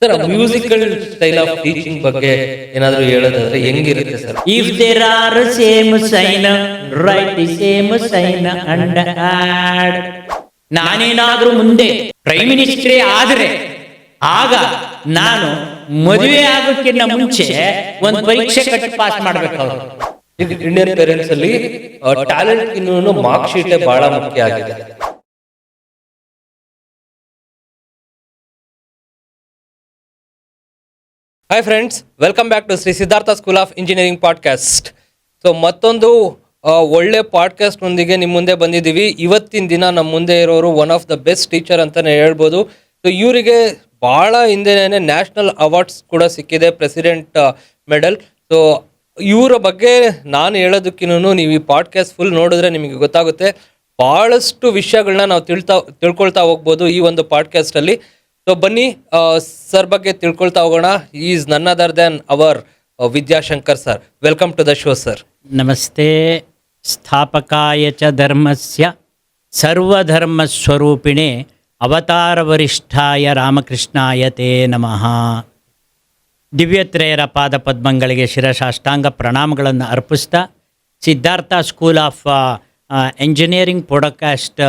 Sir musical style of teaching ಬಗ್ಗೆ ಏನಾದ್ರು ಹೇಳೋದಾದ್ರೆ ಹೆಂಗಿರುತ್ತೆ sir? If there are same sign, write the same sign and add. ನಾನೇನಾದ್ರೂ ಮುಂದೆ ಪ್ರೈಮ್ ಮಿನಿಸ್ಟ್ರೇ ಆದ್ರೆ ಆಗ ನಾನು ಮದುವೆ ಆಗೋಕ್ಕಿಂತ ಮುಂಚೆ ಒಂದು ಪರೀಕ್ಷೆ ಕಟ್ಟಿ ಪಾಸ್ ಮಾಡ್ಬೇಕು ಅವರು. ಇಂಡಿಯನ್ ಪೇರೆಂಟ್ಸ್ ಅಲ್ಲಿ ಟ್ಯಾಲೆಂಟ್ ಇನ್ನೂ ಮಾರ್ಕ್ ಶೀಟೇ ಬಹಳ ಮುಖ್ಯ ಆಗಿದೆ. Hi friends, welcome back to Shri Siddhartha school of engineering podcast. So ಮತ್ತೊಂದು ಒಳ್ಳೆ ಪಾಡ್ಕಾಸ್ಟ್ ನೊಂದಿಗೆ ನಿಮ್ಮ ಮುಂದೆ ಬಂದಿದ್ದೀವಿ. ಇವತ್ತಿನ ದಿನ ನಮ್ಮ ಮುಂದೆ ಇರೋರು one of the best teacher ಅಂತಲೇ ಹೇಳ್ಬೋದು. ಸೊ ಇವರಿಗೆ ಭಾಳ ಹಿಂದೆನೇ ನ್ಯಾಷನಲ್ ಅವಾರ್ಡ್ಸ್ ಕೂಡ ಸಿಕ್ಕಿದೆ, ಪ್ರೆಸಿಡೆಂಟ್ ಮೆಡಲ್. ಸೊ ಇವರ ಬಗ್ಗೆ ನಾನು ಹೇಳೋದಕ್ಕಿನ್ನೂ ನೀವು ಈ ಪಾಡ್ಕಾಸ್ಟ್ ಫುಲ್ ನೋಡಿದ್ರೆ ನಿಮಗೆ ಗೊತ್ತಾಗುತ್ತೆ. ಭಾಳಷ್ಟು ವಿಷಯಗಳನ್ನ ನಾವು ತಿಳ್ಕೊಳ್ತಾ ಹೋಗ್ಬೋದು ಈ ಒಂದು ಪಾಡ್ಕಾಸ್ಟಲ್ಲಿ. ಸೊ ಬನ್ನಿ ಸರ್ ಬಗ್ಗೆ ತಿಳ್ಕೊಳ್ತಾ ಹೋಗೋಣ. Is none other than our Vidyashankar sir. Welcome to the show sir. ನಮಸ್ತೆ. ಸ್ಥಾಪಕಾಯ ಚ ಧರ್ಮಸ್ಯ ಸರ್ವಧರ್ಮ ಸ್ವರೂಪಿಣೆ ಅವತಾರ ವರಿಷ್ಠಾಯ ರಾಮಕೃಷ್ಣಾಯ ತೇ ನಮಃ. ದಿವ್ಯತ್ರೇಯರ ಪಾದ ಪದ್ಮಗಳಿಗೆ ಶಿರಸಾಷ್ಟಾಂಗ ಪ್ರಣಾಮಗಳನ್ನು ಅರ್ಪಿಸ್ತಾ Siddhartha school of engineering podcast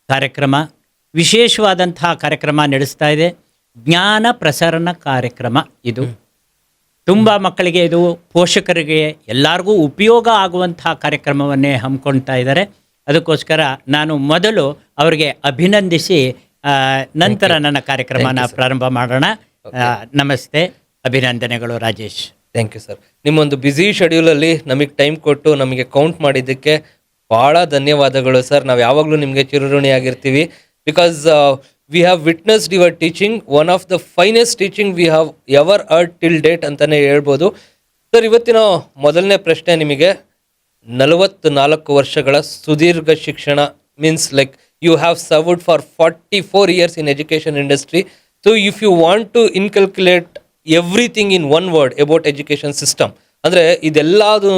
ಕಾರ್ಯಕ್ರಮ ವಿಶೇಷವಾದಂತಹ ಕಾರ್ಯಕ್ರಮ ನಡೆಸ್ತಾ ಇದೆ. ಜ್ಞಾನ ಪ್ರಸರಣ ಕಾರ್ಯಕ್ರಮ ಇದು. ತುಂಬ ಮಕ್ಕಳಿಗೆ, ಇದು ಪೋಷಕರಿಗೆ ಎಲ್ಲರಿಗೂ ಉಪಯೋಗ ಆಗುವಂತಹ ಕಾರ್ಯಕ್ರಮವನ್ನೇ ಹಮ್ಮಿಕೊಳ್ತಾ ಇದ್ದಾರೆ. ಅದಕ್ಕೋಸ್ಕರ ನಾನು ಮೊದಲು ಅವರಿಗೆ ಅಭಿನಂದಿಸಿ ನಂತರ ನನ್ನ ಕಾರ್ಯಕ್ರಮನ ಪ್ರಾರಂಭ ಮಾಡೋಣ. ನಮಸ್ತೆ, ಅಭಿನಂದನೆಗಳು ರಾಜೇಶ್. Thank you sir. ನಿಮ್ಮೊಂದು ಬ್ಯುಸಿ ಶೆಡ್ಯೂಲಲ್ಲಿ ನಮಗೆ ಟೈಮ್ ಕೊಟ್ಟು ನಮಗೆ ಕೌಂಟ್ ಮಾಡಿದ್ದಕ್ಕೆ ಭಾಳ ಧನ್ಯವಾದಗಳು ಸರ್. ನಾವು ಯಾವಾಗಲೂ ನಿಮಗೆ ಚಿರಋಣಿಯಾಗಿರ್ತೀವಿ. Because we have witnessed your teaching, one of the finest teaching we have ever heard till date ಅಂತಲೇ ಹೇಳ್ಬೋದು ಸರ್. ಇವತ್ತಿನ ಮೊದಲನೇ ಪ್ರಶ್ನೆ ನಿಮಗೆ, 44 ವರ್ಷಗಳ ಸುದೀರ್ಘ ಶಿಕ್ಷಣ, means like you have served for 44 years in education industry. So if you want to inculcate everything in one word about education system, ಅಂದರೆ ಇದೆಲ್ಲದೂ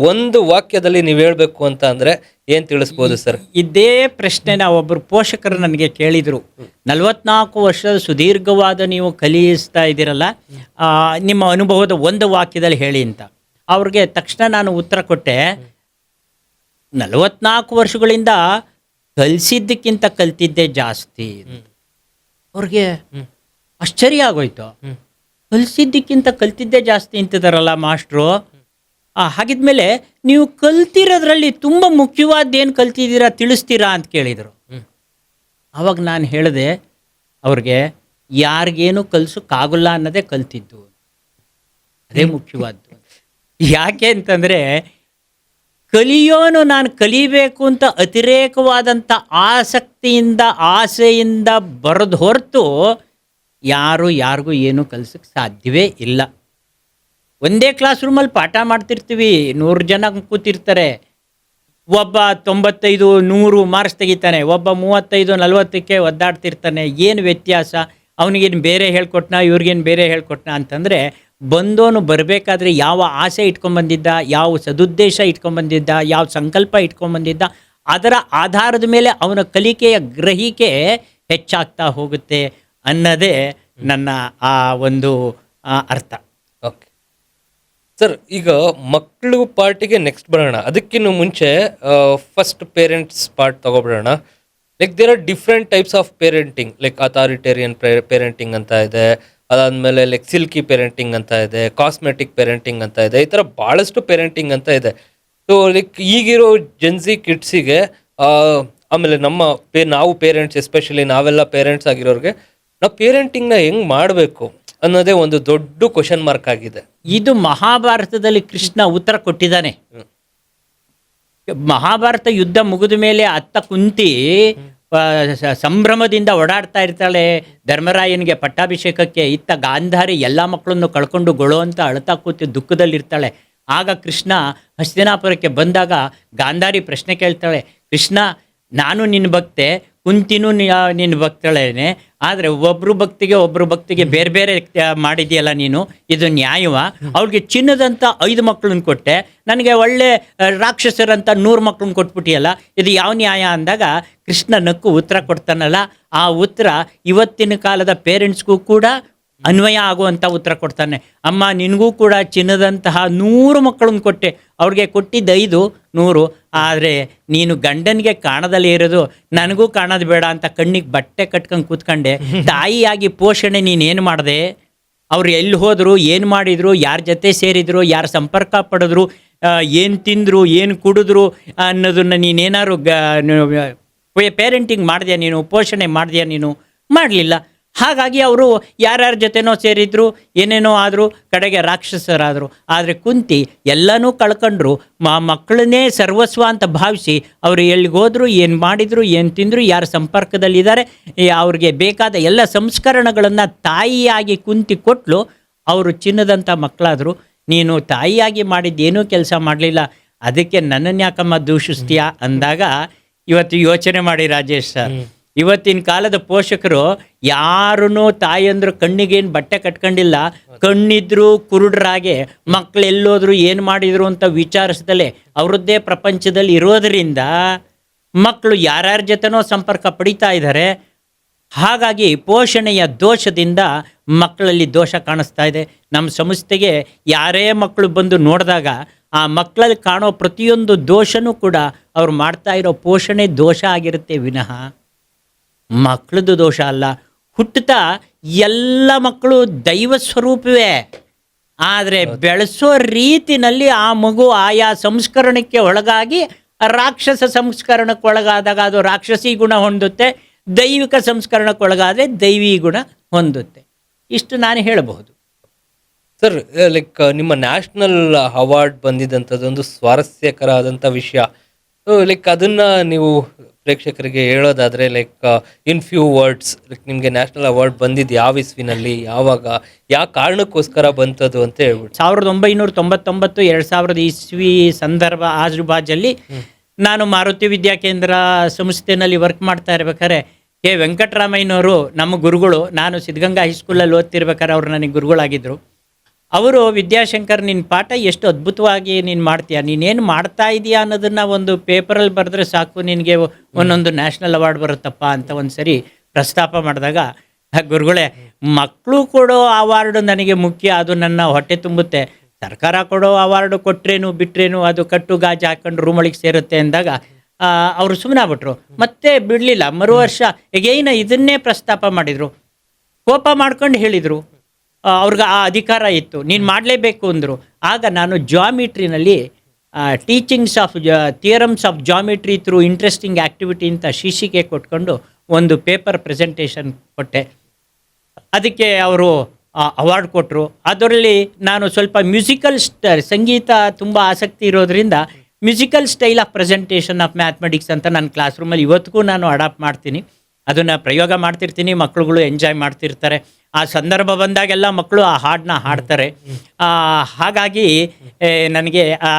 ಒಂದು ವಾಕ್ಯದಲ್ಲಿ ನೀವು ಹೇಳಬೇಕು ಅಂತ ಅಂದರೆ ಏನು ತಿಳಿಸ್ಬೋದು ಸರ್? ಇದೇ ಪ್ರಶ್ನೆನ ಒಬ್ಬರು ಪೋಷಕರು ನನಗೆ ಕೇಳಿದರು. 44 ವರ್ಷದ ಸುದೀರ್ಘವಾದ ನೀವು ಕಲಿಸ್ತಾ ಇದ್ದೀರಲ್ಲ, ನಿಮ್ಮ ಅನುಭವದ ಒಂದು ವಾಕ್ಯದಲ್ಲಿ ಹೇಳಿ ಅಂತ. ಅವ್ರಿಗೆ ತಕ್ಷಣ ನಾನು ಉತ್ತರ ಕೊಟ್ಟೆ, 44 ವರ್ಷಗಳಿಂದ ಕಲಿಸಿದ್ದಕ್ಕಿಂತ ಕಲ್ತಿದ್ದೇ ಜಾಸ್ತಿ. ಅವ್ರಿಗೆ ಆಶ್ಚರ್ಯ ಆಗೋಯ್ತು. ಕಲಿಸಿದ್ದಕ್ಕಿಂತ ಕಲ್ತಿದ್ದೇ ಜಾಸ್ತಿ ಅಂತಿದಾರಲ್ಲ ಮಾಸ್ಟ್ರು. ಹಾಗಿದ್ಮೇಲೆ ನೀವು ಕಲ್ತಿರೋದ್ರಲ್ಲಿ ತುಂಬ ಮುಖ್ಯವಾದ್ದೇನು ಕಲ್ತಿದ್ದೀರಾ ತಿಳಿಸ್ತೀರಾ ಅಂತ ಕೇಳಿದರು. ಆವಾಗ ನಾನು ಹೇಳಿದೆ ಅವ್ರಿಗೆ, ಯಾರಿಗೇನು ಕಲಿಸೋಕ್ಕಾಗಲ್ಲ ಅನ್ನೋದೇ ಕಲ್ತಿದ್ದು, ಅದೇ ಮುಖ್ಯವಾದ್ದು. ಯಾಕೆ ಅಂತಂದರೆ, ಕಲಿಯೋನು ನಾನು ಕಲಿಬೇಕು ಅಂತ ಅತಿರೇಕವಾದಂಥ ಆಸಕ್ತಿಯಿಂದ ಆಸೆಯಿಂದ ಬರೋದು ಹೊರತು ಯಾರಿಗೂ ಏನೂ ಕಲಿಸೋಕ್ಕೆ ಸಾಧ್ಯವೇ ಇಲ್ಲ. ಒಂದೇ ಕ್ಲಾಸ್ ರೂಮಲ್ಲಿ ಪಾಠ ಮಾಡ್ತಿರ್ತೀವಿ, 100 ಜನ ಕೂತಿರ್ತಾರೆ. ಒಬ್ಬ 95, 100 ಮಾರ್ಕ್ಸ್ ತೆಗಿತಾನೆ, ಒಬ್ಬ 35, 40ಕ್ಕೆ ಒದ್ದಾಡ್ತಿರ್ತಾನೆ. ಏನು ವ್ಯತ್ಯಾಸ? ಅವನಿಗೇನು ಬೇರೆ ಹೇಳ್ಕೊಟ್ನಾ, ಇವ್ರಿಗೇನು ಬೇರೆ ಹೇಳ್ಕೊಟ್ನಾ ಅಂತಂದರೆ, ಬಂದೋನು ಬರಬೇಕಾದ್ರೆ ಯಾವ ಆಸೆ ಇಟ್ಕೊಂಡ್ಬಂದಿದ್ದ, ಯಾವ ಸದುದ್ದೇಶ ಇಟ್ಕೊಂಡ್ಬಂದಿದ್ದ, ಯಾವ ಸಂಕಲ್ಪ ಇಟ್ಕೊಂಡ್ಬಂದಿದ್ದ, ಅದರ ಆಧಾರದ ಮೇಲೆ ಅವನ ಕಲಿಕೆಯ ಗ್ರಹಿಕೆ ಹೆಚ್ಚಾಗ್ತಾ ಹೋಗುತ್ತೆ ಅನ್ನೋದೇ ನನ್ನ ಆ ಒಂದು ಅರ್ಥ. ಓಕೆ ಸರ್, ಈಗ ಮಕ್ಕಳು ಪಾರ್ಟಿಗೆ ನೆಕ್ಸ್ಟ್ ಬರೋಣ. ಅದಕ್ಕಿಂತ ಮುಂಚೆ ಫಸ್ಟ್ ಪೇರೆಂಟ್ಸ್ ಪಾರ್ಟ್ ತಗೊಬಿಡೋಣ. Like there are different types of parenting. Like authoritarian parenting ಅಂತ ಇದೆ, ಅದಾದಮೇಲೆ ಲೈಕ್ ಸಿಲ್ಕಿ ಪೇರೆಂಟಿಂಗ್ ಅಂತ ಇದೆ, ಕಾಸ್ಮೆಟಿಕ್ ಪೇರೆಂಟಿಂಗ್ ಅಂತ ಇದೆ, ಈ ಥರ ಭಾಳಷ್ಟು ಪೇರೆಂಟಿಂಗ್ ಅಂತ ಇದೆ. ಸೊ ಲೈಕ್ ಈಗಿರೋ ಜೆನ್ಸಿ ಕಿಡ್ಸಿಗೆ, ಆಮೇಲೆ ನಾವು ಪೇರೆಂಟ್ಸ್, ಎಸ್ಪೆಷಲಿ ನಾವೆಲ್ಲ ಪೇರೆಂಟ್ಸ್ ಆಗಿರೋರಿಗೆ, ನಾವು ಪೇರೆಂಟಿಂಗ್ನ ಹೆಂಗೆ ಮಾಡಬೇಕು ಅನ್ನೋದೇ ಒಂದು ದೊಡ್ಡ ಕ್ವಶನ್ ಮಾರ್ಕ್ ಆಗಿದೆ. ಇದು ಮಹಾಭಾರತದಲ್ಲಿ ಕೃಷ್ಣ ಉತ್ತರ ಕೊಟ್ಟಿದ್ದಾನೆ. ಮಹಾಭಾರತ ಯುದ್ಧ ಮುಗಿದ ಮೇಲೆ ಅತ್ತ ಕುಂತಿ ಸಂಭ್ರಮದಿಂದ ಓಡಾಡ್ತಾ ಇರ್ತಾಳೆ ಧರ್ಮರಾಯನಿಗೆ ಪಟ್ಟಾಭಿಷೇಕಕ್ಕೆ. ಇತ್ತ ಗಾಂಧಾರಿ ಎಲ್ಲ ಮಕ್ಕಳನ್ನು ಕಳ್ಕೊಂಡು ಗೊಳೋ ಅಂತ ಅಳ್ತಾ ಕೂತಿ ದುಃಖದಲ್ಲಿರ್ತಾಳೆ. ಆಗ ಕೃಷ್ಣ ಹಸ್ತಿನಾಪುರಕ್ಕೆ ಬಂದಾಗ ಗಾಂಧಾರಿ ಪ್ರಶ್ನೆ ಕೇಳ್ತಾಳೆ, ಕೃಷ್ಣ, ನಾನು ನಿನ್ನ ಭಕ್ತೆ, ಕುಂತಿನೂ ನಿನ್ನ ಭಕ್ತಳೇನೆ, ಆದರೆ ಒಬ್ಬರು ಭಕ್ತಿಗೆ ಬೇರೆ ಬೇರೆ ಮಾಡಿದೆಯಲ್ಲ ನೀನು, ಇದು ನ್ಯಾಯವ? ಅವ್ಳಿಗೆ ಚಿನ್ನದಂಥ 5 ಮಕ್ಕಳನ್ನ ಕೊಟ್ಟೆ, ನನಗೆ ಒಳ್ಳೆ ರಾಕ್ಷಸರಂತ 100 ಮಕ್ಕಳನ್ನ ಕೊಟ್ಬಿಟ್ಟಿಯಲ್ಲ, ಇದು ಯಾವ ನ್ಯಾಯ ಅಂದಾಗ ಕೃಷ್ಣ ನಕ್ಕು ಉತ್ತರ ಕೊಡ್ತಾನಲ್ಲ, ಆ ಉತ್ತರ ಇವತ್ತಿನ ಕಾಲದ ಪೇರೆಂಟ್ಸ್ಗೂ ಕೂಡ ಅನ್ವಯ ಆಗುವಂಥ ಉತ್ತರ ಕೊಡ್ತಾನೆ. ಅಮ್ಮ ನಿನಗೂ ಕೂಡ ಚಿನ್ನದಂತಹ 100 ಮಕ್ಕಳನ್ನು ಕೊಟ್ಟೆ, ಅವ್ರಿಗೆ ಕೊಟ್ಟಿದ್ದು 5, 100. ಆದರೆ ನೀನು ಗಂಡನಿಗೆ ಕಾಣದಲ್ಲೇ ಇರೋದು, ನನಗೂ ಕಾಣೋದು ಬೇಡ ಅಂತ ಕಣ್ಣಿಗೆ ಬಟ್ಟೆ ಕಟ್ಕೊಂಡು ಕೂತ್ಕೊಂಡೆ. ತಾಯಿಯಾಗಿ ಪೋಷಣೆ ನೀನೇನು ಮಾಡಿದೆ? ಅವ್ರು ಎಲ್ಲಿ ಹೋದರು, ಏನು ಮಾಡಿದರು, ಯಾರ ಜೊತೆ ಸೇರಿದ್ರು, ಯಾರು ಸಂಪರ್ಕ ಪಡೆದ್ರು, ಏನು ತಿಂದರು, ಏನು ಕುಡಿದ್ರು ಅನ್ನೋದನ್ನು ನೀನೇನಾದ್ರು ಪೇರೆಂಟಿಂಗ್ ಮಾಡಿದ್ಯಾ ನೀನು? ಪೋಷಣೆ ಮಾಡಿದ್ಯಾ ನೀನು? ಮಾಡಲಿಲ್ಲ. ಹಾಗಾಗಿ ಅವರು ಯಾರ್ಯಾರ ಜೊತೆನೋ ಸೇರಿದ್ರು, ಏನೇನೋ ಆದರು, ಕಡೆಗೆ ರಾಕ್ಷಸರಾದರು. ಆದರೆ ಕುಂತಿ ಎಲ್ಲನೂ ಕಳ್ಕೊಂಡ್ರು, ಮಕ್ಕಳನ್ನೇ ಸರ್ವಸ್ವ ಅಂತ ಭಾವಿಸಿ ಅವರು ಎಲ್ಲಿಗೋದ್ರು, ಏನು ಮಾಡಿದರು, ಏನು ತಿಂದರು, ಯಾರ ಸಂಪರ್ಕದಲ್ಲಿದ್ದಾರೆ, ಅವ್ರಿಗೆ ಬೇಕಾದ ಎಲ್ಲ ಸಂಸ್ಕರಣಗಳನ್ನು ತಾಯಿಯಾಗಿ ಕುಂತಿ ಕೊಟ್ಟಲು. ಅವರು ಚಿನ್ನದಂಥ ಮಕ್ಕಳಾದರು. ನೀನು ತಾಯಿಯಾಗಿ ಮಾಡಿದ್ದೇನೂ ಕೆಲಸ ಮಾಡಲಿಲ್ಲ, ಅದಕ್ಕೆ ನನ್ನನ್ನು ಯಾಕಮ್ಮ ದೂಷಿಸ್ತೀಯಾ ಅಂದಾಗ ಇವತ್ತು ಯೋಚನೆ ಮಾಡಿ ರಾಜೇಶ್ ಸರ್, ಇವತ್ತಿನ ಕಾಲದ ಪೋಷಕರು ಯಾರೂ ತಾಯಂದ್ರು ಕಣ್ಣಿಗೇನು ಬಟ್ಟೆ ಕಟ್ಕೊಂಡಿಲ್ಲ, ಕಣ್ಣಿದ್ರು ಕುರುಡ್ರಾಗೆ ಮಕ್ಕಳು ಎಲ್ಲೋದ್ರು ಏನು ಮಾಡಿದ್ರು ಅಂತ ವಿಚಾರಿಸ್ದಲೇ ಅವರದ್ದೇ ಪ್ರಪಂಚದಲ್ಲಿ ಇರೋದರಿಂದ ಮಕ್ಕಳು ಯಾರ್ಯಾರ ಜೊತೆನೋ ಸಂಪರ್ಕ ಪಡಿತಾ ಇದ್ದಾರೆ. ಹಾಗಾಗಿ ಪೋಷಣೆಯ ದೋಷದಿಂದ ಮಕ್ಕಳಲ್ಲಿ ದೋಷ ಕಾಣಿಸ್ತಾ ಇದೆ. ನಮ್ಮ ಸಂಸ್ಥೆಗೆ ಯಾರೇ ಮಕ್ಕಳು ಬಂದು ನೋಡಿದಾಗ ಆ ಮಕ್ಕಳಲ್ಲಿ ಕಾಣೋ ಪ್ರತಿಯೊಂದು ದೋಷನೂ ಕೂಡ ಅವ್ರು ಮಾಡ್ತಾ ಇರೋ ಪೋಷಣೆ ದೋಷ ಆಗಿರುತ್ತೆ ವಿನಃ ಮಕ್ಕಳದ್ದು ದೋಷ ಅಲ್ಲ. ಹುಟ್ಟುತ್ತಾ ಎಲ್ಲ ಮಕ್ಕಳು ದೈವ ಸ್ವರೂಪವೇ, ಆದರೆ ಬೆಳೆಸೋ ರೀತಿನಲ್ಲಿ ಆ ಮಗು ಆಯಾ ಸಂಸ್ಕರಣಕ್ಕೆ ಒಳಗಾಗಿ ರಾಕ್ಷಸ ಸಂಸ್ಕರಣಕ್ಕೆ ಒಳಗಾದಾಗ ಅದು ರಾಕ್ಷಸಿ ಗುಣ ಹೊಂದುತ್ತೆ, ದೈವಿಕ ಸಂಸ್ಕರಣಕ್ಕೊಳಗಾದರೆ ದೈವಿ ಗುಣ ಹೊಂದುತ್ತೆ. ಇಷ್ಟು ನಾನು ಹೇಳಬಹುದು. ಸರ್, ಲೈಕ್ ನಿಮ್ಮ ನ್ಯಾಷನಲ್ ಅವಾರ್ಡ್ ಬಂದಿದ್ದಂಥದ್ದೊಂದು ಸ್ವಾರಸ್ಯಕರವಾದಂಥ ವಿಷಯ. ಲೈಕ್ ಅದನ್ನು ನೀವು ಪ್ರೇಕ್ಷಕರಿಗೆ ಹೇಳೋದಾದರೆ, like in few words, like ನಿಮಗೆ ನ್ಯಾಷನಲ್ ಅವಾರ್ಡ್ ಬಂದಿದ್ದು ಯಾವ ಇಸ್ವಿನಲ್ಲಿ, ಯಾವಾಗ, ಯಾವ ಕಾರಣಕ್ಕೋಸ್ಕರ ಬಂತದ್ದು ಅಂತ ಹೇಳ್ಬಿಟ್ಟು. 1999 2000 ಇಸ್ವಿ ಸಂದರ್ಭ ಆಜುಬಾಜಲ್ಲಿ ನಾನು ಮಾರುತಿ ವಿದ್ಯಾಕೇಂದ್ರ ಸಂಸ್ಥೆಯಲ್ಲಿ ವರ್ಕ್ ಮಾಡ್ತಾ ಇರ್ಬೇಕಾದ್ರೆ ಕೆ ವೆಂಕಟರಾಮಯ್ಯನವರು ನಮ್ಮ ಗುರುಗಳು. ನಾನು ಸಿದ್ಧಗಂಗಾ ಹೈಸ್ಕೂಲಲ್ಲಿ ಓದ್ತಿರ್ಬೇಕಾದ್ರೆ ಅವರು ನನಗೆ ಗುರುಗಳಾಗಿದ್ದರು. ಅವರು ವಿದ್ಯಾಶಂಕರ್, ನಿನ್ನ ಪಾಠ ಎಷ್ಟು ಅದ್ಭುತವಾಗಿ ನೀನು ಮಾಡ್ತೀಯ, ನೀನೇನು ಮಾಡ್ತಾ ಇದೀಯಾ ಅನ್ನೋದನ್ನು ಒಂದು ಪೇಪರಲ್ಲಿ ಬರೆದ್ರೆ ಸಾಕು, ನಿನಗೆ ಒಂದೊಂದು ನ್ಯಾಷನಲ್ ಅವಾರ್ಡ್ ಬರುತ್ತಪ್ಪ ಅಂತ ಒಂದು ಸರಿ ಪ್ರಸ್ತಾಪ ಮಾಡಿದಾಗ, ಗುರುಗಳೇ ಮಕ್ಕಳು ಕೊಡೋ ಅವಾರ್ಡು ನನಗೆ ಮುಖ್ಯ, ಅದು ನನ್ನ ಹೊಟ್ಟೆ ತುಂಬುತ್ತೆ. ಸರ್ಕಾರ ಕೊಡೋ ಅವಾರ್ಡು ಕೊಟ್ರೇನು ಬಿಟ್ರೇನು ಅದು ಕಟ್ಟು ಗಾಜು ಹಾಕೊಂಡು ರೂಮೊಳಗೆ ಸೇರುತ್ತೆ ಅಂದಾಗ ಅವರು ಸುಮ್ಮನಾಗ್ಬಿಟ್ರು. ಮತ್ತೆ ಬಿಡಲಿಲ್ಲ. ಮರು ವರ್ಷ ಎಗೈನ ಇದನ್ನೇ ಪ್ರಸ್ತಾಪ ಮಾಡಿದರು. ಕೋಪ ಮಾಡ್ಕೊಂಡು ಹೇಳಿದರು, ಅವ್ರಿಗೆ ಆ ಅಧಿಕಾರ ಇತ್ತು, ನೀನು ಮಾಡಲೇಬೇಕು ಅಂದರು. ಆಗ ನಾನು ಜಾಮಿಟ್ರಿನಲ್ಲಿ teachings of theorems of geometry through interesting activity ಅಂತ ಶೀರ್ಷಿಕೆ ಕೊಟ್ಕೊಂಡು ಒಂದು ಪೇಪರ್ ಪ್ರೆಸೆಂಟೇಷನ್ ಕೊಟ್ಟೆ. ಅದಕ್ಕೆ ಅವರು ಅವಾರ್ಡ್ ಕೊಟ್ಟರು. ಅದರಲ್ಲಿ ನಾನು ಸ್ವಲ್ಪ ಮ್ಯೂಸಿಕಲ್ ಸಂಗೀತ ತುಂಬ ಆಸಕ್ತಿ ಇರೋದರಿಂದ musical style of presentation of mathematics ಅಂತ ನನ್ನ ಕ್ಲಾಸ್ ರೂಮಲ್ಲಿ ಇವತ್ತಿಗೂ ನಾನು ಅಡಾಪ್ಟ್ ಮಾಡ್ತೀನಿ. ಅದನ್ನು ಪ್ರಯೋಗ ಮಾಡ್ತಿರ್ತೀನಿ, ಮಕ್ಕಳುಗಳು ಎಂಜಾಯ್ ಮಾಡ್ತಿರ್ತಾರೆ. ಆ ಸಂದರ್ಭ ಬಂದಾಗೆಲ್ಲ ಮಕ್ಕಳು ಆ ಹಾಡನ್ನ ಹಾಡ್ತಾರೆ. ಹಾಗಾಗಿ ನನಗೆ ಆ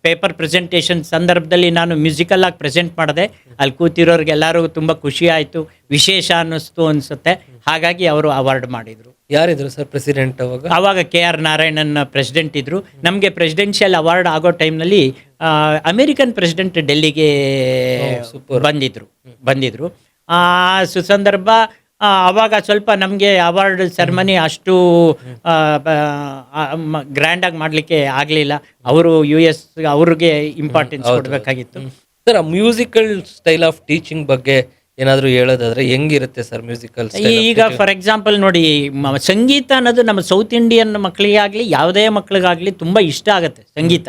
ಪೇಪರ್ ಪ್ರೆಸೆಂಟೇಷನ್ ಸಂದರ್ಭದಲ್ಲಿ ನಾನು ಮ್ಯೂಸಿಕಲ್ಲಾಗಿ ಪ್ರೆಸೆಂಟ್ ಮಾಡಿದೆ. ಅಲ್ಲಿ ಕೂತಿರೋರಿಗೆಲ್ಲರಿಗೂ ತುಂಬ ಖುಷಿ ಆಯಿತು, ವಿಶೇಷ ಅನ್ನಿಸ್ತು ಅನಿಸುತ್ತೆ. ಹಾಗಾಗಿ ಅವರು ಅವಾರ್ಡ್ ಮಾಡಿದರು. ಯಾರಿದ್ರು ಸರ್ ಪ್ರೆಸಿಡೆಂಟ್ ಅವಾಗ? ಆವಾಗ KR ನಾರಾಯಣನ್ ಪ್ರೆಸಿಡೆಂಟ್ ಇದ್ದರು. ನಮಗೆ ಪ್ರೆಸಿಡೆನ್ಷಿಯಲ್ ಅವಾರ್ಡ್ ಆಗೋ ಟೈಮ್ನಲ್ಲಿ ಅಮೇರಿಕನ್ ಪ್ರೆಸಿಡೆಂಟ್ ಡೆಲ್ಲಿಗೆ ಬಂದಿದ್ರು. ಆ ಸುಸಂದರ್ಭ ಆವಾಗ ಸ್ವಲ್ಪ ನಮಗೆ ಅವಾರ್ಡ್ ಸೆರೆಮನಿ ಅಷ್ಟು ಗ್ರ್ಯಾಂಡಾಗಿ ಮಾಡಲಿಕ್ಕೆ ಆಗಲಿಲ್ಲ. ಅವರು US ಅವ್ರಿಗೆ ಇಂಪಾರ್ಟೆನ್ಸ್ ಕೊಡಬೇಕಾಗಿತ್ತು. ಸರ್, ಆ ಮ್ಯೂಸಿಕಲ್ ಸ್ಟೈಲ್ ಆಫ್ ಟೀಚಿಂಗ್ ಬಗ್ಗೆ ಏನಾದರೂ ಹೇಳೋದಾದ್ರೆ ಹೆಂಗಿರುತ್ತೆ ಸರ್ ಮ್ಯೂಸಿಕಲ್ ಸ್ಟೈಲ್? ಈಗ ಫಾರ್ ಎಕ್ಸಾಂಪಲ್ ನೋಡಿ, ಸಂಗೀತ ಅನ್ನೋದು ನಮ್ಮ ಸೌತ್ ಇಂಡಿಯನ್ ಮಕ್ಕಳಿಗಾಗಲಿ ಯಾವುದೇ ಮಕ್ಕಳಿಗಾಗಲಿ ತುಂಬ ಇಷ್ಟ ಆಗುತ್ತೆ ಸಂಗೀತ.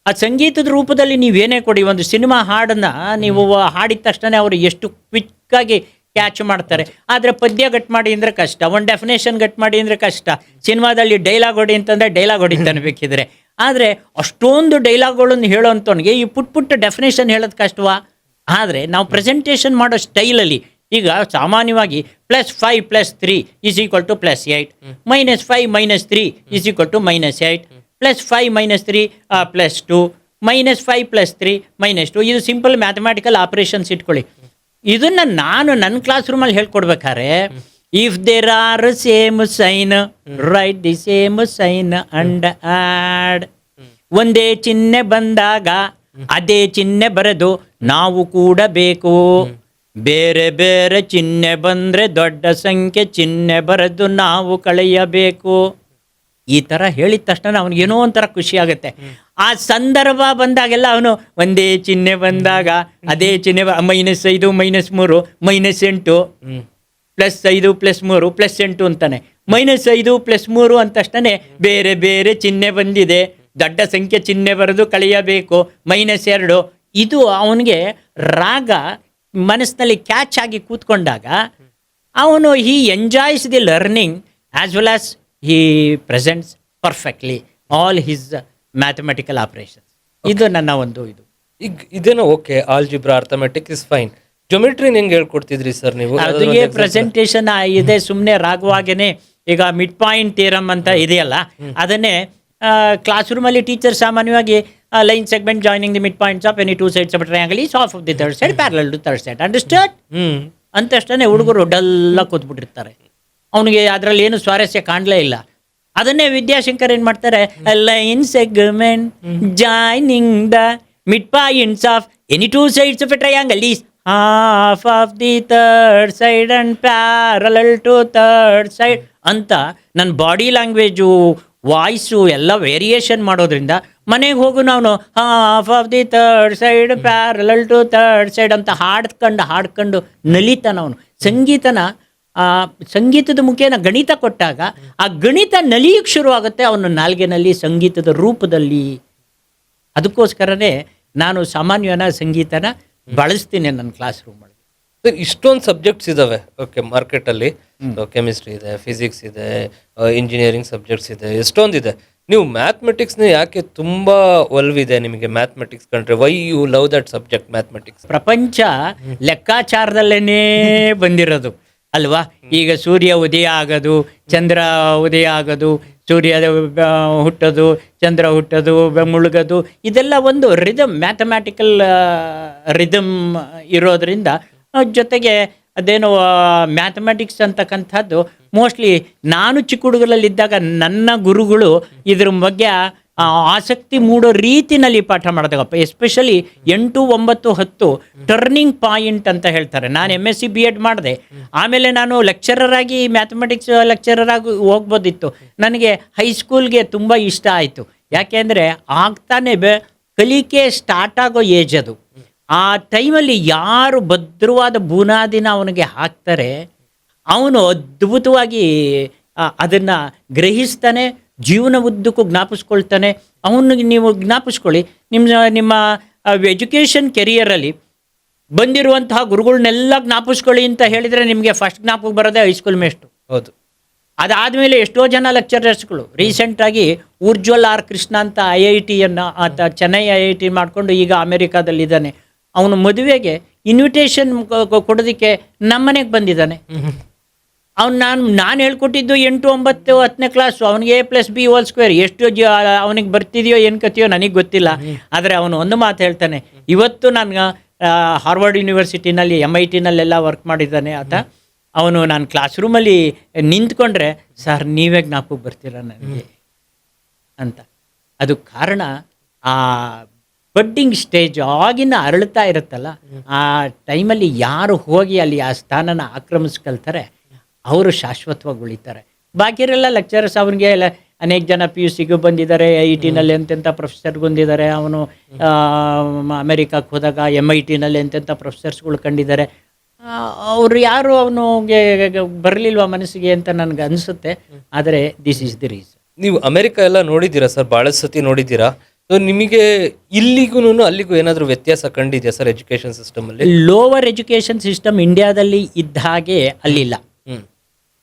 ಆ ಸಂಗೀತದ ರೂಪದಲ್ಲಿ ನೀವೇನೇ ಕೊಡಿ, ಒಂದು ಸಿನಿಮಾ ಹಾಡನ್ನು ನೀವು ಹಾಡಿದ ತಕ್ಷಣ ಅವರು ಎಷ್ಟು ಕ್ವಿಕ್ಕಾಗಿ ಕ್ಯಾಚ್ ಮಾಡ್ತಾರೆ. ಆದರೆ ಪದ್ಯ ಗಟ್ ಮಾಡಿ ಅಂದರೆ ಕಷ್ಟ, ಒಂದು ಡೆಫಿನೇಷನ್ ಗಟ್ ಮಾಡಿ ಅಂದರೆ ಕಷ್ಟ. ಸಿನಿಮಾದಲ್ಲಿ ಡೈಲಾಗ್ ಹೊಡಿ ಅಂತಂದರೆ ಡೈಲಾಗ್ ಹೊಡಿತಾನೆ ಬೇಕಿದ್ರೆ. ಆದರೆ ಅಷ್ಟೊಂದು ಡೈಲಾಗ್ಗಳನ್ನು ಹೇಳೋಂಥವ್ನಿಗೆ ಈ ಪುಟ್ಟ ಡೆಫಿನೇಷನ್ ಹೇಳೋದು ಕಷ್ಟವಾ? ಆದರೆ ನಾವು ಪ್ರೆಸೆಂಟೇಷನ್ ಮಾಡೋ ಸ್ಟೈಲಲ್ಲಿ ಈಗ ಸಾಮಾನ್ಯವಾಗಿ +5 + 3 = +8, -5 - 3 = -8, +5 - 3 +2, -5 + 3 -2. ಇದು ಸಿಂಪಲ್ ಮ್ಯಾಥಮ್ಯಾಟಿಕಲ್ ಆಪರೇಷನ್ಸ್ ಇಟ್ಕೊಳ್ಳಿ. ಇದನ್ನು ನಾನು ನನ್ನ ಕ್ಲಾಸ್ ರೂಮಲ್ಲಿ ಹೇಳ್ಕೊಡ್ಬೇಕಾದ್ರೆ, if there are same sign write the same sign and add. ಒಂದೇ ಚಿಹ್ನೆ ಬಂದಾಗ ಅದೇ ಚಿಹ್ನೆ ಬರೆದು ನಾವು ಕೂಡ ಬೇಕು. ಬೇರೆ ಬೇರೆ ಚಿಹ್ನೆ ಬಂದರೆ ದೊಡ್ಡ ಸಂಖ್ಯೆ ಚಿಹ್ನೆ ಬರೆದು ನಾವು ಕಳೆಯಬೇಕು. ಈ ಥರ ಹೇಳಿದ ತಕ್ಷಣ ಅವನಿಗೇನೋ ಒಂಥರ ಖುಷಿ ಆಗುತ್ತೆ. ಆ ಸಂದರ್ಭ ಬಂದಾಗೆಲ್ಲ ಅವನು ಒಂದೇ ಚಿಹ್ನೆ ಬಂದಾಗ ಅದೇ ಚಿಹ್ನೆ -5 -3 -8 +5 +3 +8 ಅಂತಾನೆ. -5 +3 ಅಂದ ತಕ್ಷಣ ಬೇರೆ ಬೇರೆ ಚಿಹ್ನೆ ಬಂದಿದೆ, ದೊಡ್ಡ ಸಂಖ್ಯೆ ಚಿಹ್ನೆ ಬರೆದು ಕಳೆಯಬೇಕು, -2. ಇದು ಅವನಿಗೆ ರಾಗ ಮನಸ್ಸಿನಲ್ಲಿ ಕ್ಯಾಚ್ ಆಗಿ ಕೂತ್ಕೊಂಡಾಗ ಅವನು he enjoys the learning as well as he presents perfectly all his mathematical operations. ಇದು ನನ್ನ ಒಂದು ಇದು. ಈಗ ಇದೇನೋ okay, algebra arithmetic is fine. Geometry ಹೆಂಗೆ ಹೇಳ್ಕೊಡ್ತಿದ್ರಿ ಸರ್ ನೀವು? ಅದಕ್ಕೆ ಪ್ರೆಸೆಂಟೇಷನ್ ಇದೆ, ಸುಮ್ಮನೆ ರಾಗವಾಗೇನೆ. ಈಗ ಮಿಡ್ ಪಾಯಿಂಟ್ ಥಿಯರಮ್ ಅಂತ ಇದೆಯಲ್ಲ, ಅದನ್ನೇ ಕ್ಲಾಸ್ ರೂಮಲ್ಲಿ ಟೀಚರ್ ಸಾಮಾನ್ಯವಾಗಿ line segment joining the mid points of any 2 sides of triangle is of the third side parallel to third side, understand ಅಂತಷ್ಟೇ ಹುಡುಗರು ಡಲ್ಲ ಕೂತ್ಬಿಟ್ಟಿರ್ತಾರೆ. ಅವನಿಗೆ ಅದರಲ್ಲಿ ಏನು ಸ್ವಾರಸ್ಯ ಕಾಣಲೇ ಇಲ್ಲ. ಅದನ್ನೇ ವಿದ್ಯಾಶಂಕರ್ ಏನು ಮಾಡ್ತಾರೆ, line segment joining the mid points of any 2 sides of A triangle is half of the third side and parallel to third side ಅಂತ ನನ್ನ ಬಾಡಿ ಲ್ಯಾಂಗ್ವೇಜು ವಾಯ್ಸು ಎಲ್ಲ ವೇರಿಯೇಷನ್ ಮಾಡೋದ್ರಿಂದ ಮನೆಗೆ ಹೋಗು ನಾವು half of the third side parallel to third side ಅಂತ ಹಾಡ್ಕೊಂಡು ನಲಿತಾನ ಅವನು. ಸಂಗೀತದ ಮುಖೇನ ಗಣಿತ ಕೊಟ್ಟಾಗ ಆ ಗಣಿತ ನಲಿಯಕ್ಕೆ ಶುರುವಾಗುತ್ತೆ ಅವನ ನಾಲ್ಗೆನಲ್ಲಿ ಸಂಗೀತದ ರೂಪದಲ್ಲಿ. ಅದಕ್ಕೋಸ್ಕರನೇ ನಾನು ಸಾಮಾನ್ಯನ ಸಂಗೀತನ ಬಳಸ್ತೀನಿ ನನ್ನ ಕ್ಲಾಸ್ ರೂಮಲ್ಲಿ. ಇಷ್ಟೊಂದು ಸಬ್ಜೆಕ್ಟ್ಸ್ ಇದಾವೆ ಓಕೆ ಮಾರ್ಕೆಟಲ್ಲಿ. ಕೆಮಿಸ್ಟ್ರಿ ಇದೆ, ಫಿಸಿಕ್ಸ್ ಇದೆ, ಇಂಜಿನಿಯರಿಂಗ್ ಸಬ್ಜೆಕ್ಟ್ಸ್ ಇದೆ, ಎಷ್ಟೊಂದಿದೆ. ನೀವು ಮ್ಯಾಥಮೆಟಿಕ್ಸ್ನ ಯಾಕೆ ತುಂಬ ಒಲವಿದೆ ನಿಮಗೆ ಮ್ಯಾಥಮೆಟಿಕ್ಸ್ ಕಂಡ್ರೆ? Why you love that subject mathematics? ಪ್ರಪಂಚ ಲೆಕ್ಕಾಚಾರದಲ್ಲೇ ಬಂದಿರೋದು ಅಲ್ವಾ? ಈಗ ಸೂರ್ಯ ಉದಯ ಆಗೋದು, ಚಂದ್ರ ಉದಯ ಆಗೋದು, ಸೂರ್ಯ ಹುಟ್ಟೋದು, ಚಂದ್ರ ಹುಟ್ಟೋದು, ಮುಳುಗೋದು, ಇದೆಲ್ಲ ಒಂದು ರಿದಮ್, ಮ್ಯಾಥಮ್ಯಾಟಿಕಲ್ ರಿದಮ್ ಇರೋದ್ರಿಂದ ಜೊತೆಗೆ ಅದೇನೋ ಮ್ಯಾಥಮೆಟಿಕ್ಸ್ ಅಂತಕ್ಕಂಥದ್ದು ಮೋಸ್ಟ್ಲಿ ನಾನು ಚಿಕ್ಕ ಹುಡುಗರಲ್ಲಿದ್ದಾಗ ನನ್ನ ಗುರುಗಳು ಇದ್ರ ಬಗ್ಗೆ ಆಸಕ್ತಿ ಮೂಡೋ ರೀತಿನಲ್ಲಿ ಪಾಠ ಮಾಡಿದಾಗಪ್ಪ. ಎಸ್ಪೆಷಲಿ 8, 9, 10 ಟರ್ನಿಂಗ್ ಪಾಯಿಂಟ್ ಅಂತ ಹೇಳ್ತಾರೆ. ನಾನು MSc B.Ed ಮಾಡಿದೆ, ಆಮೇಲೆ ನಾನು ಲೆಕ್ಚರರ್ ಆಗಿ ಮ್ಯಾಥಮೆಟಿಕ್ಸ್ ಲೆಕ್ಚರರ್ ಆಗಿ ಹೋಗ್ಬೋದಿತ್ತು. ನನಗೆ ಹೈಸ್ಕೂಲ್ಗೆ ತುಂಬ ಇಷ್ಟ ಆಯಿತು. ಯಾಕೆಂದರೆ ಆಗ್ತಾನೆ ಕಲಿಕೆ ಸ್ಟಾರ್ಟ್ ಆಗೋ ಏಜ್ ಅದು. ಆ ಟೈಮಲ್ಲಿ ಯಾರು ಭದ್ರವಾದ ಬುನಾದಿನ ಅವನಿಗೆ ಹಾಕ್ತಾರೆ, ಅವನು ಅದ್ಭುತವಾಗಿ ಅದನ್ನು ಗ್ರಹಿಸ್ತಾನೆ, ಜೀವನ ಉದ್ದಕ್ಕೂ ಜ್ಞಾಪಿಸ್ಕೊಳ್ತಾನೆ. ಅವನಿಗೆ ನೀವು ಜ್ಞಾಪಿಸ್ಕೊಳ್ಳಿ, ನಿಮ್ಮ ಎಜುಕೇಷನ್ ಕೆರಿಯರಲ್ಲಿ ಬಂದಿರುವಂತಹ ಗುರುಗಳನ್ನೆಲ್ಲ ಜ್ಞಾಪಿಸ್ಕೊಳ್ಳಿ ಅಂತ ಹೇಳಿದರೆ ನಿಮಗೆ ಫಸ್ಟ್ ಜ್ಞಾಪಕ ಬರೋದೇ ಹೈಸ್ಕೂಲ್ ಮೇಷ್ಟು. ಹೌದು. ಅದಾದಮೇಲೆ ಎಷ್ಟೋ ಜನ ಲೆಕ್ಚರರ್ಸ್ಗಳು ರೀಸೆಂಟಾಗಿ ಉಜ್ವಲ್ ಆರ್ ಕೃಷ್ಣ ಅಂತ IIT-ಯನ್ನು ಆತ ಚೆನ್ನೈ IIT ಮಾಡಿಕೊಂಡು ಈಗ ಅಮೆರಿಕಾದಲ್ಲಿದ್ದಾನೆ. ಅವನು ಮದುವೆಗೆ ಇನ್ವಿಟೇಷನ್ ಕೊಡೋದಕ್ಕೆ ನಮ್ಮನೆಗೆ ಬಂದಿದ್ದಾನೆ. ನಾನು ಹೇಳ್ಕೊಟ್ಟಿದ್ದು 8, 9, 10ನೇ ಕ್ಲಾಸು. ಅವನಿಗೆ A+B² ಎಷ್ಟು ಅವನಿಗೆ ಬರ್ತಿದೆಯೋ ಏನು ಕಥೆಯೋ ನನಗೆ ಗೊತ್ತಿಲ್ಲ. ಆದರೆ ಅವನು ಒಂದು ಮಾತು ಹೇಳ್ತಾನೆ, ಇವತ್ತು ನಾನು ಹಾರ್ವರ್ಡ್ ಯೂನಿವರ್ಸಿಟಿನಲ್ಲಿ MIT-ನಲ್ಲೆಲ್ಲ ವರ್ಕ್ ಮಾಡಿದ್ದಾನೆ ಆತ. ಅವನು ನಾನು ಕ್ಲಾಸ್ ರೂಮಲ್ಲಿ ನಿಂತ್ಕೊಂಡ್ರೆ, ಸರ್ ನೀವೇ ಜ್ಞಾಪಕ ಬರ್ತೀರ ನನಗೆ ಅಂತ. ಅದು ಕಾರಣ ಆ ಬಡ್ಡಿಂಗ್ ಸ್ಟೇಜ್ ಆಗಿನ ಅರಳುತ್ತಾ ಇರುತ್ತಲ್ಲ, ಆ ಟೈಮಲ್ಲಿ ಯಾರು ಹೋಗಿ ಅಲ್ಲಿ ಆ ಸ್ಥಾನನ ಆಕ್ರಮಿಸ್ಕೊಳ್ತಾರೆ ಅವರು ಶಾಶ್ವತವಾಗಿ ಉಳಿತಾರೆ. ಬಾಕಿರೆಲ್ಲ ಲೆಕ್ಚರರ್ಸ್ ಅವನಿಗೆ ಅನೇಕ ಜನ PUC-ಗೂ ಬಂದಿದ್ದಾರೆ, IIT-ನಲ್ಲಿ ಎಂತೆಂಥ ಪ್ರೊಫೆಸರ್ ಬಂದಿದ್ದಾರೆ. ಅವನು ಅಮೆರಿಕಕ್ಕೆ ಹೋದಾಗ MIT-ನಲ್ಲಿ ಎಂತೆಂಥ ಪ್ರೊಫೆಸರ್ಸ್ಗಳು ಕಂಡಿದ್ದಾರೆ. ಅವರು ಯಾರು ಅವನಿಗೆ ಬರಲಿಲ್ವ ಮನಸ್ಸಿಗೆ ಅಂತ ನನಗೆ ಅನಿಸುತ್ತೆ. ಆದರೆ ದಿಸ್ ಈಸ್ ದಿ ರೀಸನ್. ನೀವು ಅಮೆರಿಕ ಎಲ್ಲ ನೋಡಿದ್ದೀರಾ ಸರ್? ಭಾಳ ಸತಿ ನೋಡಿದ್ದೀರಾ? ಸೊ ನಿಮಗೆ ಇಲ್ಲಿಗೂ ಅಲ್ಲಿಗೂ ಏನಾದರೂ ವ್ಯತ್ಯಾಸ ಕಂಡಿದೆಯಾ ಸರ್ ಎಜುಕೇಷನ್ ಸಿಸ್ಟಮಲ್ಲಿ? ಲೋವರ್ ಎಜುಕೇಷನ್ ಸಿಸ್ಟಮ್ ಇಂಡಿಯಾದಲ್ಲಿ ಇದ್ದ ಹಾಗೆ ಅಲ್ಲಿಲ್ಲ.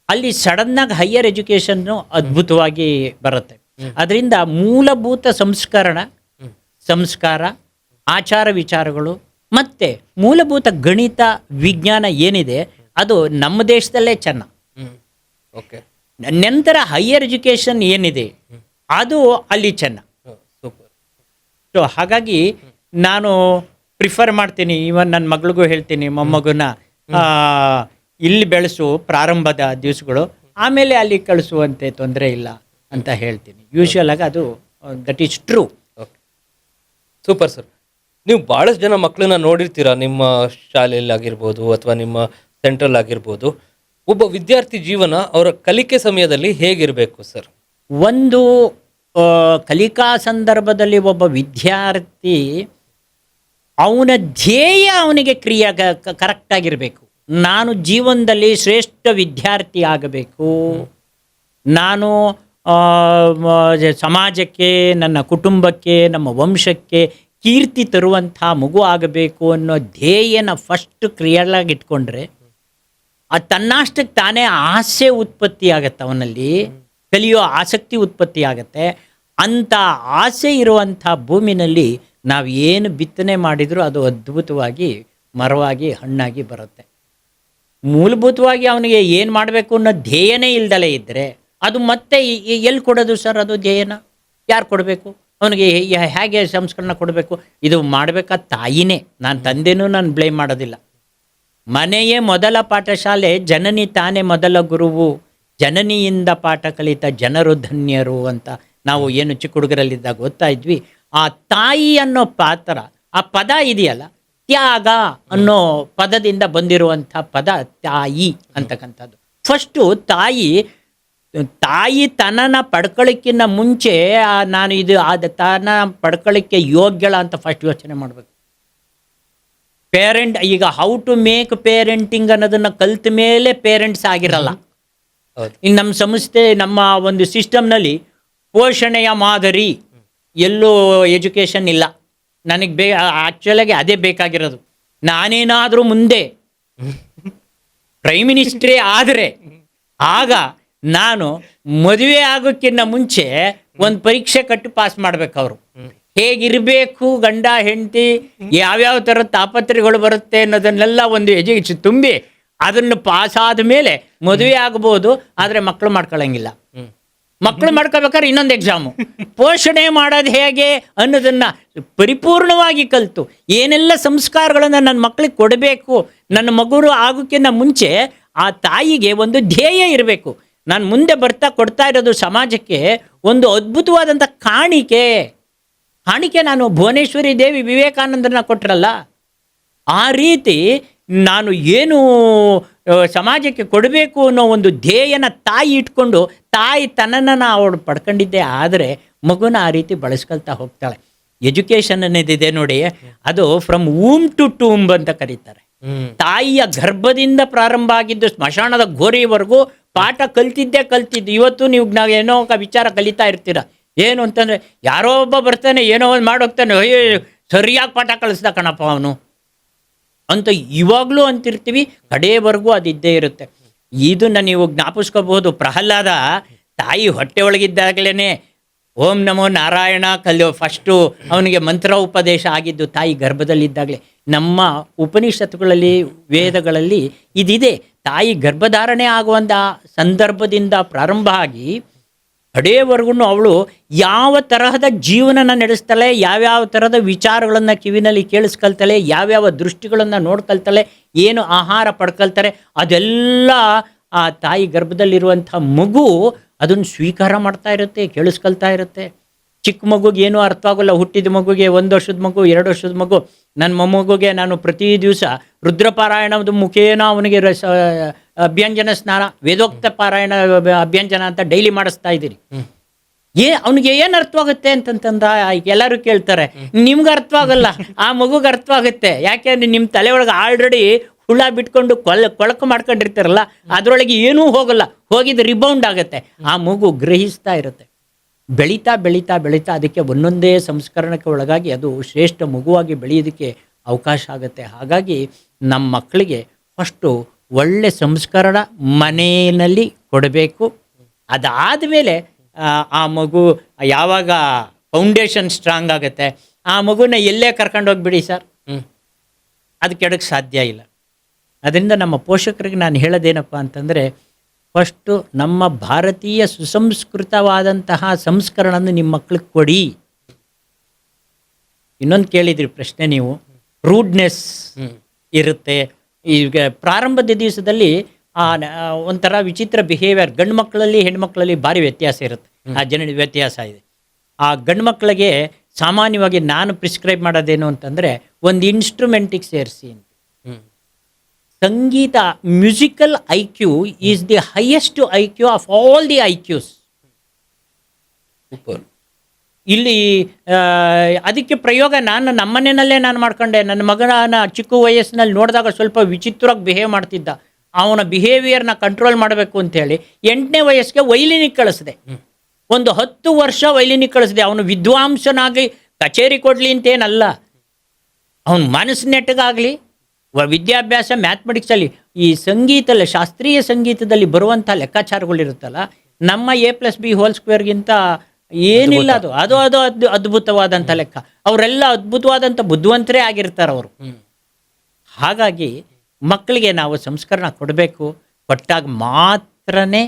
ಅಲ್ಲಿ ಸಡನ್ನಾಗಿ ಹೈಯರ್ ಎಜುಕೇಷನ್ನು ಅದ್ಭುತವಾಗಿ ಬರುತ್ತೆ. ಅದರಿಂದ ಮೂಲಭೂತ ಸಂಸ್ಕಾರ, ಆಚಾರ ವಿಚಾರಗಳು ಮತ್ತು ಮೂಲಭೂತ ಗಣಿತ ವಿಜ್ಞಾನ ಏನಿದೆ ಅದು ನಮ್ಮ ದೇಶದಲ್ಲೇ ಚೆನ್ನ. ಓಕೆ. ನಂತರ ಹೈಯರ್ ಎಜುಕೇಷನ್ ಏನಿದೆ ಅದು ಅಲ್ಲಿ ಚೆನ್ನ. ಸೂಪರ್. ಸೊ ಹಾಗಾಗಿ ನಾನು ಪ್ರಿಫರ್ ಮಾಡ್ತೀನಿ, ಇವನ್ ನನ್ನ ಮಗಳಿಗೂ ಹೇಳ್ತೀನಿ, ಮೊಮ್ಮಗನ ಇಲ್ಲಿ ಬೆಳೆಸು ಪ್ರಾರಂಭದ ದಿವಸಗಳು, ಆಮೇಲೆ ಅಲ್ಲಿ ಕಳಿಸುವಂತೆ ತೊಂದರೆ ಇಲ್ಲ ಅಂತ ಹೇಳ್ತೀನಿ. ಯೂಶುವಲ್ ಆಗಿ ಅದು that is true. Okay, super sir. ನೀವು ಬಹಳಷ್ಟು ಜನ ಮಕ್ಕಳನ್ನ ನೋಡಿರ್ತೀರಾ ನಿಮ್ಮ ಶಾಲೆಯಲ್ಲಿ ಆಗಿರ್ಬೋದು ಅಥವಾ ನಿಮ್ಮ ಸೆಂಟ್ರಲ್ ಆಗಿರ್ಬೋದು. ಒಬ್ಬ ವಿದ್ಯಾರ್ಥಿ ಜೀವನ ಅವರ ಕಲಿಕೆ ಸಮಯದಲ್ಲಿ ಹೇಗಿರಬೇಕು ಸರ್? ಒಂದು ಕಲಿಕಾ ಸಂದರ್ಭದಲ್ಲಿ ಒಬ್ಬ ವಿದ್ಯಾರ್ಥಿ ಅವನ ಧ್ಯೇಯ ಅವನಿಗೆ ಕರೆಕ್ಟಾಗಿರಬೇಕು. ನಾನು ಜೀವನದಲ್ಲಿ ಶ್ರೇಷ್ಠ ವಿದ್ಯಾರ್ಥಿ ಆಗಬೇಕು, ನಾನು ಸಮಾಜಕ್ಕೆ, ನನ್ನ ಕುಟುಂಬಕ್ಕೆ, ನಮ್ಮ ವಂಶಕ್ಕೆ ಕೀರ್ತಿ ತರುವಂಥ ಮಗು ಆಗಬೇಕು ಅನ್ನೋ ಧ್ಯೇಯನ ಫಸ್ಟ್ ಕ್ರಿಯಲಾಗಿ ಇಟ್ಕೊಂಡ್ರೆ ಅದು ತನ್ನಷ್ಟಕ್ಕೆ ತಾನೇ ಆಸೆ ಉತ್ಪತ್ತಿ ಆಗತ್ತೆ, ಅವನಲ್ಲಿ ಕಲಿಯೋ ಆಸಕ್ತಿ ಉತ್ಪತ್ತಿ ಆಗತ್ತೆ. ಅಂಥ ಆಸೆ ಇರುವಂಥ ಭೂಮಿನಲ್ಲಿ ನಾವು ಏನು ಬಿತ್ತನೆ ಮಾಡಿದರೂ ಅದು ಅದ್ಭುತವಾಗಿ ಮರವಾಗಿ ಹಣ್ಣಾಗಿ ಬರುತ್ತೆ. ಮೂಲಭೂತವಾಗಿ ಅವನಿಗೆ ಏನು ಮಾಡಬೇಕು ಅನ್ನೋ ಧ್ಯೇಯನೇ ಇಲ್ದಲೇ ಇದ್ದರೆ ಅದು ಮತ್ತೆ ಎಲ್ಲಿ ಕೊಡೋದು ಸರ್? ಅದು ಧ್ಯೇಯನ ಯಾರು ಕೊಡಬೇಕು ಅವನಿಗೆ? ಹೇಗೆ ಸಂಸ್ಕರಣ ಕೊಡಬೇಕು? ಇದು ಮಾಡಬೇಕಾದ ತಾಯಿನೇ. ನಾನು ತಂದೆನೂ ನಾನು ಬ್ಲೇಮ್ ಮಾಡೋದಿಲ್ಲ. ಮನೆಯೇ ಮೊದಲ ಪಾಠಶಾಲೆ, ಜನನಿ ತಾನೇ ಮೊದಲ ಗುರುವು, ಜನನಿಯಿಂದ ಪಾಠ ಕಲಿತ ಜನರು ಧನ್ಯರು ಅಂತ ನಾವು ಏನು ಚಿಕ್ಕ ಹುಡುಗರಲ್ಲಿದ್ದಾಗ ಓದ್ತಾ ಇದ್ವಿ. ಆ ತಾಯಿ ಅನ್ನೋ ಪಾತ್ರ, ಆ ಪದ ಇದೆಯಲ್ಲ, ತ್ಯಾಗ ಅನ್ನೋ ಪದದಿಂದ ಬಂದಿರುವಂಥ ಪದ ತಾಯಿ ಅಂತಕ್ಕಂಥದ್ದು. ಫಸ್ಟು ತಾಯಿ ತನ್ನನ್ನು ಪಡ್ಕೊಳ್ಳೋಕ್ಕಿಂತ ಮುಂಚೆ ನಾನು ಇದು ತನ್ನ ಪಡ್ಕೊಳ್ಳೋಕ್ಕೆ ಯೋಗ್ಯಳ ಅಂತ ಫಸ್ಟ್ ಯೋಚನೆ ಮಾಡಬೇಕು. ಪೇರೆಂಟ್ ಈಗ ಹೌ ಟು ಮೇಕ್ ಪೇರೆಂಟಿಂಗ್ ಅನ್ನೋದನ್ನು ಕಲ್ತ ಮೇಲೆ ಪೇರೆಂಟ್ಸ್ ಆಗಿರಲ್ಲ. ಇನ್ನು ನಮ್ಮ ಸಂಸ್ಥೆ, ನಮ್ಮ ಒಂದು ಸಿಸ್ಟಮ್ನಲ್ಲಿ ಪೋಷಣೆಯ ಮಾದರಿ ಎಲ್ಲೂ ಎಜುಕೇಷನ್ ಇಲ್ಲ. ನನಗೆ ಆ್ಯಕ್ಚುಲಾಗಿ ಅದೇ ಬೇಕಾಗಿರೋದು. ನಾನೇನಾದರೂ ಮುಂದೆ ಪ್ರೈಮ್ ಮಿನಿಸ್ಟ್ರೇ ಆದರೆ ಆಗ ನಾನು ಮದುವೆ ಆಗೋಕ್ಕಿಂತ ಮುಂಚೆ ಒಂದು ಪರೀಕ್ಷೆ ಕಟ್ಟಿ ಪಾಸ್ ಮಾಡ್ಬೇಕು. ಅವರು ಹೇಗಿರಬೇಕು, ಗಂಡ ಹೆಂಡತಿ ಯಾವ್ಯಾವ ಥರದ ತಾಪತ್ರೆಗಳು ಬರುತ್ತೆ ಅನ್ನೋದನ್ನೆಲ್ಲ ಒಂದು ಎಜುಕೇಷನ್ ತುಂಬಿ ಅದನ್ನು ಪಾಸ್ ಆದ ಮೇಲೆ ಮದುವೆ ಆಗ್ಬೋದು, ಆದರೆ ಮಕ್ಕಳು ಮಾಡ್ಕೊಳ್ಳಂಗಿಲ್ಲ. ಮಕ್ಕಳು ಮಾಡ್ಕೋಬೇಕಾದ್ರೆ ಇನ್ನೊಂದು ಎಕ್ಸಾಮು. ಪೋಷಣೆ ಮಾಡೋದು ಹೇಗೆ ಅನ್ನೋದನ್ನು ಪರಿಪೂರ್ಣವಾಗಿ ಕಲಿತು ಏನೆಲ್ಲ ಸಂಸ್ಕಾರಗಳನ್ನು ನನ್ನ ಮಕ್ಕಳಿಗೆ ಕೊಡಬೇಕು, ನನ್ನ ಮಗುರು ಆಗೋಕ್ಕಿಂತ ಮುಂಚೆ ಆ ತಾಯಿಗೆ ಒಂದು ಧ್ಯೇಯ ಇರಬೇಕು. ನಾನು ಮುಂದೆ ಕೊಡ್ತಾ ಇರೋದು ಸಮಾಜಕ್ಕೆ ಒಂದು ಅದ್ಭುತವಾದಂಥ ಕಾಣಿಕೆ. ನಾನು ಭುವನೇಶ್ವರಿ ದೇವಿ ವಿವೇಕಾನಂದರನ್ನ ಕೊಟ್ಟರಲ್ಲ, ಆ ರೀತಿ ನಾನು ಏನು ಸಮಾಜಕ್ಕೆ ಕೊಡಬೇಕು ಅನ್ನೋ ಒಂದು ಧ್ಯೇಯನ ತಾಯಿ ಇಟ್ಕೊಂಡು ತಾಯಿ ತನ್ನನ್ನು ಅವಳು ಪಡ್ಕೊಂಡಿದ್ದೆ ಆದರೆ ಮಗುನ ಆ ರೀತಿ ಬಳಸ್ಕೊಳ್ತಾ ಹೋಗ್ತಾಳೆ. ಎಜುಕೇಷನ್ ಅನ್ನೋದಿದೆ ನೋಡಿ, ಅದು ಫ್ರಮ್ ವೂಮ್ ಟು ಟೂಂಬ್ ಅಂತ ಕರೀತಾರೆ. ತಾಯಿಯ ಗರ್ಭದಿಂದ ಪ್ರಾರಂಭ ಆಗಿದ್ದು ಸ್ಮಶಾನದ ಗೋರಿವರೆಗೂ ಪಾಠ ಕಲ್ತಿದ್ದು. ಇವತ್ತು ನೀವು ಏನೋ ವಿಚಾರ ಕಲಿತಾ ಇರ್ತೀರ. ಏನು ಅಂತಂದರೆ ಯಾರೋ ಒಬ್ಬ ಬರ್ತಾನೆ, ಏನೋ ಒಂದು ಮಾಡೋಗ್ತಾನೆ, ಅಯ್ಯೋ ಸರಿಯಾಗಿ ಪಾಠ ಕಲಿಸ್ದ ಕಣಪ್ಪ ಅವನು ಅಂತ ಇವಾಗಲೂ ಅಂತಿರ್ತೀವಿ. ಕಡೆಯವರೆಗೂ ಅದಿದ್ದೇ ಇರುತ್ತೆ. ಇದನ್ನು ನೀವು ಜ್ಞಾಪಿಸ್ಕೋಬಹುದು. ಪ್ರಹ್ಲಾದ ತಾಯಿ ಹೊಟ್ಟೆ ಒಳಗಿದ್ದಾಗಲೇ ಓಂ ನಮೋ ನಾರಾಯಣ ಫಸ್ಟು ಅವನಿಗೆ ಮಂತ್ರ ಉಪದೇಶ ಆಗಿದ್ದು ತಾಯಿ ಗರ್ಭದಲ್ಲಿದ್ದಾಗಲೇ. ನಮ್ಮ ಉಪನಿಷತ್ತುಗಳಲ್ಲಿ, ವೇದಗಳಲ್ಲಿ ಇದಿದೆ. ತಾಯಿ ಗರ್ಭಧಾರಣೆ ಆಗುವಂಥ ಸಂದರ್ಭದಿಂದ ಪ್ರಾರಂಭ ಆಗಿ ಕಡೆಯವರೆಗೂ ಅವಳು ಯಾವ ತರಹದ ಜೀವನನ ನಡೆಸ್ತಾಳೆ, ಯಾವ್ಯಾವ ಥರದ ವಿಚಾರಗಳನ್ನು ಕಿವಿನಲ್ಲಿ ಕೇಳಿಸ್ಕೊಳ್ತಾಳೆ, ಯಾವ್ಯಾವ ದೃಷ್ಟಿಗಳನ್ನು ನೋಡ್ಕೊಳ್ತಾಳೆ, ಏನು ಆಹಾರ ಪಡ್ಕೊಳ್ತಾರೆ, ಅದೆಲ್ಲ ಆ ತಾಯಿ ಗರ್ಭದಲ್ಲಿರುವಂಥ ಮಗು ಅದನ್ನು ಸ್ವೀಕಾರ ಮಾಡ್ತಾ ಇರುತ್ತೆ, ಕೇಳಿಸ್ಕೊಳ್ತಾ ಇರುತ್ತೆ. ಚಿಕ್ಕ ಮಗುಗೆ ಏನೂ ಅರ್ಥ ಆಗೋಲ್ಲ. ಹುಟ್ಟಿದ ಮಗುಗೆ, 1 ವರ್ಷದ ಮಗು, 2 ವರ್ಷದ ಮಗು, ನನ್ನ ಮೊಮ್ಮಗುಗೆ ನಾನು ಪ್ರತಿ ದಿವಸ ರುದ್ರಪಾರಾಯಣದ ಮುಖೇನ ಅವನಿಗೆ ಅಭ್ಯಂಜನ ಸ್ನಾನ, ವೇದೋಕ್ತ ಪಾರಾಯಣ ಅಭ್ಯಂಜನ ಅಂತ ಡೈಲಿ ಮಾಡಿಸ್ತಾ ಇದ್ದೀರಿ. ಅವನಿಗೆ ಏನು ಅರ್ಥವಾಗುತ್ತೆ ಅಂತಂತಂದ ಎಲ್ಲರೂ ಕೇಳ್ತಾರೆ. ನಿಮ್ಗೆ ಅರ್ಥವಾಗಲ್ಲ, ಆ ಮಗುಗೆ ಅರ್ಥವಾಗುತ್ತೆ. ಯಾಕೆಂದ್ರೆ ನಿಮ್ಮ ತಲೆ ಒಳಗೆ ಆಲ್ರೆಡಿ ಹುಳ ಬಿಟ್ಕೊಂಡು ಕೊಳಕು ಮಾಡ್ಕೊಂಡಿರ್ತಾರಲ್ಲ, ಅದರೊಳಗೆ ಏನೂ ಹೋಗಲ್ಲ, ಹೋಗಿದ್ದು ರಿಬೌಂಡ್ ಆಗುತ್ತೆ. ಆ ಮಗು ಗ್ರಹಿಸ್ತಾ ಇರುತ್ತೆ. ಬೆಳೀತಾ ಬೆಳೀತಾ ಬೆಳೀತಾ ಅದಕ್ಕೆ ಒಂದೊಂದೇ ಸಂಸ್ಕರಣಕ್ಕೆ ಒಳಗಾಗಿ ಅದು ಶ್ರೇಷ್ಠ ಮಗುವಾಗಿ ಬೆಳೆಯೋದಕ್ಕೆ ಅವಕಾಶ ಆಗುತ್ತೆ. ಹಾಗಾಗಿ ನಮ್ಮ ಮಕ್ಕಳಿಗೆ ಫಸ್ಟು ಒಳ್ಳೆ ಸಂಸ್ಕರಣ ಮನೆಯಲ್ಲಿ ಕೊಡಬೇಕು. ಅದಾದ ಮೇಲೆ ಆ ಮಗು ಯಾವಾಗ ಫೌಂಡೇಶನ್ ಸ್ಟ್ರಾಂಗ್ ಆಗುತ್ತೆ, ಆ ಮಗುನ ಎಲ್ಲೇ ಕರ್ಕೊಂಡೋಗ್ಬಿಡಿ ಸರ್, ಅದು ಕೆಡಕ್ಕೆ ಸಾಧ್ಯ ಇಲ್ಲ. ಅದರಿಂದ ನಮ್ಮ ಪೋಷಕರಿಗೆ ನಾನು ಹೇಳೋದೇನಪ್ಪ ಅಂತಂದರೆ, ಫಸ್ಟು ನಮ್ಮ ಭಾರತೀಯ ಸುಸಂಸ್ಕೃತವಾದಂತಹ ಸಂಸ್ಕರಣವನ್ನು ನಿಮ್ಮ ಮಕ್ಕಳಿಗೆ ಕೊಡಿ. ಇನ್ನೊಂದು ಕೇಳಿದ್ರಿ ಪ್ರಶ್ನೆ ನೀವು, ರೂಡ್ನೆಸ್ ಇರುತ್ತೆ. ಈಗ ಪ್ರಾರಂಭದ ದಿವಸದಲ್ಲಿ ಒಂಥರ ವಿಚಿತ್ರ ಬಿಹೇವಿಯರ್ ಗಂಡು ಮಕ್ಕಳಲ್ಲಿ ಹೆಣ್ಮಕ್ಳಲ್ಲಿ ಭಾರಿ ವ್ಯತ್ಯಾಸ ಇರುತ್ತೆ. ಆ ವ್ಯತ್ಯಾಸ ಇದೆ. ಆ ಗಂಡು ಮಕ್ಕಳಿಗೆ ಸಾಮಾನ್ಯವಾಗಿ ನಾನು ಪ್ರಿಸ್ಕ್ರೈಬ್ ಮಾಡೋದೇನು ಅಂತಂದರೆ ಒಂದು ಇನ್ಸ್ಟ್ರೂಮೆಂಟಿಗೆ ಸೇರಿಸಿ ಅಂತ. ಹ್ಮ್. ಸಂಗೀತ musical IQ is the highest IQ of all the IQs. Super. ಇಲ್ಲಿ ಅದಕ್ಕೆ ಪ್ರಯೋಗ ನಮ್ಮನೆಯಲ್ಲೇ ನಾನು ಮಾಡ್ಕೊಂಡೆ. ನನ್ನ ಮಗನ ಚಿಕ್ಕ ವಯಸ್ಸಿನಲ್ಲಿ ನೋಡಿದಾಗ ಸ್ವಲ್ಪ ವಿಚಿತ್ರವಾಗಿ ಬಿಹೇವ್ ಮಾಡ್ತಿದ್ದ. ಅವನ ಬಿಹೇವಿಯರ್ನ ಕಂಟ್ರೋಲ್ ಮಾಡಬೇಕು ಅಂತೇಳಿ 8ನೇ ವಯಸ್ಸಿಗೆ ವೈಲಿನಿಗೆ ಕಳಿಸಿದೆ. ಒಂದು 10 ವರ್ಷ ವೈಲಿನಿಗೆ ಕಳಿಸಿದೆ. ಅವನು ವಿದ್ವಾಂಸನಾಗಿ ಕಚೇರಿ ಕೊಡಲಿ ಅಂತೇನಲ್ಲ, ಅವನ ಮನಸ್ಸು ನೆಟ್ಟಗಾಗಲಿ, ವಿದ್ಯಾಭ್ಯಾಸ ಮ್ಯಾಥಮೆಟಿಕ್ಸಲ್ಲಿ, ಈ ಸಂಗೀತದಲ್ಲಿ ಶಾಸ್ತ್ರೀಯ ಸಂಗೀತದಲ್ಲಿ ಬರುವಂಥ ಲೆಕ್ಕಾಚಾರಗಳಿರುತ್ತಲ್ಲ, ನಮ್ಮ A+B² ಏನಿಲ್ಲ. ಅದು ಅದ್ಭುತವಾದಂಥ ಲೆಕ್ಕ. ಅವರೆಲ್ಲ ಅದ್ಭುತವಾದಂಥ ಬುದ್ಧಿವಂತರೇ ಆಗಿರ್ತಾರೆ ಅವರು. ಹಾಗಾಗಿ ಮಕ್ಕಳಿಗೆ ನಾವು ಸಂಸ್ಕರಣ ಕೊಡಬೇಕು. ಕೊಟ್ಟಾಗ ಮಾತ್ರನೇ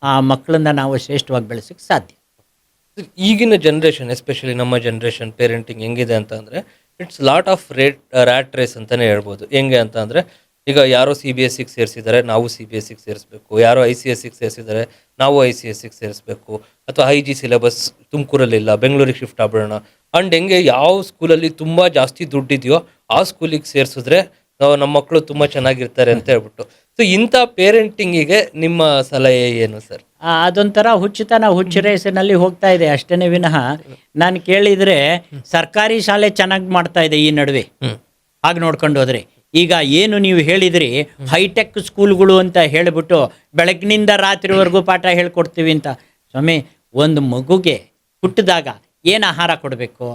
ಆ ಮಕ್ಕಳನ್ನ ನಾವು ಶ್ರೇಷ್ಠವಾಗಿ ಬೆಳೆಸೋಕ್ಕೆ ಸಾಧ್ಯ. ಈಗಿನ ಜನ್ರೇಷನ್, ಎಸ್ಪೆಷಲಿ ನಮ್ಮ ಜನ್ರೇಷನ್ ಪೇರೆಂಟಿಂಗ್ ಹೆಂಗಿದೆ ಅಂತ ಅಂದರೆ, it's lot of rat race ಅಂತಲೇ ಹೇಳ್ಬೋದು. ಹೆಂಗೆ ಅಂತ ಅಂದರೆ, ಈಗ ಯಾರೋ CBSE ಸೇರಿಸಿದ್ದಾರೆ, ನಾವು CBSE ಸೇರಿಸ್ಬೇಕು. ಯಾರೋ ICSE ಸೇರಿಸಿದ್ದಾರೆ, ನಾವು ICSE ಸೇರಿಸ್ಬೇಕು. ಅಥವಾ IG ಸಿಲೆಬಸ್ ತುಮಕೂರಲ್ಲಿಲ್ಲ, ಬೆಂಗಳೂರಿಗೆ ಶಿಫ್ಟ್ ಆಗ್ಬಿಡೋಣ. ಆ್ಯಂಡ್ ಹೆಂಗೆ ಯಾವ ಸ್ಕೂಲಲ್ಲಿ ತುಂಬ ಜಾಸ್ತಿ ದುಡ್ಡಿದೆಯೋ ಆ ಸ್ಕೂಲಿಗೆ ಸೇರಿಸಿದ್ರೆ ನಮ್ಮ ಮಕ್ಕಳು ತುಂಬ ಚೆನ್ನಾಗಿರ್ತಾರೆ ಅಂತ ಹೇಳ್ಬಿಟ್ಟು. ಸೊ ಇಂಥ ಪೇರೆಂಟಿಂಗಿಗೆ ನಿಮ್ಮ ಸಲಹೆ ಏನು ಸರ್? ಅದೊಂಥರ ಹುಚ್ಚುತನ, ಹುಚ್ಚು ರೇಸಿನಲ್ಲಿ ಹೋಗ್ತಾ ಇದೆ ಅಷ್ಟೇ ವಿನಃ, ನಾನು ಕೇಳಿದರೆ ಸರ್ಕಾರಿ ಶಾಲೆ ಚೆನ್ನಾಗಿ ಮಾಡ್ತಾ ಇದೆ ಈ ನಡುವೆ. ಹಾಗೆ ನೋಡ್ಕೊಂಡು ಹೋದರೆ ಈಗ ಏನು ನೀವು ಹೇಳಿದ್ರಿ, ಹೈಟೆಕ್ ಸ್ಕೂಲ್ಗಳು ಅಂತ ಹೇಳಿಬಿಟ್ಟು ಬೆಳಗ್ಗಿನಿಂದ ರಾತ್ರಿವರೆಗೂ ಪಾಠ ಹೇಳ್ಕೊಡ್ತೀವಿ ಅಂತ. ಸ್ವಾಮಿ, ಒಂದು ಮಗುಗೆ ಹುಟ್ಟಿದಾಗ ಏನು ಆಹಾರ ಕೊಡಬೇಕು?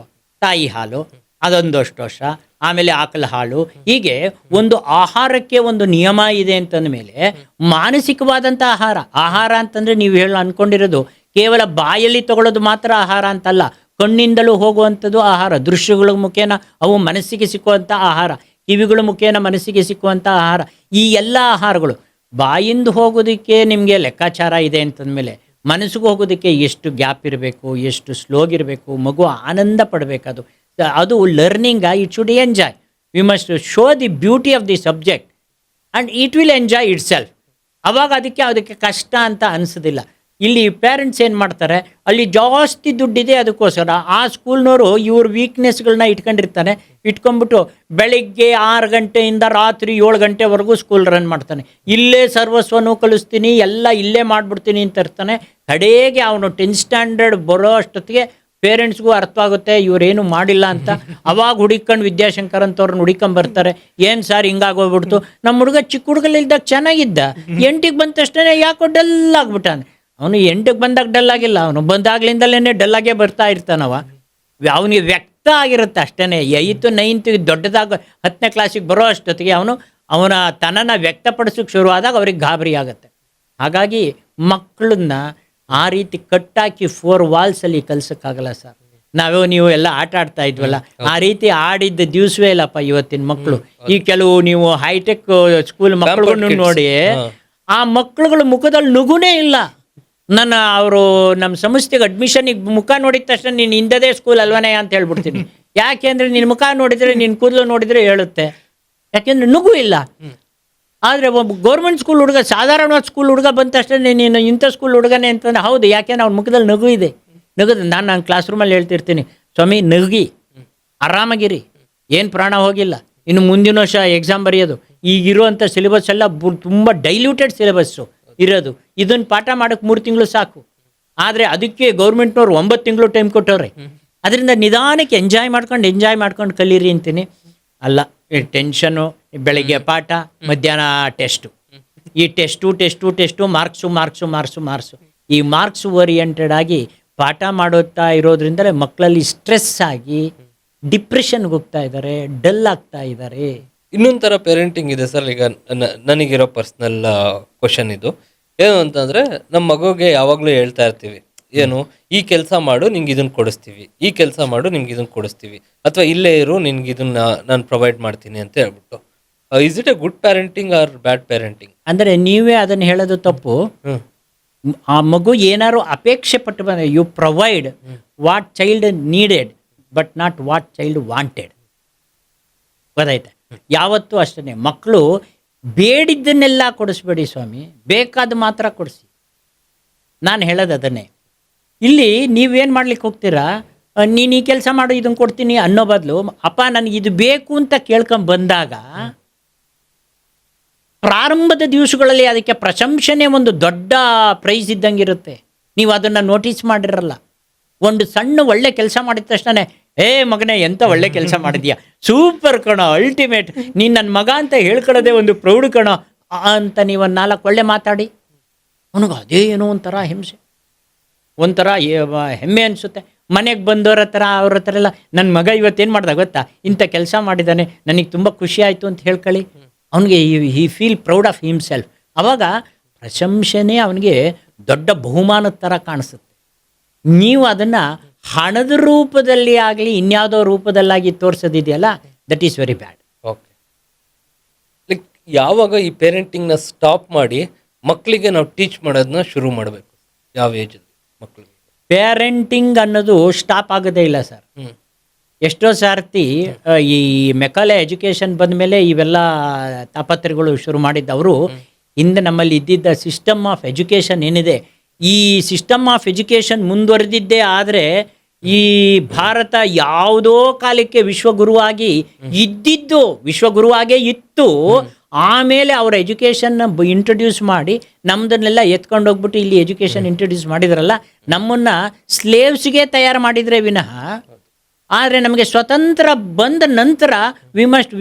ತಾಯಿ ಹಾಲು, ಅದೊಂದಷ್ಟು ವರ್ಷ, ಆಮೇಲೆ ಆಕಳ ಹಾಲು, ಹೀಗೆ ಒಂದು ಆಹಾರಕ್ಕೆ ಒಂದು ನಿಯಮ ಇದೆ ಅಂತಂದ ಮೇಲೆ ಮಾನಸಿಕವಾದಂಥ ಆಹಾರ ಅಂತಂದರೆ ನೀವು ಅನ್ಕೊಂಡಿರೋದು ಕೇವಲ ಬಾಯಲ್ಲಿ ತಗೊಳ್ಳೋದು ಮಾತ್ರ ಆಹಾರ ಅಂತಲ್ಲ, ಕಣ್ಣಿಂದಲೂ ಹೋಗುವಂಥದ್ದು ಆಹಾರ, ದೃಶ್ಯಗಳ ಮುಖೇನ ಅವು ಮನಸ್ಸಿಗೆ ಸಿಕ್ಕುವಂಥ ಆಹಾರ, ಕಿವಿಗಳ ಮುಖೇನ ಮನಸ್ಸಿಗೆ ಸಿಕ್ಕುವಂಥ ಆಹಾರ. ಈ ಎಲ್ಲ ಆಹಾರಗಳು ಬಾಯಿಂದ ಹೋಗೋದಕ್ಕೆ ನಿಮಗೆ ಲೆಕ್ಕಾಚಾರ ಇದೆ ಅಂತಂದಮೇಲೆ ಮನಸ್ಸಿಗೆ ಹೋಗೋದಕ್ಕೆ ಎಷ್ಟು ಗ್ಯಾಪ್ ಇರಬೇಕು, ಎಷ್ಟು ಸ್ಲೋಗಿರಬೇಕು, ಮಗು ಆನಂದ ಪಡಬೇಕು. ಅದು learning, it should enjoy. We must show the beauty of the subject and it will enjoy it self. ಅವಾಗ ಅದಕ್ಕೆ ಕಷ್ಟ ಅಂತ ಅನಿಸೋದಿಲ್ಲ. ಇಲ್ಲಿ ಪೇರೆಂಟ್ಸ್ ಏನು ಮಾಡ್ತಾರೆ, ಅಲ್ಲಿ ಜಾಸ್ತಿ ದುಡ್ಡಿದೆ ಅದಕ್ಕೋಸ್ಕರ ಆ ಸ್ಕೂಲ್ನವರು ಇವ್ರ ವೀಕ್ನೆಸ್ಗಳನ್ನ ಇಟ್ಕೊಂಡ್ಬಿಟ್ಟು ಬೆಳಿಗ್ಗೆ 6 ಗಂಟೆಯಿಂದ ರಾತ್ರಿ 7 ಗಂಟೆವರೆಗೂ ಸ್ಕೂಲ್ ರನ್ ಮಾಡ್ತಾನೆ. ಇಲ್ಲೇ ಸರ್ವಸ್ವನೂ ಕಲಿಸ್ತೀನಿ, ಎಲ್ಲ ಇಲ್ಲೇ ಮಾಡಿಬಿಡ್ತೀನಿ ಅಂತ ಇರ್ತಾನೆ. ಕಡೆಗೆ ಅವನು 10th ಸ್ಟ್ಯಾಂಡರ್ಡ್ ಬರೋ ಅಷ್ಟೊತ್ತಿಗೆ ಪೇರೆಂಟ್ಸ್ಗೂ ಅರ್ಥ ಆಗುತ್ತೆ ಇವರೇನು ಮಾಡಿಲ್ಲ ಅಂತ. ಅವಾಗ ಹುಡುಕೊಂಡು ವಿದ್ಯಾಶಂಕರ್ ಅಂತವ್ರನ್ನ ಹುಡುಕೊಂಬರ್ತಾರೆ. ಏನು ಸರ್ ಹಿಂಗಾಗೋಗ್ಬಿಡ್ತು, ನಮ್ಮ ಹುಡುಗ ಚಿಕ್ಕ ಹುಡುಗಲಿದ್ದಾಗ ಚೆನ್ನಾಗಿದ್ದ, 8ಗೆ ಬಂದ ತಕ್ಷಣ ಯಾಕೋ ಡಲ್ ಆಗ್ಬಿಟ್ಟಾನೆ. ಅವನು 8ಗೆ ಬಂದಾಗ ಡಲ್ ಆಗಿಲ್ಲ, ಅವನು ಬಂದಾಗ್ಲಿಂದಲೇ ಡಲ್ಲಾಗೇ ಬರ್ತಾ ಇರ್ತಾನವ. ಅವನಿಗೆ ವ್ಯಕ್ತ ಆಗಿರುತ್ತೆ ಅಷ್ಟೇ. 8th 9th ದೊಡ್ಡದಾಗ 10ನೇ ಕ್ಲಾಸಿಗೆ ಬರೋ ಅಷ್ಟೊತ್ತಿಗೆ ಅವನ ತನನ ವ್ಯಕ್ತಪಡಿಸೋಕ್ಕೆ ಶುರುವಾದಾಗ ಅವ್ರಿಗೆ ಗಾಬರಿ ಆಗುತ್ತೆ. ಹಾಗಾಗಿ ಮಕ್ಕಳನ್ನ ಆ ರೀತಿ ಕಟ್ಟಾಕಿ 4 ವಾಲ್ಸಲ್ಲಿ ಕಲ್ಸೋಕ್ಕಾಗಲ್ಲ ಸರ್. ನೀವು ಎಲ್ಲ ಆಟ ಆಡ್ತಾ ಇದ್ವಲ್ಲ, ಆ ರೀತಿ ಆಡಿದ್ದ ದಿವಸವೇ ಇಲ್ಲಪ್ಪ ಇವತ್ತಿನ ಮಕ್ಕಳು. ಈ ಕೆಲವು ನೀವು ಹೈಟೆಕ್ ಸ್ಕೂಲ್ ಮಕ್ಕಳನ್ನು ನೋಡಿ, ಆ ಮಕ್ಕಳುಗಳ ಮುಖದಲ್ಲಿ ನಗುನೇ ಇಲ್ಲ. ಅವರು ನಮ್ಮ ಸಂಸ್ಥೆಗೆ ಅಡ್ಮಿಷನಿಗೆ ಮುಖ ನೋಡಿದ ತಕ್ಷಣ ನೀನು ಇಂಥದೇ ಸ್ಕೂಲ್ ಅಲ್ವನೇ ಅಂತ ಹೇಳ್ಬಿಡ್ತೀನಿ. ಯಾಕೆಂದರೆ ನಿನ್ನ ಮುಖ ನೋಡಿದರೆ, ನಿನ್ನ ಕೂದಲು ನೋಡಿದರೆ ಹೇಳುತ್ತೆ. ಯಾಕೆಂದರೆ ನಗು ಇಲ್ಲ. ಆದರೆ ಒಬ್ಬ ಗೌರ್ಮೆಂಟ್ ಸ್ಕೂಲ್ ಹುಡುಗ, ಸಾಧಾರಣವಾದ ಸ್ಕೂಲ್ ಹುಡುಗ ಬಂದ ತಕ್ಷಣ ನೀನು ಇಂಥ ಸ್ಕೂಲ್ ಹುಡುಗನೇ ಅಂತಂದರೆ ಹೌದು, ಯಾಕೆಂದ್ರೆ ಅವ್ನ ಮುಖದಲ್ಲಿ ನಗು ಇದೆ. ನಾನು ಕ್ಲಾಸ್ ರೂಮಲ್ಲಿ ಹೇಳ್ತಿರ್ತೀನಿ, ಸ್ವಾಮಿ ನಗಿ, ಆರಾಮಾಗಿರಿ, ಏನು ಪ್ರಾಣ ಹೋಗಿಲ್ಲ. ಇನ್ನು ಮುಂದಿನ ವರ್ಷ ಎಕ್ಸಾಮ್ ಬರೆಯೋದು. ಈಗಿರುವಂಥ ಸಿಲೆಬಸ್ ಎಲ್ಲ ತುಂಬ ಡೈಲ್ಯೂಟೆಡ್ ಸಿಲೆಬಸ್ಸು ಇರೋದು. ಇದನ್ನು ಪಾಠ ಮಾಡೋಕ್ಕೆ 3 ತಿಂಗಳು ಸಾಕು. ಆದರೆ ಅದಕ್ಕೆ ಗೌರ್ಮೆಂಟ್ನವ್ರು 9 ತಿಂಗಳು ಟೈಮ್ ಕೊಟ್ಟವ್ರೆ. ಅದರಿಂದ ನಿಧಾನಕ್ಕೆ ಎಂಜಾಯ್ ಮಾಡ್ಕೊಂಡು ಕಲೀರಿ ಅಂತೀನಿ. ಅಲ್ಲ, ಟೆನ್ಷನ್ನು, ಬೆಳಗ್ಗೆ ಪಾಠ, ಮಧ್ಯಾಹ್ನ ಟೆಸ್ಟು, ಈ ಟೆಸ್ಟು ಮಾರ್ಕ್ಸು. ಈ ಮಾರ್ಕ್ಸ್ ಓರಿಯೆಂಟೆಡ್ ಆಗಿ ಪಾಠ ಮಾಡುತ್ತಾ ಇರೋದ್ರಿಂದಲೇ ಮಕ್ಕಳಲ್ಲಿ ಸ್ಟ್ರೆಸ್ ಆಗಿ ಡಿಪ್ರೆಷನ್ಗೆ ಹೋಗ್ತಾ ಇದ್ದಾರೆ, ಡಲ್ ಆಗ್ತಾ ಇದ್ದಾರೆ. ಇನ್ನೊಂದು ಥರ ಪೇರೆಂಟಿಂಗ್ ಇದೆ ಸರ್. ಈಗ ನನಗಿರೋ ಪರ್ಸ್ನಲ್ ಕ್ವಶನ್ ಇದು ಏನು ಅಂತಂದರೆ, ನಮ್ಮ ಮಗುಗೆ ಯಾವಾಗಲೂ ಹೇಳ್ತಾ ಇರ್ತೀವಿ, ಏನು ಈ ಕೆಲಸ ಮಾಡು ನಿಂಗೆ ಇದನ್ನು ಕೊಡಿಸ್ತೀವಿ, ಈ ಕೆಲಸ ಮಾಡು ನಿಮ್ಗೆ ಇದನ್ನು ಕೊಡಿಸ್ತೀವಿ, ಅಥವಾ ಇಲ್ಲೇ ಇರು ನಿನ್ಗೆ ಇದನ್ನ ನಾನು ಪ್ರೊವೈಡ್ ಮಾಡ್ತೀನಿ ಅಂತ ಹೇಳ್ಬಿಟ್ಟು. Is it a good parenting or bad parenting? ಅಂದರೆ ನೀವೇ ಅದನ್ನು ಹೇಳೋದು ತಪ್ಪು. ಆ ಮಗು ಏನಾದ್ರು ಅಪೇಕ್ಷೆ ಪಟ್ಟು ಬಂದರೆ, you provide what child needed but not what child wanted. ಗೊತ್ತಾಯ್ತಾ? ಯಾವತ್ತೂ ಅಷ್ಟೇ, ಮಕ್ಕಳು ಬೇಡಿದ್ದನ್ನೆಲ್ಲ ಕೊಡಿಸ್ಬೇಡಿ ಸ್ವಾಮಿ, ಬೇಕಾದ ಮಾತ್ರ ಕೊಡಿಸಿ. ನಾನು ಹೇಳೋದು ಅದನ್ನೇ. ಇಲ್ಲಿ ನೀವೇನು ಮಾಡ್ಲಿಕ್ಕೆ ಹೋಗ್ತೀರಾ, ನೀನು ಈ ಕೆಲಸ ಮಾಡು ಇದನ್ನು ಕೊಡ್ತೀನಿ ಅನ್ನೋ ಬದಲು ಅಪ್ಪ ನನಗೆ ಇದು ಬೇಕು ಅಂತ ಕೇಳ್ಕೊಂಡ್ ಬಂದಾಗ ಪ್ರಾರಂಭದ ದಿವಸಗಳಲ್ಲಿ ಅದಕ್ಕೆ ಪ್ರಶಂಸನೆ ಒಂದು ದೊಡ್ಡ ಪ್ರೈಸ್ ಇದ್ದಂಗಿರುತ್ತೆ. ನೀವು ಅದನ್ನು ನೋಟಿಸ್ ಮಾಡಿರಲ್ಲ. ಒಂದು ಸಣ್ಣ ಒಳ್ಳೆ ಕೆಲಸ ಮಾಡಿದ ತಕ್ಷಣ ಮಗನೇ ಎಂತ ಒಳ್ಳೆ ಕೆಲಸ ಮಾಡಿದ್ಯಾ, ಸೂಪರ್ ಕಣೋ, ಅಲ್ಟಿಮೇಟ್, ನೀನು ನನ್ನ ಮಗ ಅಂತ ಹೇಳ್ಕೊಳ್ಳೋದೇ ಒಂದು ಪ್ರೌಢ ಕಣೋ ಅಂತ ನೀವು 4 ಒಳ್ಳೆ ಮಾತಾಡಿ ಅವನಿಗೆ ಅದೇ ಏನೋ ಒಂಥರ ಹಿಂಸೆ, ಒಂಥರ ಹೆಮ್ಮೆ ಅನಿಸುತ್ತೆ. ಮನೆಗೆ ಬಂದವ್ರ ಹತ್ರ ಅವ್ರ ಹತ್ರ ಎಲ್ಲ ನನ್ನ ಮಗ ಇವತ್ತೇನು ಮಾಡ್ದ ಗೊತ್ತಾ, ಇಂಥ ಕೆಲಸ ಮಾಡಿದ್ದಾನೆ, ನನಗೆ ತುಂಬ ಖುಷಿ ಆಯಿತು ಅಂತ ಹೇಳ್ಕೊಳ್ಳಿ. ಅವನಿಗೆ ಹಿ ಫೀಲ್ ಪ್ರೌಡ್ ಆಫ್ ಹಿಮ್ಸೆಲ್ಫ್. ಆವಾಗ ಪ್ರಶಂಸನೆ ಅವನಿಗೆ ದೊಡ್ಡ ಬಹುಮಾನದ ಥರ ಕಾಣಿಸುತ್ತೆ. ನೀವು ಅದನ್ನು ಹಣದ ರೂಪದಲ್ಲಿ ಆಗಲಿ ಇನ್ಯಾವುದೋ ರೂಪದಲ್ಲಾಗಿ ತೋರಿಸೋದಿದೆಯಲ್ಲ, that is very bad. Okay, like ಯಾವಾಗ ಈ ಪೇರೆಂಟಿಂಗ್ನ ಸ್ಟಾಪ್ ಮಾಡಿ ಮಕ್ಕಳಿಗೆ ನಾವು ಟೀಚ್ ಮಾಡೋದನ್ನ ಶುರು ಮಾಡಬೇಕು? ಯಾವ ಏಜಲ್ಲಿ ಮಕ್ಕಳಿಗೆ ಪೇರೆಂಟಿಂಗ್ ಅನ್ನೋದು ಸ್ಟಾಪ್ ಆಗೋದೇ ಇಲ್ಲ ಸರ್. ಎಷ್ಟೋ ಸಾರ್ತಿ ಈ ಮೆಕಾಲೆ ಎಜುಕೇಷನ್ ಬಂದ ಮೇಲೆ ಇವೆಲ್ಲ ತಾಪತ್ರೆಗಳು ಶುರು ಮಾಡಿದ್ದವರು. ಹಿಂದೆ ನಮ್ಮಲ್ಲಿ ಇದ್ದಿದ್ದ ಸಿಸ್ಟಮ್ ಆಫ್ ಎಜುಕೇಷನ್ ಏನಿದೆ, ಈ ಸಿಸ್ಟಮ್ ಆಫ್ ಎಜುಕೇಷನ್ ಮುಂದುವರೆದಿದ್ದೇ ಆದರೆ ಈ ಭಾರತ ಯಾವುದೋ ಕಾಲಕ್ಕೆ ವಿಶ್ವಗುರುವಾಗಿ ಇದ್ದಿದ್ದು, ವಿಶ್ವಗುರುವಾಗೇ ಇತ್ತು. ಆಮೇಲೆ ಅವರ ಎಜುಕೇಷನ್ ಇಂಟ್ರೊಡ್ಯೂಸ್ ಮಾಡಿ ನಮ್ಮದನ್ನೆಲ್ಲ ಎತ್ಕೊಂಡು ಹೋಗ್ಬಿಟ್ಟು ಇಲ್ಲಿ ಎಜುಕೇಷನ್ ಇಂಟ್ರೊಡ್ಯೂಸ್ ಮಾಡಿದ್ರಲ್ಲ, ನಮ್ಮನ್ನು ಸ್ಲೇವ್ಸ್ಗೆ ತಯಾರು ಮಾಡಿದರೆ ವಿನಃ. ಆದರೆ ನಮಗೆ ಸ್ವತಂತ್ರ ಬಂದ ನಂತರ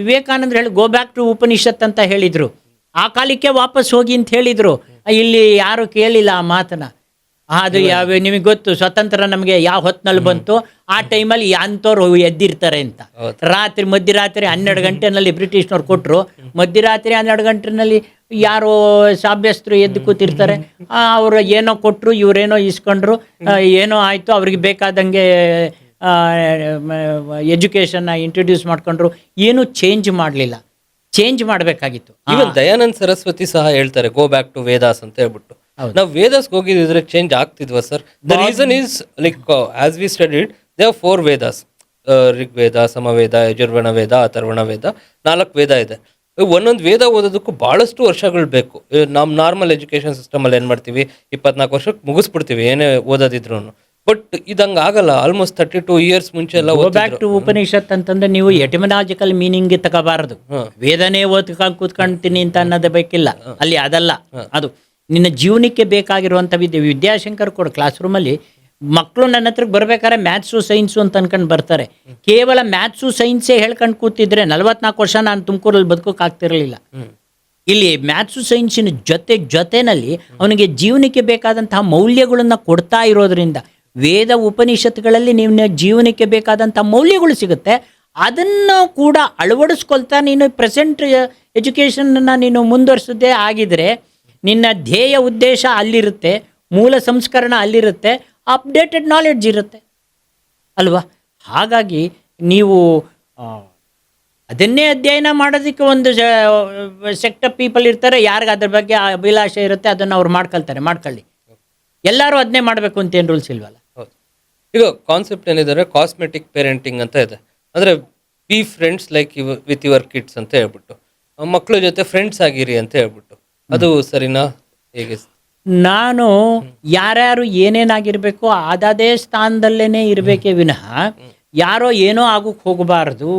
ವಿವೇಕಾನಂದರು ಹೇಳಿ ಗೋ ಬ್ಯಾಕ್ ಟು ಉಪನಿಷತ್ ಅಂತ ಹೇಳಿದರು. ಆ ಕಾಲಕ್ಕೆ ವಾಪಸ್ ಹೋಗಿ ಅಂತ ಹೇಳಿದರು. ಇಲ್ಲಿ ಯಾರು ಕೇಳಿಲ್ಲ ಆ ಮಾತನ್ನ. ಅದು ನಿಮಗೆ ಗೊತ್ತು, ಸ್ವತಂತ್ರ ನಮಗೆ ಯಾವ ಹೊತ್ತಿನಲ್ಲಿ ಬಂತು, ಆ ಟೈಮಲ್ಲಿ ಅಂಥವ್ರು ಎದ್ದಿರ್ತಾರೆ ಅಂತ. ಮಧ್ಯರಾತ್ರಿ 12 ಗಂಟೆನಲ್ಲಿ ಬ್ರಿಟಿಷ್ನವ್ರು ಕೊಟ್ಟರು. ಮಧ್ಯರಾತ್ರಿ 12 ಗಂಟೆನಲ್ಲಿ ಯಾರೋ ಸಾಭ್ಯಸ್ಥರು ಎದ್ದು ಕೂತಿರ್ತಾರೆ. ಅವರು ಏನೋ ಕೊಟ್ಟರು, ಇವರೇನೋ ಇಸ್ಕೊಂಡ್ರು, ಏನೋ ಆಯಿತು, ಅವ್ರಿಗೆ ಬೇಕಾದಂಗೆ ಎಜುಕೇಷನ್ನ ಇಂಟ್ರೊಡ್ಯೂಸ್ ಮಾಡ್ಕೊಂಡ್ರು. ಏನೂ ಚೇಂಜ್ ಮಾಡಲಿಲ್ಲ. ಚೇಂಜ್ ಮಾಡಬೇಕಾಗಿತ್ತು. ಈವನ್ ದಯಾನಂದ್ ಸರಸ್ವತಿ ಸಹ ಹೇಳ್ತಾರೆ ಗೋ ಬ್ಯಾಕ್ ಟು ವೇದಾಸ್ ಅಂತ ಹೇಳ್ಬಿಟ್ಟು. ನಾವು ವೇದಾಸ್ಗೆ ಹೋಗಿದ್ರೆ ಚೇಂಜ್ ಆಗ್ತಿದ್ವಾ sir? The reason is like as we studied they are 4 Vedas, Rigveda, Samaveda, ಯಜುರ್ವೇಣ ವೇದ, ಅಥರ್ವಣ ವೇದ, 4 ವೇದ ಇದೆ. ಒಂದೊಂದು ವೇದ ಓದೋದಕ್ಕೂ ಬಹಳಷ್ಟು ವರ್ಷಗಳು ಬೇಕು. ನಮ್ಮ ನಾರ್ಮಲ್ ಎಜುಕೇಶನ್ ಸಿಸ್ಟಮಲ್ಲಿ ಏನು ಮಾಡ್ತೀವಿ, 24 ವರ್ಷಕ್ಕೆ ಮುಗಿಸ್ಬಿಡ್ತೀವಿ ಏನೇ ಓದೋದಿದ್ರು. ಬಟ್ ಇದಂಗೆ ಆಗಲ್ಲ. ಆಲ್ಮೋಸ್ಟ್ 32 ಇಯರ್ಸ್ ಮುಂಚೆ ಎಲ್ಲ ಗೋ ಬ್ಯಾಕ್ ಟು ಉಪನಿಷತ್ ಅಂತಂದ್ರೆ ನೀವು ಎಟಿಮಲಾಜಿಕಲ್ ಮೀನಿಂಗ್ ತಗೋಬಾರದು. ವೇದನೆ ಓದ್ಕೊಂಡು ಕೂತ್ಕೊಂತೀನಿ ಅಂತ ಅನ್ನೋದು ಬೇಕಿಲ್ಲ ಅಲ್ಲಿ. ಅದಲ್ಲ, ಅದು ನಿನ್ನ ಜೀವನಕ್ಕೆ ಬೇಕಾಗಿರುವಂಥ ವಿದ್ಯಾಶಂಕರ್ ಕೂಡ ಕ್ಲಾಸ್ ರೂಮಲ್ಲಿ ಮಕ್ಕಳು ನನ್ನ ಹತ್ರಕ್ಕೆ ಬರ್ಬೇಕಾದ್ರೆ ಮ್ಯಾಥ್ಸು ಸೈನ್ಸು ಅಂತ ಅನ್ಕೊಂಡು ಬರ್ತಾರೆ. ಕೇವಲ ಮ್ಯಾಥ್ಸು ಸೈನ್ಸೇ ಹೇಳ್ಕೊಂಡು ಕೂತಿದ್ರೆ 44 ವರ್ಷ ನಾನು ತುಮಕೂರಲ್ಲಿ ಬದುಕೋಕ್ಕಾಗ್ತಿರಲಿಲ್ಲ. ಇಲ್ಲಿ ಮ್ಯಾಥ್ಸು ಸೈನ್ಸಿನ ಜೊತೆನಲ್ಲಿ ಅವನಿಗೆ ಜೀವನಕ್ಕೆ ಬೇಕಾದಂತಹ ಮೌಲ್ಯಗಳನ್ನು ಕೊಡ್ತಾ ಇರೋದ್ರಿಂದ ವೇದ ಉಪನಿಷತ್ತುಗಳಲ್ಲಿ ನಿಮ್ಮ ಜೀವನಕ್ಕೆ ಬೇಕಾದಂಥ ಮೌಲ್ಯಗಳು ಸಿಗುತ್ತೆ. ಅದನ್ನು ಕೂಡ ಅಳವಡಿಸ್ಕೊಳ್ತಾ ನೀನು ಪ್ರೆಸೆಂಟ್ ಎಜುಕೇಷನ್ನ ನೀನು ಮುಂದುವರಿಸೋದೇ ಆಗಿದ್ರೆ ನಿನ್ನ ಧ್ಯೇಯ ಉದ್ದೇಶ ಅಲ್ಲಿರುತ್ತೆ, ಮೂಲ ಸಂಸ್ಕರಣ ಅಲ್ಲಿರುತ್ತೆ, ಅಪ್ಡೇಟೆಡ್ ನಾಲೆಡ್ಜ್ ಇರುತ್ತೆ ಅಲ್ವಾ? ಹಾಗಾಗಿ ನೀವು ಅದನ್ನೇ ಅಧ್ಯಯನ ಮಾಡೋದಕ್ಕೆ ಒಂದು ಸೆಕ್ಟ್ ಆಫ್ ಪೀಪಲ್ ಇರ್ತಾರೆ. ಯಾರಿಗೆ ಅದ್ರ ಬಗ್ಗೆ ಅಭಿಲಾಷೆ ಇರುತ್ತೆ ಅದನ್ನು ಅವ್ರು ಮಾಡ್ಕೊಳ್ಳಿ. ಎಲ್ಲರೂ ಅದನ್ನೇ ಮಾಡಬೇಕು ಅಂತ ಏನು ರೂಲ್ಸ್ ಇಲ್ವಲ್ಲ. ಹೌದು. ಈಗ ಕಾನ್ಸೆಪ್ಟ್ ಏನಿದೆ, ಕಾಸ್ಮೆಟಿಕ್ ಪೇರೆಂಟಿಂಗ್ ಅಂತ ಇದೆ. ಅಂದರೆ be friends like with your kids ಅಂತ ಹೇಳ್ಬಿಟ್ಟು, ಮಕ್ಕಳ ಜೊತೆ ಫ್ರೆಂಡ್ಸ್ ಆಗಿರಿ ಅಂತ ಹೇಳ್ಬಿಟ್ಟು, ಅದು ಸರಿನಾ? ಹೇಗೆ? ನಾನು ಯಾರ್ಯಾರು ಏನೇನಾಗಿರ್ಬೇಕು ಅದೇ ಸ್ಥಾನದಲ್ಲೇನೆ ಇರಬೇಕೇ ವಿನಃ ಯಾರೋ ಏನೋ ಆಗೋಕ್ಕೆ ಹೋಗಬಾರ್ದು.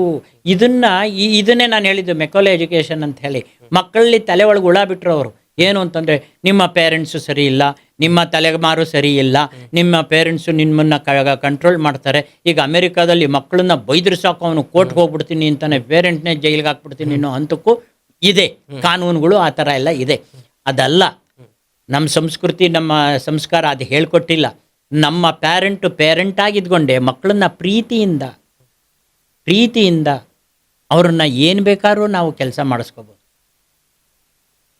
ಇದನ್ನೇ ನಾನು ಹೇಳಿದ್ದು ಮೆಕೋಲೆ ಎಜುಕೇಷನ್ ಅಂತ ಹೇಳಿ. ಮಕ್ಕಳಲ್ಲಿ ತಲೆ ಒಳಗೆ ಹುಳ ಬಿಟ್ಟರು ಅವರು. ಏನು ಅಂತಂದರೆ ನಿಮ್ಮ ಪೇರೆಂಟ್ಸು ಸರಿ ಇಲ್ಲ, ನಿಮ್ಮ ತಲೆಮಾರು ಸರಿ ಇಲ್ಲ, ನಿಮ್ಮ ಪೇರೆಂಟ್ಸು ನಿಮ್ಮನ್ನು ಕಂಟ್ರೋಲ್ ಮಾಡ್ತಾರೆ. ಈಗ ಅಮೆರಿಕಾದಲ್ಲಿ ಮಕ್ಕಳನ್ನ ಬೈದ್ರು ಸಾಕು, ಅವನು ಕೋರ್ಟ್ಗೆ ಹೋಗ್ಬಿಡ್ತೀನಿ ಅಂತಾನೆ, ಪೇರೆಂಟ್ನೇ ಜೈಲಿಗೆ ಹಾಕ್ಬಿಡ್ತೀನಿ ಅನ್ನೋ ಹಂತಕ್ಕೂ ಇದೆ ಕಾನೂನುಗಳು. ಆ ಥರ ಎಲ್ಲ ಇದೆ. ಅದಲ್ಲ ನಮ್ಮ ಸಂಸ್ಕೃತಿ, ನಮ್ಮ ಸಂಸ್ಕಾರ ಅದು ಹೇಳ್ಕೊಟ್ಟಿಲ್ಲ. ನಮ್ಮ ಪೇರೆಂಟ್ ಆಗಿದ್ಕೊಂಡೆ ಮಕ್ಕಳನ್ನ ಪ್ರೀತಿಯಿಂದ ಅವ್ರನ್ನ ಏನು ಬೇಕಾದ್ರೂ ನಾವು ಕೆಲಸ ಮಾಡಿಸ್ಕೋಬೋದು.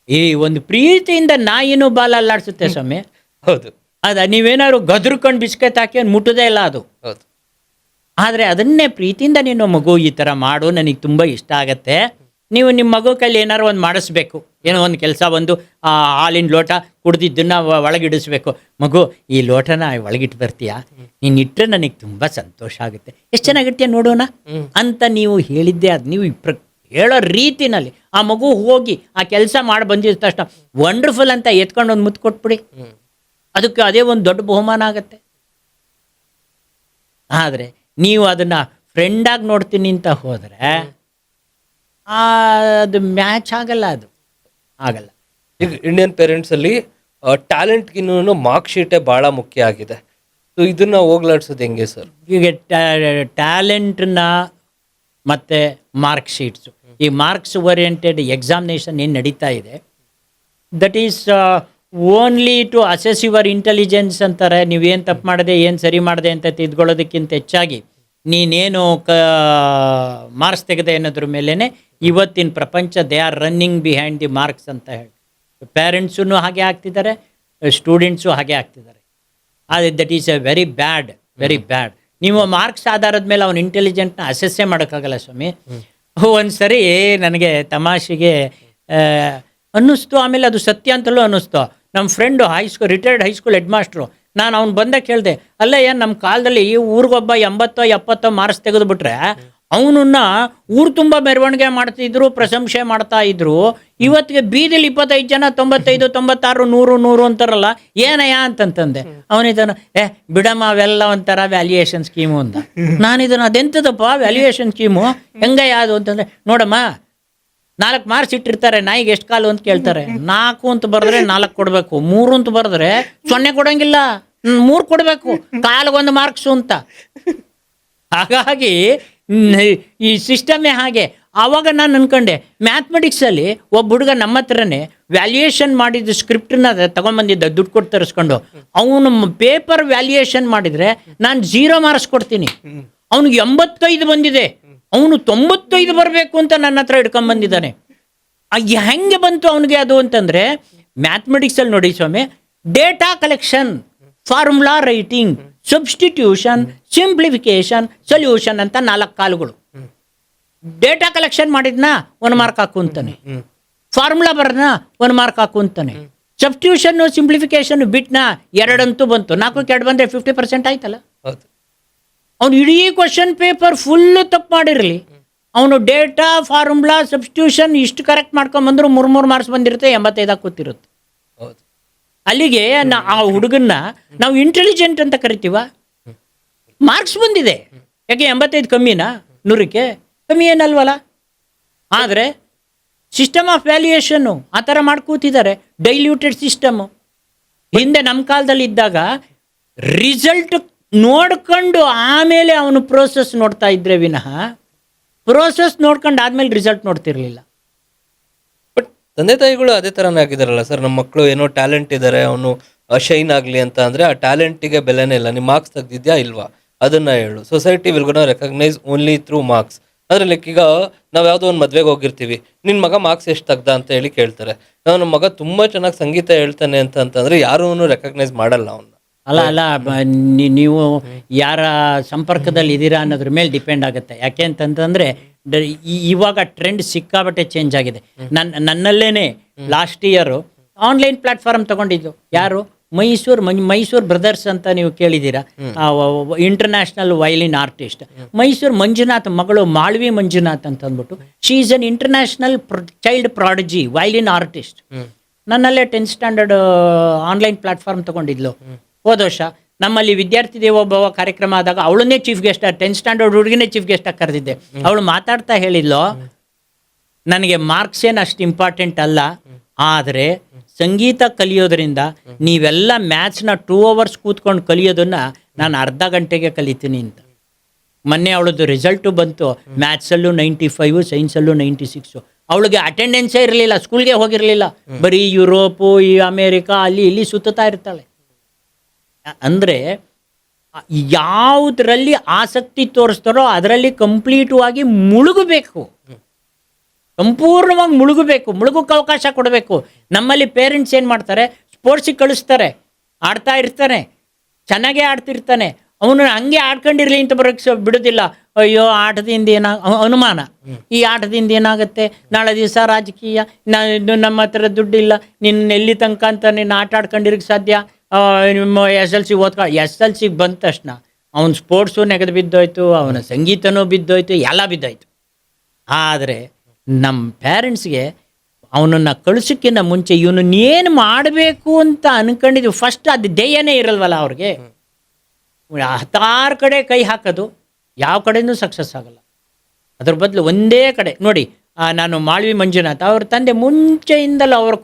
ಈ ಒಂದು ಪ್ರೀತಿಯಿಂದ ನಾಯಿನೂ ಬಾಲ ಅಲ್ಲಾಡ್ಸುತ್ತೆ ಸ್ವಾಮಿ. ಹೌದು. ನೀವೇನಾದ್ರು ಗದ್ರಕೊಂಡು ಬಿಸ್ಕೆಟ್ ಹಾಕಿ ಮುಟ್ಟೋದೇ ಇಲ್ಲ ಅದು. ಹೌದು. ಆದರೆ ಅದನ್ನೇ ಪ್ರೀತಿಯಿಂದ ನೀನು ಮಗು ಈ ಥರ ಮಾಡು, ನನಗೆ ತುಂಬ ಇಷ್ಟ ಆಗತ್ತೆ. ನೀವು ನಿಮ್ಮ ಮಗು ಕೈಲಿ ಏನಾರು ಒಂದು ಮಾಡಿಸ್ಬೇಕು, ಏನೋ ಒಂದು ಕೆಲಸ, ಒಂದು ಹಾಲಿನ ಲೋಟ ಕುಡ್ದಿದ್ದನ್ನು ಒಳಗಿಡಿಸ್ಬೇಕು. ಮಗು ಈ ಲೋಟನ ಒಳಗಿಟ್ಟು ಬರ್ತೀಯಾ, ನೀನು ಇಟ್ಟರೆ ನನಗೆ ತುಂಬ ಸಂತೋಷ ಆಗುತ್ತೆ, ಎಷ್ಟು ಚೆನ್ನಾಗಿರ್ತೀಯ ನೋಡೋಣ ಅಂತ ನೀವು ಹೇಳಿದ್ದೆ. ಅದು ನೀವು ಹೇಳೋ ರೀತಿನಲ್ಲಿ ಆ ಮಗು ಹೋಗಿ ಆ ಕೆಲಸ ಮಾಡಿ ಬಂದಿದ್ದ ತಕ್ಷಣ ವಂಡರ್ಫುಲ್ ಅಂತ ಎತ್ಕೊಂಡು ಒಂದು ಮುತ್ತು ಕೊಟ್ಬಿಡಿ, ಅದಕ್ಕೆ ಅದೇ ಒಂದು ದೊಡ್ಡ ಬಹುಮಾನ ಆಗುತ್ತೆ. ಆದರೆ ನೀವು ಅದನ್ನು ಫ್ರೆಂಡಾಗಿ ನೋಡ್ತೀನಿ ಅಂತ ಹೋದರೆ ಅದು ಮ್ಯಾಚ್ ಆಗಲ್ಲ, ಅದು ಆಗಲ್ಲ. ಈಗ ಇಂಡಿಯನ್ ಪೇರೆಂಟ್ಸಲ್ಲಿ ಟ್ಯಾಲೆಂಟ್ಗಿನ್ನೂ ಮಾರ್ಕ್ ಶೀಟೇ ಭಾಳ ಮುಖ್ಯ ಆಗಿದೆ. ಸೊ ಇದನ್ನು ಹೋಗ್ಲಾಡ್ಸೋದು ಹೆಂಗೆ ಸರ್? ಈಗ ಟ್ಯಾಲೆಂಟನ್ನ ಮತ್ತು ಮಾರ್ಕ್ ಶೀಟ್ಸು, ಈ ಮಾರ್ಕ್ಸ್ ಓರಿಯೆಂಟೆಡ್ ಎಕ್ಸಾಮಿನೇಷನ್ ಏನು ನಡೀತಾ ಇದೆ, that is only to assess your intelligence ಅಂತಾರೆ. ನೀವೇನು ತಪ್ಪು ಮಾಡಿದೆ, ಏನು ಸರಿ ಮಾಡಿದೆ ಅಂತ ತಿದ್ಕೊಳ್ಳೋದಕ್ಕಿಂತ ಹೆಚ್ಚಾಗಿ ನೀನೇನು ಮಾರ್ಕ್ಸ್ ತೆಗೆದೆ ಅನ್ನೋದ್ರ ಮೇಲೇ ಇವತ್ತಿನ ಪ್ರಪಂಚ they are running behind the marks ಅಂತ ಹೇಳಿ. ಪೇರೆಂಟ್ಸೂ ಹಾಗೆ ಆಗ್ತಿದ್ದಾರೆ, ಸ್ಟೂಡೆಂಟ್ಸು ಹಾಗೆ ಆಗ್ತಿದ್ದಾರೆ. That is A very bad. ನೀವು ಮಾರ್ಕ್ಸ್ ಆಧಾರದ ಮೇಲೆ ಅವನ ಇಂಟೆಲಿಜೆಂಟ್ನ ಅಸೆಸ್ಸೇ ಮಾಡೋಕ್ಕಾಗಲ್ಲ ಸ್ವಾಮಿ. ಒಂದು ಸರಿ ನನಗೆ ತಮಾಷೆಗೆ ಅನ್ನಿಸ್ತು, ಆಮೇಲೆ ಅದು ಸತ್ಯ ಅಂತಲೂ ಅನ್ನಿಸ್ತು. ನಮ್ಮ friend retired high school head master, ನಾನು ಅವ್ನು ಬಂದಾಗ ಕೇಳಿದೆ, ಅಲ್ಲ ಏನು ನಮ್ಮ ಕಾಲದಲ್ಲಿ ಊರಿಗೊಬ್ಬ 80-70 ಮಾರ್ಕ್ಸ್ ತೆಗೆದುಬಿಟ್ರೆ ಅವನನ್ನ ಊರು ತುಂಬ ಮೆರವಣಿಗೆ ಮಾಡ್ತಿದ್ರು, ಪ್ರಶಂಸೆ ಮಾಡ್ತಾ ಇದ್ರು. ಇವತ್ತಿಗೆ ಬೀದಿಲಿ 25 ಜನ 95, 96, 100 ಅಂತಾರಲ್ಲ, ಏನಯ್ಯ ಅಂತಂತಂದೆ. ಅವನಿದನ್ನು ಬಿಡಮ್ಮ ಅವೆಲ್ಲ ಒಂಥರ ವ್ಯಾಲ್ಯೂಯೇಷನ್ ಸ್ಕೀಮು ಅಂತ. ನಾನಿದನ್ನು ಅದೆಂಥದಪ್ಪ ವ್ಯಾಲ್ಯೂಯೇಷನ್ ಸ್ಕೀಮು, ಹೆಂಗಯ್ಯ ಅದು ಅಂತಂದರೆ, ನೋಡಮ್ಮ 4 ಮಾರ್ಕ್ಸ್ ಇಟ್ಟಿರ್ತಾರೆ, ನಾಯಿಗೆ ಎಷ್ಟು ಕಾಲು ಅಂತ ಕೇಳ್ತಾರೆ. 4 ಅಂತ ಬರೆದ್ರೆ 4 ಕೊಡಬೇಕು, 3 ಅಂತ ಬರೆದ್ರೆ 0 ಕೊಡೋಂಗಿಲ್ಲ, 3 ಕೊಡಬೇಕು, ಕಾಲಿಗೊಂದು ಮಾರ್ಕ್ಸು ಅಂತ. ಹಾಗಾಗಿ ಈ ಸಿಸ್ಟಮೇ ಹಾಗೆ. ಆವಾಗ ನಾನು ಅನ್ಕೊಂಡೆ, ಮ್ಯಾಥಮೆಟಿಕ್ಸಲ್ಲಿ ಒಬ್ಬ ಹುಡುಗ ನಮ್ಮ ಹತ್ರನೇ ವ್ಯಾಲ್ಯೂಯೇಷನ್ ಮಾಡಿದ್ದು ಸ್ಕ್ರಿಪ್ಟನ್ನ ತೊಗೊಂಬಂದಿದ್ದ, ದುಡ್ಡು ಕೊಟ್ಟು ತರಿಸ್ಕೊಂಡು. ಅವನು ಪೇಪರ್ ವ್ಯಾಲ್ಯೂಯೇಷನ್ ಮಾಡಿದರೆ ನಾನು 0 ಮಾರ್ಕ್ಸ್ ಕೊಡ್ತೀನಿ. ಅವನಿಗೆ 85 ಬಂದಿದೆ, ಅವನು 95 ಬರಬೇಕು ಅಂತ ನನ್ನ ಹತ್ರ ಹಿಡ್ಕೊಂಬಂದಿದ್ದಾನೆ. ಹೆಂಗೆ ಬಂತು ಅವನಿಗೆ ಅದು ಅಂತಂದರೆ, ಮ್ಯಾಥಮೆಟಿಕ್ಸಲ್ಲಿ ನೋಡಿ ಸ್ವಾಮಿ, data collection, formula writing, substitution, simplification, solution ಅಂತ 4 ಕಾಲುಗಳು. ಡೇಟಾ ಕಲೆಕ್ಷನ್ ಮಾಡಿದ್ನಾ 1 ಮಾರ್ಕ್ ಹಾಕು ಅಂತಾನೆ, ಫಾರ್ಮುಲಾ ಬರದ್ನಾ 1 ಮಾರ್ಕ್ ಹಾಕು ಅಂತಾನೆ, ಸಬ್ಸ್ಟಿಟ್ಯೂಷನ್ನು ಸಿಂಪ್ಲಿಫಿಕೇಶನ್ ಬಿಟ್ನಾ 2 ಅಂತೂ ಬಂತು, 4ಕ್ಕೆ 2 ಬಂದರೆ 50% ಆಯ್ತಲ್ಲ. ಅವನು ಇಡೀ ಕ್ವಶನ್ ಪೇಪರ್ ಫುಲ್ಲು ತಪ್ಪು ಮಾಡಿರಲಿ, ಅವನು ಡೇಟಾ, ಫಾರ್ಮುಲಾ, ಸಬ್ಸ್ಟಿಟ್ಯೂಷನ್ ಇಷ್ಟು ಕರೆಕ್ಟ್ ಮಾಡ್ಕೊಂಬಂದ್ರು 3 ಮಾರ್ಕ್ಸ್ ಬಂದಿರುತ್ತೆ, 85 ಕೂತಿರುತ್ತೆ. ಅಲ್ಲಿಗೆ ಆ ಹುಡುಗನ್ನ ನಾವು ಇಂಟೆಲಿಜೆಂಟ್ ಅಂತ ಕರಿತೀವ. ಮಾರ್ಕ್ಸ್ ಬಂದಿದೆ, ಯಾಕೆ 85 ಕಮ್ಮಿನಾ? 100ಕ್ಕೆ ಕಮ್ಮಿ ಏನಲ್ವಲ್ಲ. ಆದರೆ ಸಿಸ್ಟಮ್ ಆಫ್ ವ್ಯಾಲ್ಯೂಯೇಷನ್ನು ಆ ಥರ ಮಾಡ್ಕೂತಿದ್ದಾರೆ, ಡೈಲ್ಯೂಟೆಡ್ ಸಿಸ್ಟಮು. ಹಿಂದೆ ನಮ್ಮ ಕಾಲದಲ್ಲಿ ಇದ್ದಾಗ ರಿಸಲ್ಟ್ ನೋಡ್ಕೊಂಡು ಆಮೇಲೆ ಅವನು ಪ್ರೋಸೆಸ್ ನೋಡ್ತಾ ಇದ್ರೆ ವಿನಃ ಪ್ರೋಸೆಸ್ ನೋಡ್ಕೊಂಡು ಆದ್ಮೇಲೆ ರಿಸಲ್ಟ್ ನೋಡ್ತಿರ್ಲಿಲ್ಲ. ಬಟ್ ತಂದೆ ತಾಯಿಗಳು ಅದೇ ಥರನೇ ಆಗಿದಾರಲ್ಲ ಸರ್. ನಮ್ಮ ಮಕ್ಕಳು ಏನೋ ಟ್ಯಾಲೆಂಟ್ ಇದ್ದಾರೆ, ಅವನು ಶೈನ್ ಆಗಲಿ ಅಂತ ಅಂದರೆ ಆ ಟ್ಯಾಲೆಂಟಿಗೆ ಬೆಲೆನೇ ಇಲ್ಲ. ನಿಮ್ಮ ಮಾರ್ಕ್ಸ್ ತೆಗ್ದಿದ್ಯಾ ಇಲ್ವಾ ಅದನ್ನು ಹೇಳು. Society will ಗೋನ recognise only through marks. ಆದರೆ ಲೈಕ್ ಈಗ ನಾವು ಯಾವುದೋ ಒಂದು ಮದುವೆಗೆ ಹೋಗಿರ್ತೀವಿ, ನಿನ್ನ ಮಗ ಮಾರ್ಕ್ಸ್ ಎಷ್ಟು ತೆಗ್ದ ಅಂತ ಹೇಳಿ ಕೇಳ್ತಾರೆ. ನಮ್ಮ ಮಗ ತುಂಬ ಚೆನ್ನಾಗಿ ಸಂಗೀತ ಹೇಳ್ತಾನೆ ಅಂತಂದರೆ ಯಾರೂ ರೆಕಗ್ನೈಸ್ ಮಾಡಲ್ಲ ಅವನ್ನ. ಅಲ್ಲ ನೀವು ಯಾರ ಸಂಪರ್ಕದಲ್ಲಿ ಇದ್ದೀರಾ ಅನ್ನೋದ್ರ ಮೇಲೆ ಡಿಪೆಂಡ್ ಆಗುತ್ತೆ. ಯಾಕೆ ಅಂತಂತಂದರೆ ಇವಾಗ ಟ್ರೆಂಡ್ ಸಿಕ್ಕಾಬಟ್ಟೆ ಚೇಂಜ್ ಆಗಿದೆ. ನನ್ನಲ್ಲೇನೆ ಲಾಸ್ಟ್ ಇಯರು ಆನ್ಲೈನ್ ಪ್ಲಾಟ್ಫಾರ್ಮ್ ತಗೊಂಡಿದ್ದು ಯಾರು, ಮೈಸೂರು ಬ್ರದರ್ಸ್ ಅಂತ ನೀವು ಕೇಳಿದ್ದೀರಾ, international violin artist. Mysuru Manjunath ಮಗಳು ಮಾಳ್ವಿ ಮಂಜುನಾಥ್ ಅಂತ ಅಂದ್ಬಿಟ್ಟು, she is an international child prodigy violin artist. ನನ್ನಲ್ಲೇ 10th ಸ್ಟ್ಯಾಂಡರ್ಡ್ ಆನ್ಲೈನ್ ಪ್ಲಾಟ್ಫಾರ್ಮ್ ತಗೊಂಡಿದ್ಲು ಹೋದ ವರ್ಷ. ನಮ್ಮಲ್ಲಿ ವಿದ್ಯಾರ್ಥಿ ದೇವೋಭವ ಕಾರ್ಯಕ್ರಮ ಆದಾಗ ಅವಳನ್ನೇ ಚೀಫ್ ಗೆಸ್ಟ್, 10th ಸ್ಟ್ಯಾಂಡರ್ಡ್ ಹುಡುಗಿನೇ ಚೀಫ್ ಗೆಸ್ಟಾಗಿ ಕರೆದಿದ್ದೆ. ಅವಳು ಮಾತಾಡ್ತಾ ಹೇಳಿದ್ಲು, ನನಗೆ ಮಾರ್ಕ್ಸ್ ಏನು ಅಷ್ಟು ಇಂಪಾರ್ಟೆಂಟ್ ಅಲ್ಲ, ಆದರೆ ಸಂಗೀತ ಕಲಿಯೋದ್ರಿಂದ ನೀವೆಲ್ಲ ಮ್ಯಾಥ್ಸ್ನ 2 hours ಕೂತ್ಕೊಂಡು ಕಲಿಯೋದನ್ನು ನಾನು ಅರ್ಧ ಗಂಟೆಗೆ ಕಲಿತೀನಿ ಅಂತ. ಮೊನ್ನೆ ಅವಳದ್ದು ರಿಸಲ್ಟು ಬಂತು, ಮ್ಯಾಥ್ಸಲ್ಲೂ 95, ಸೈನ್ಸಲ್ಲೂ 96. ಅವಳಿಗೆ ಅಟೆಂಡೆನ್ಸೇ ಇರಲಿಲ್ಲ, ಸ್ಕೂಲ್ಗೆ ಹೋಗಿರಲಿಲ್ಲ, ಬರೀ ಯುರೋಪು, ಈ ಅಮೇರಿಕಾ ಅಲ್ಲಿ ಇಲ್ಲಿ ಸುತ್ತಾ ಇರ್ತಾಳೆ. ಅಂದರೆ ಯಾವುದರಲ್ಲಿ ಆಸಕ್ತಿ ತೋರಿಸ್ತಾರೋ ಅದರಲ್ಲಿ ಕಂಪ್ಲೀಟವಾಗಿ ಮುಳುಗಬೇಕು, ಸಂಪೂರ್ಣವಾಗಿ ಮುಳುಗಕ್ಕೆ ಅವಕಾಶ ಕೊಡಬೇಕು. ನಮ್ಮಲ್ಲಿ ಪೇರೆಂಟ್ಸ್ ಏನು ಮಾಡ್ತಾರೆ, ಸ್ಪೋರ್ಟ್ಸಿಗೆ ಕಳಿಸ್ತಾರೆ, ಆಡ್ತಾ ಇರ್ತಾನೆ, ಚೆನ್ನಾಗೇ ಆಡ್ತಿರ್ತಾನೆ, ಅವನು ಹಂಗೆ ಆಡ್ಕೊಂಡಿರಲಿ ಅಂತ ಬರೋಕ್ಕೆ ಬಿಡೋದಿಲ್ಲ. ಅಯ್ಯೋ ಆಟದಿಂದ ಅನುಮಾನ, ಈ ಆಟದಿಂದ ಏನಾಗುತ್ತೆ, ನಾಳೆ ದಿವಸ ರಾಜಕೀಯ, ನಮ್ಮ ಹತ್ರ ದುಡ್ಡಿಲ್ಲ, ನಿನ್ನ ಎಲ್ಲಿ ತನಕ ಅಂತ ನಿನ್ನ ಆಟ ಆಡ್ಕೊಂಡಿರಕ್ಕೆ ಸಾಧ್ಯ. ನಿಮ್ಮ SLC SLC ಬಂದ ತಕ್ಷಣ ಅವನ ಸ್ಪೋರ್ಟ್ಸು ನೆಗೆದು ಬಿದ್ದೋಯ್ತು, ಅವನ ಸಂಗೀತನೂ ಬಿದ್ದೋಯ್ತು, ಎಲ್ಲ ಬಿದ್ದೋಯ್ತು. ಆದರೆ ನಮ್ಮ ಪೇರೆಂಟ್ಸ್ಗೆ ಅವನನ್ನು ಕಳಿಸೋಕ್ಕಿಂತ ಮುಂಚೆ ಇವನನ್ನು ಏನು ಮಾಡಬೇಕು ಅಂತ ಅನ್ಕೊಂಡಿದ್ವಿ ಫಸ್ಟ್ ಅದು ಧ್ಯೇಯನೇ ಇರಲ್ವಲ್ಲ ಅವ್ರಿಗೆ. ಹತ್ತಾರು ಕಡೆ ಕೈ ಹಾಕೋದು, ಯಾವ ಕಡೆನೂ ಸಕ್ಸಸ್ ಆಗಲ್ಲ. ಅದ್ರ ಬದಲು ಒಂದೇ ಕಡೆ ನೋಡಿ, ನಾನು ಮಾಳ್ವಿ ಮಂಜುನಾಥ್ ಅವ್ರ ತಂದೆ ಮುಂಚೆಯಿಂದಲೂ ಅವರ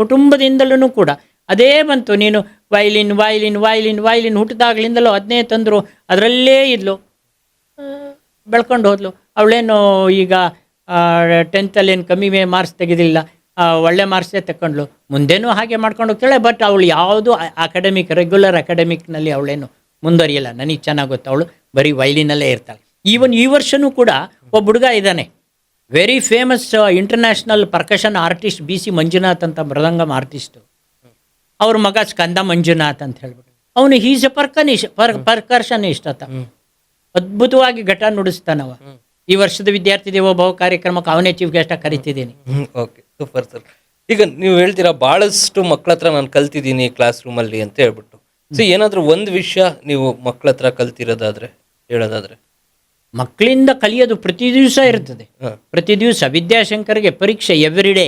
ಕುಟುಂಬದಿಂದಲೂ ಕೂಡ ಅದೇ ಬಂತು. ನೀನು ವೈಲಿನ್ ವೈಲಿನ್ ವೈಲಿನ್ ವೈಲಿನ್ ಹುಟ್ಟಿದಾಗ್ಲಿಂದಲೂ ಅದನ್ನೇ ತಂದರು, ಅದರಲ್ಲೇ ಇದ್ಲು, ಬೆಳ್ಕೊಂಡು ಹೋದ್ಲು. ಅವಳೇನು ಈಗ 10th ಏನು ಕಮ್ಮಿ ಮಾರ್ಕ್ಸ್ ತೆಗೆದಿಲ್ಲ, ಒಳ್ಳೆ ಮಾರ್ಕ್ಸೇ ತಗೊಂಡ್ಲು. ಮುಂದೇನೂ ಹಾಗೆ ಮಾಡ್ಕೊಂಡು ಹೋಗ್ತಾಳೆ. ಬಟ್ ಅವಳು ಯಾವುದು ರೆಗ್ಯುಲರ್ ಅಕಾಡೆಮಿಕ್ನಲ್ಲಿ ಅವಳೇನು ಮುಂದುವರಿಯಲ್ಲ. ನನಗೆ ಚೆನ್ನಾಗಿ ಗೊತ್ತು, ಅವಳು ಬರೀ ವೈಲಿನಲ್ಲೇ ಇರ್ತಾಳೆ. ಈವನ್ ಈ ವರ್ಷವೂ ಕೂಡ ಒಬ್ಬ ಹುಡುಗ ಇದ್ದಾನೆ, very famous international percussion artist, BC Manjunath ಅಂತ, ಮೃದಂಗಂ ಆರ್ಟಿಸ್ಟು. ಅವ್ರ ಮಗ ಸ್ಕಂದ ಮಂಜುನಾಥ್ ಅಂತ ಹೇಳ್ಬಿಟ್ಟು, ಅವನು ಈಸ್ ಎ ಪರ್ಕರ್ಷನಿಸ್ಟ್ ಆತ. ಅದ್ಭುತವಾಗಿ ಘಟ ನುಡಿಸ್ತಾನವ. ಈ ವರ್ಷದ ವಿದ್ಯಾರ್ಥಿ ದೇವೋಭವ ಕಾರ್ಯಕ್ರಮಕ್ಕೆ ಅವನೇ ಚೀಫ್ ಗೆಸ್ಟಾಗಿ ಕರಿತಿದ್ದೀನಿ. Okay, super sir. ಈಗ ನೀವು ಹೇಳ್ತೀರಾ ಭಾಳಷ್ಟು ಮಕ್ಳ ಹತ್ರ ನಾನು ಕಲ್ತಿದ್ದೀನಿ ಕ್ಲಾಸ್ ರೂಮಲ್ಲಿ ಅಂತ ಹೇಳ್ಬಿಟ್ಟು. ಸೊ ಏನಾದರೂ ಒಂದು ವಿಷಯ ನೀವು ಮಕ್ಳ ಹತ್ರ ಕಲ್ತಿರೋದಾದ್ರೆ ಹೇಳೋದಾದ್ರೆ? ಮಕ್ಕಳಿಂದ ಕಲಿಯೋದು ಪ್ರತಿ ದಿವಸ ಇರ್ತದೆ. ಪ್ರತಿ ದಿವಸ ವಿದ್ಯಾಶಂಕರ್ಗೆ ಪರೀಕ್ಷೆ ಎವ್ರಿ ಡೇ.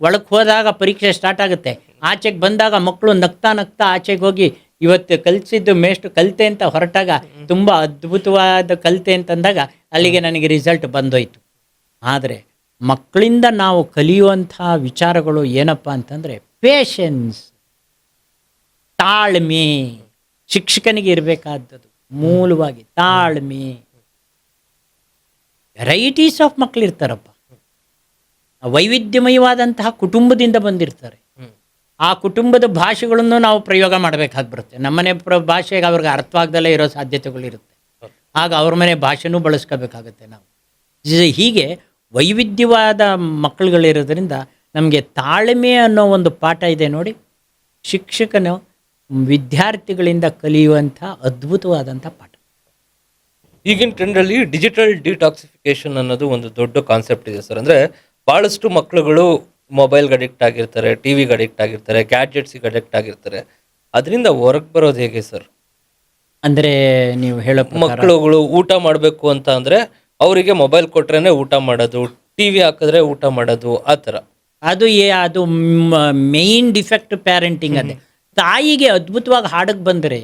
ಒಳಗೆ ಹೋದಾಗ ಪರೀಕ್ಷೆ ಸ್ಟಾರ್ಟ್ ಆಗುತ್ತೆ, ಆಚೆಗೆ ಬಂದಾಗ ಮಕ್ಕಳು ನಗ್ತಾ ನಗ್ತಾ ಆಚೆಗೆ ಹೋಗಿ ಇವತ್ತು ಕಲಿಸಿದ್ದು ಮೇಷ್ಟು ಕಲಿತೆ ಅಂತ ಹೊರಟಾಗ ತುಂಬ ಅದ್ಭುತವಾದ ಕಲಿತೆ ಅಂತಂದಾಗ ಅಲ್ಲಿಗೆ ನನಗೆ ರಿಸಲ್ಟ್ ಬಂದೋಯ್ತು. ಆದರೆ ಮಕ್ಕಳಿಂದ ನಾವು ಕಲಿಯುವಂಥ ವಿಚಾರಗಳು ಏನಪ್ಪ ಅಂತಂದರೆ ಪೇಷನ್ಸ್, ತಾಳ್ಮೆ. ಶಿಕ್ಷಕನಿಗೆ ಇರಬೇಕಾದದ್ದು ಮೂಲವಾಗಿ ತಾಳ್ಮೆ. ವೆರೈಟೀಸ್ ಆಫ್ ಮಕ್ಕಳಿರ್ತಾರಪ್ಪ, ವೈವಿಧ್ಯಮಯವಾದಂತಹ ಕುಟುಂಬದಿಂದ ಬಂದಿರ್ತಾರೆ. ಆ ಕುಟುಂಬದ ಭಾಷೆಗಳನ್ನು ನಾವು ಪ್ರಯೋಗ ಮಾಡಬೇಕಾಗಿ ಬರುತ್ತೆ. ನಮ್ಮನೆ ಭಾಷೆಗೆ ಅವ್ರಿಗೆ ಅರ್ಥವಾಗ್ದಲ್ಲೇ ಇರೋ ಸಾಧ್ಯತೆಗಳಿರುತ್ತೆ. ಆಗ ಅವ್ರ ಮನೆ ಭಾಷೆನೂ ಬಳಸ್ಕೋಬೇಕಾಗತ್ತೆ ನಾವು. ಹೀಗೆ ವೈವಿಧ್ಯವಾದ ಮಕ್ಕಳುಗಳಿರೋದ್ರಿಂದ ನಮಗೆ ತಾಳ್ಮೆ ಅನ್ನೋ ಒಂದು ಪಾಠ ಇದೆ ನೋಡಿ. ಶಿಕ್ಷಕನು ವಿದ್ಯಾರ್ಥಿಗಳಿಂದ ಕಲಿಯುವಂಥ ಅದ್ಭುತವಾದಂಥ ಪಾಠ. ಈಗಿನ ಟ್ರೆಂಡಲ್ಲಿ ಡಿಜಿಟಲ್ ಡಿಟಾಕ್ಸಿಫಿಕೇಶನ್ ಅನ್ನೋದು ಒಂದು ದೊಡ್ಡ ಕಾನ್ಸೆಪ್ಟ್ ಇದೆ ಸರ್. ಅಂದರೆ ಭಾಳಷ್ಟು ಮಕ್ಕಳುಗಳು ಮೊಬೈಲ್ಗೆ ಅಡಿಕ್ಟ್ ಆಗಿರ್ತಾರೆ, ಟಿವಿಗೆ ಅಡಿಕ್ಟ್ ಆಗಿರ್ತಾರೆ, ಗ್ಯಾಡ್ಜೆಟ್ಸಿಗೆ ಅಡಿಕ್ಟ್ ಆಗಿರ್ತಾರೆ. ಅದರಿಂದ ಹೊರಗೆ ಬರೋದು ಹೇಗೆ ಸರ್? ಅಂದರೆ ನೀವು ಹೇಳೋ ಮಕ್ಕಳುಗಳು ಊಟ ಮಾಡಬೇಕು ಅಂತ ಅಂದರೆ ಅವರಿಗೆ ಮೊಬೈಲ್ ಕೊಟ್ರೇನೆ ಊಟ ಮಾಡೋದು, ಟಿವಿ ಹಾಕಿದ್ರೆ ಊಟ ಮಾಡೋದು, ಆ ಥರ. ಅದು ಮೇನ್ ಡಿಫೆಕ್ಟ್ ಪ್ಯಾರೆಂಟಿಂಗ್. ಅದೇ ತಾಯಿಗೆ ಅದ್ಭುತವಾಗಿ ಹಾಡಕ್ಕೆ ಬಂದರೆ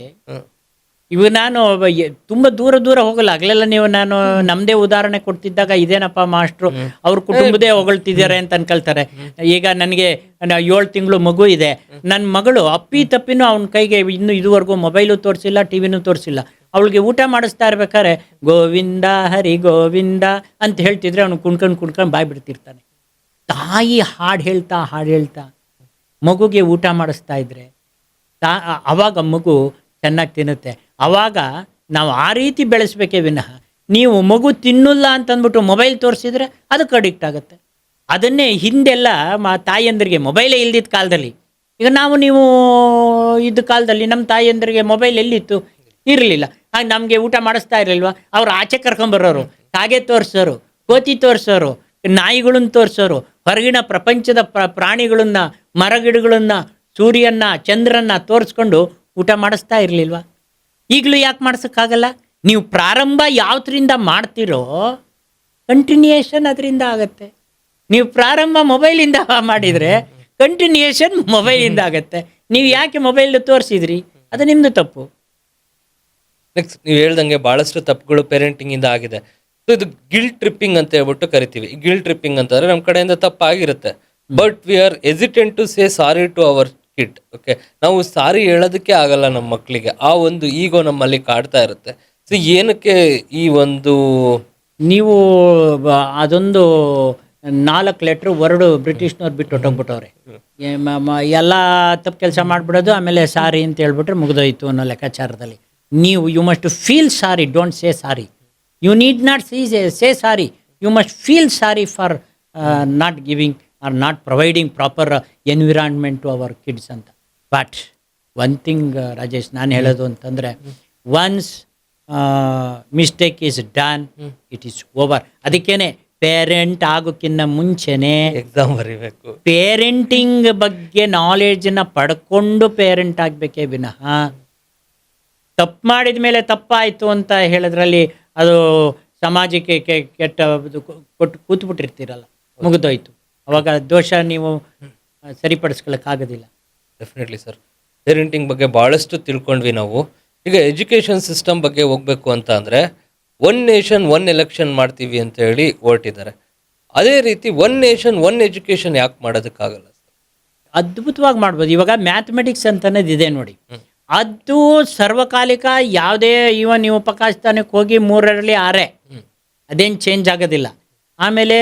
ಇವು ನಾನು ತುಂಬ ದೂರ ಹೋಗಲ್ಲ. ಆಗಲೆಲ್ಲ ನೀವು ನಾನು ನಮ್ಮದೇ ಉದಾಹರಣೆ ಕೊಡ್ತಿದ್ದಾಗ ಇದೇನಪ್ಪ ಮಾಸ್ಟ್ರು ಅವ್ರ ಕುಟುಂಬದೇ ಹೊಗಳ್ತಿದ್ದಾರೆ ಅಂತ ಅನ್ಕೊಳ್ತಾರೆ. ಈಗ ನನಗೆ 7 ತಿಂಗಳು ಮಗು ಇದೆ. ನನ್ನ ಮಗಳು ಅಪ್ಪಿ ತಪ್ಪಿನೂ ಅವನ ಕೈಗೆ ಇನ್ನೂ ಇದುವರೆಗೂ ಮೊಬೈಲು ತೋರಿಸಿಲ್ಲ, ಟಿವಿನೂ ತೋರಿಸಿಲ್ಲ. ಅವಳಿಗೆ ಊಟ ಮಾಡಿಸ್ತಾ ಇರ್ಬೇಕಾದ್ರೆ ಗೋವಿಂದ ಹರಿ ಗೋವಿಂದ ಅಂತ ಹೇಳ್ತಿದ್ರೆ ಅವನು ಕುಣ್ಕೊಂಡು ಬಾಯ್ ಬಿಡ್ತಿರ್ತಾನೆ. ತಾಯಿ ಹಾಡು ಹೇಳ್ತಾ ಮಗುಗೆ ಊಟ ಮಾಡಿಸ್ತಾ ಇದ್ರೆ ಅವಾಗ ಮಗು ಚೆನ್ನಾಗಿ ತಿನ್ನುತ್ತೆ. ಆವಾಗ ನಾವು ಆ ರೀತಿ ಬೆಳೆಸ್ಬೇಕೇ ವಿನಃ ನೀವು ಮಗು ತಿನ್ನಲ್ಲ ಅಂತಂದ್ಬಿಟ್ಟು ಮೊಬೈಲ್ ತೋರಿಸಿದ್ರೆ ಅದಕ್ಕೆ ಅಡಿಕ್ಟ್ ಆಗುತ್ತೆ. ಅದನ್ನೇ ಹಿಂದೆಲ್ಲ ತಾಯಿಯಂದ್ರಿಗೆ ಮೊಬೈಲೇ ಇಲ್ದಿದ್ದ ಕಾಲದಲ್ಲಿ, ಈಗ ನೀವು ಇದ್ದ ಕಾಲದಲ್ಲಿ ನಮ್ಮ ತಾಯಿಯಂದ್ರಿಗೆ ಮೊಬೈಲ್ ಎಲ್ಲಿತ್ತು? ಇರಲಿಲ್ಲ. ಹಾಗೆ ನಮಗೆ ಊಟ ಮಾಡಿಸ್ತಾ ಇರಲಿಲ್ವ? ಅವ್ರು ಆಚೆ ಕರ್ಕೊಂಬರೋರು, ಕಾಗೆ ತೋರಿಸೋರು, ಕೋತಿ ತೋರಿಸೋರು, ನಾಯಿಗಳನ್ನು ತೋರಿಸೋರು, ಹೊರಗಿನ ಪ್ರಪಂಚದ ಪ್ರಾಣಿಗಳನ್ನು, ಮರಗಿಡಗಳನ್ನು, ಸೂರ್ಯನ ಚಂದ್ರನ್ನ ತೋರಿಸ್ಕೊಂಡು ಊಟ ಮಾಡಿಸ್ತಾ ಇರಲಿಲ್ವ? ಈಗಲೂ ಯಾಕೆ ಮಾಡ್ಸೋಕ್ಕಾಗಲ್ಲ? ನೀವು ಪ್ರಾರಂಭ ಯಾವ್ದ್ರಿಂದ ಮಾಡ್ತೀರೋ ಕಂಟಿನ್ಯೂಯೇಷನ್ ಅದರಿಂದ ಆಗುತ್ತೆ. ನೀವು ಪ್ರಾರಂಭ ಮೊಬೈಲಿಂದ ಮಾಡಿದರೆ ಕಂಟಿನ್ಯೂಯೇಷನ್ ಮೊಬೈಲಿಂದ ಆಗುತ್ತೆ. ನೀವು ಯಾಕೆ ಮೊಬೈಲ್ ತೋರಿಸಿದ್ರಿ? ಅದು ನಿಮ್ಮದು ತಪ್ಪು. ನೆಕ್ಸ್ಟ್ ನೀವು ಹೇಳ್ದಂಗೆ ಭಾಳಷ್ಟು ತಪ್ಪುಗಳು ಪೇರೆಂಟಿಂಗಿಂದ ಆಗಿದೆ. ಸೊ ಇದು ಗಿಲ್ಟ್ ಟ್ರಿಪ್ಪಿಂಗ್ ಅಂತ ಹೇಳ್ಬಿಟ್ಟು ಕರಿತೀವಿ. ಗಿಲ್ಟ್ ಟ್ರಿಪ್ಪಿಂಗ್ ಅಂತಂದರೆ ನಮ್ಮ ಕಡೆಯಿಂದ ತಪ್ಪಾಗಿರುತ್ತೆ, but we are hesitant to say sorry to our kid. Okay, ನಾವು ಸಾರಿ ಹೇಳೋದಕ್ಕೆ ಆಗಲ್ಲ ನಮ್ಮ ಮಕ್ಕಳಿಗೆ. ಆ ಒಂದು ಈಗೋ ನಮ್ಮಲ್ಲಿ ಕಾಡ್ತಾ ಇರುತ್ತೆ. ಸೊ ಏನಕ್ಕೆ ಈ ಒಂದು ನೀವು ಅದೊಂದು 4 ಲೆಟ್ರ್ ವರ್ಡು ಬ್ರಿಟಿಷ್ನವ್ರು ಬಿಟ್ಟು ಹೊಟ್ಟೋಗ್ಬಿಟ್ಟವ್ರೆ. ಎಲ್ಲ ತಪ್ಪು ಕೆಲಸ ಮಾಡಿಬಿಡೋದು, ಆಮೇಲೆ ಸಾರಿ ಅಂತ ಹೇಳ್ಬಿಟ್ರೆ ಮುಗಿದೋಯ್ತು ಅನ್ನೋ ಲೆಕ್ಕಾಚಾರದಲ್ಲಿ. ನೀವು you must feel sorry, don't say sorry. You need not say sorry, you must feel sorry for not giving or not providing proper environment to our kids ಅಂತ. ಬಟ್ ಒನ್ ಥಿಂಗ್ ರಾಜೇಶ್, ನಾನು ಹೇಳೋದು ಅಂತಂದರೆ one's mistake is done, it is over. ಅದಕ್ಕೇನೆ parent ಆಗೋಕ್ಕಿಂತ ಮುಂಚೆನೇ exam ಬರೀಬೇಕು. Parenting ಬಗ್ಗೆ ನಾಲೆಡ್ಜನ್ನ ಪಡ್ಕೊಂಡು ಪೇರೆಂಟ್ ಆಗಬೇಕೇ ವಿನಃ ತಪ್ಪು ಮಾಡಿದ ಮೇಲೆ ತಪ್ಪಾಯಿತು ಅಂತ ಹೇಳೋದ್ರಲ್ಲಿ ಅದು ಸಮಾಜಕ್ಕೆ ಕೆಟ್ಟ ಕೊಟ್ಟು ಕೂತ್ಬಿಟ್ಟಿರ್ತೀರಲ್ಲ, ಮುಗಿದೋಯ್ತು. ಅವಾಗ ದೋಷ ನೀವು ಸರಿಪಡಿಸ್ಕೊಳ್ಳೋಕ್ಕಾಗೋದಿಲ್ಲ. ಡೆಫಿನೆಟ್ಲಿ ಸರ್, ಪೇರೆಂಟಿಂಗ್ ಬಗ್ಗೆ ಭಾಳಷ್ಟು ತಿಳ್ಕೊಂಡ್ವಿ ನಾವು. ಈಗ ಎಜುಕೇಷನ್ ಸಿಸ್ಟಮ್ ಬಗ್ಗೆ ಹೋಗ್ಬೇಕು ಅಂತ ಅಂದರೆ ಒನ್ ನೇಷನ್ ಒನ್ ಎಲೆಕ್ಷನ್ ಮಾಡ್ತೀವಿ ಅಂತ ಹೇಳಿ ಹೊರಟಿದ್ದಾರೆ. ಅದೇ ರೀತಿ ಒನ್ ನೇಷನ್ ಒನ್ ಎಜುಕೇಷನ್ ಯಾಕೆ ಮಾಡೋದಕ್ಕಾಗಲ್ಲ ಸರ್? ಅದ್ಭುತವಾಗಿ ಮಾಡ್ಬೋದು. ಇವಾಗ ಮ್ಯಾಥಮೆಟಿಕ್ಸ್ ಅಂತನದು ಇದೆ ನೋಡಿ, ಅದು ಸರ್ವಕಾಲಿಕ. ಯಾವುದೇ ಇವನ್ ನೀವು ಪಾಕಿಸ್ತಾನಕ್ಕೆ ಹೋಗಿ 3ರಲ್ಲಿ 6 ಅದೇನು ಚೇಂಜ್ ಆಗೋದಿಲ್ಲ. ಆಮೇಲೆ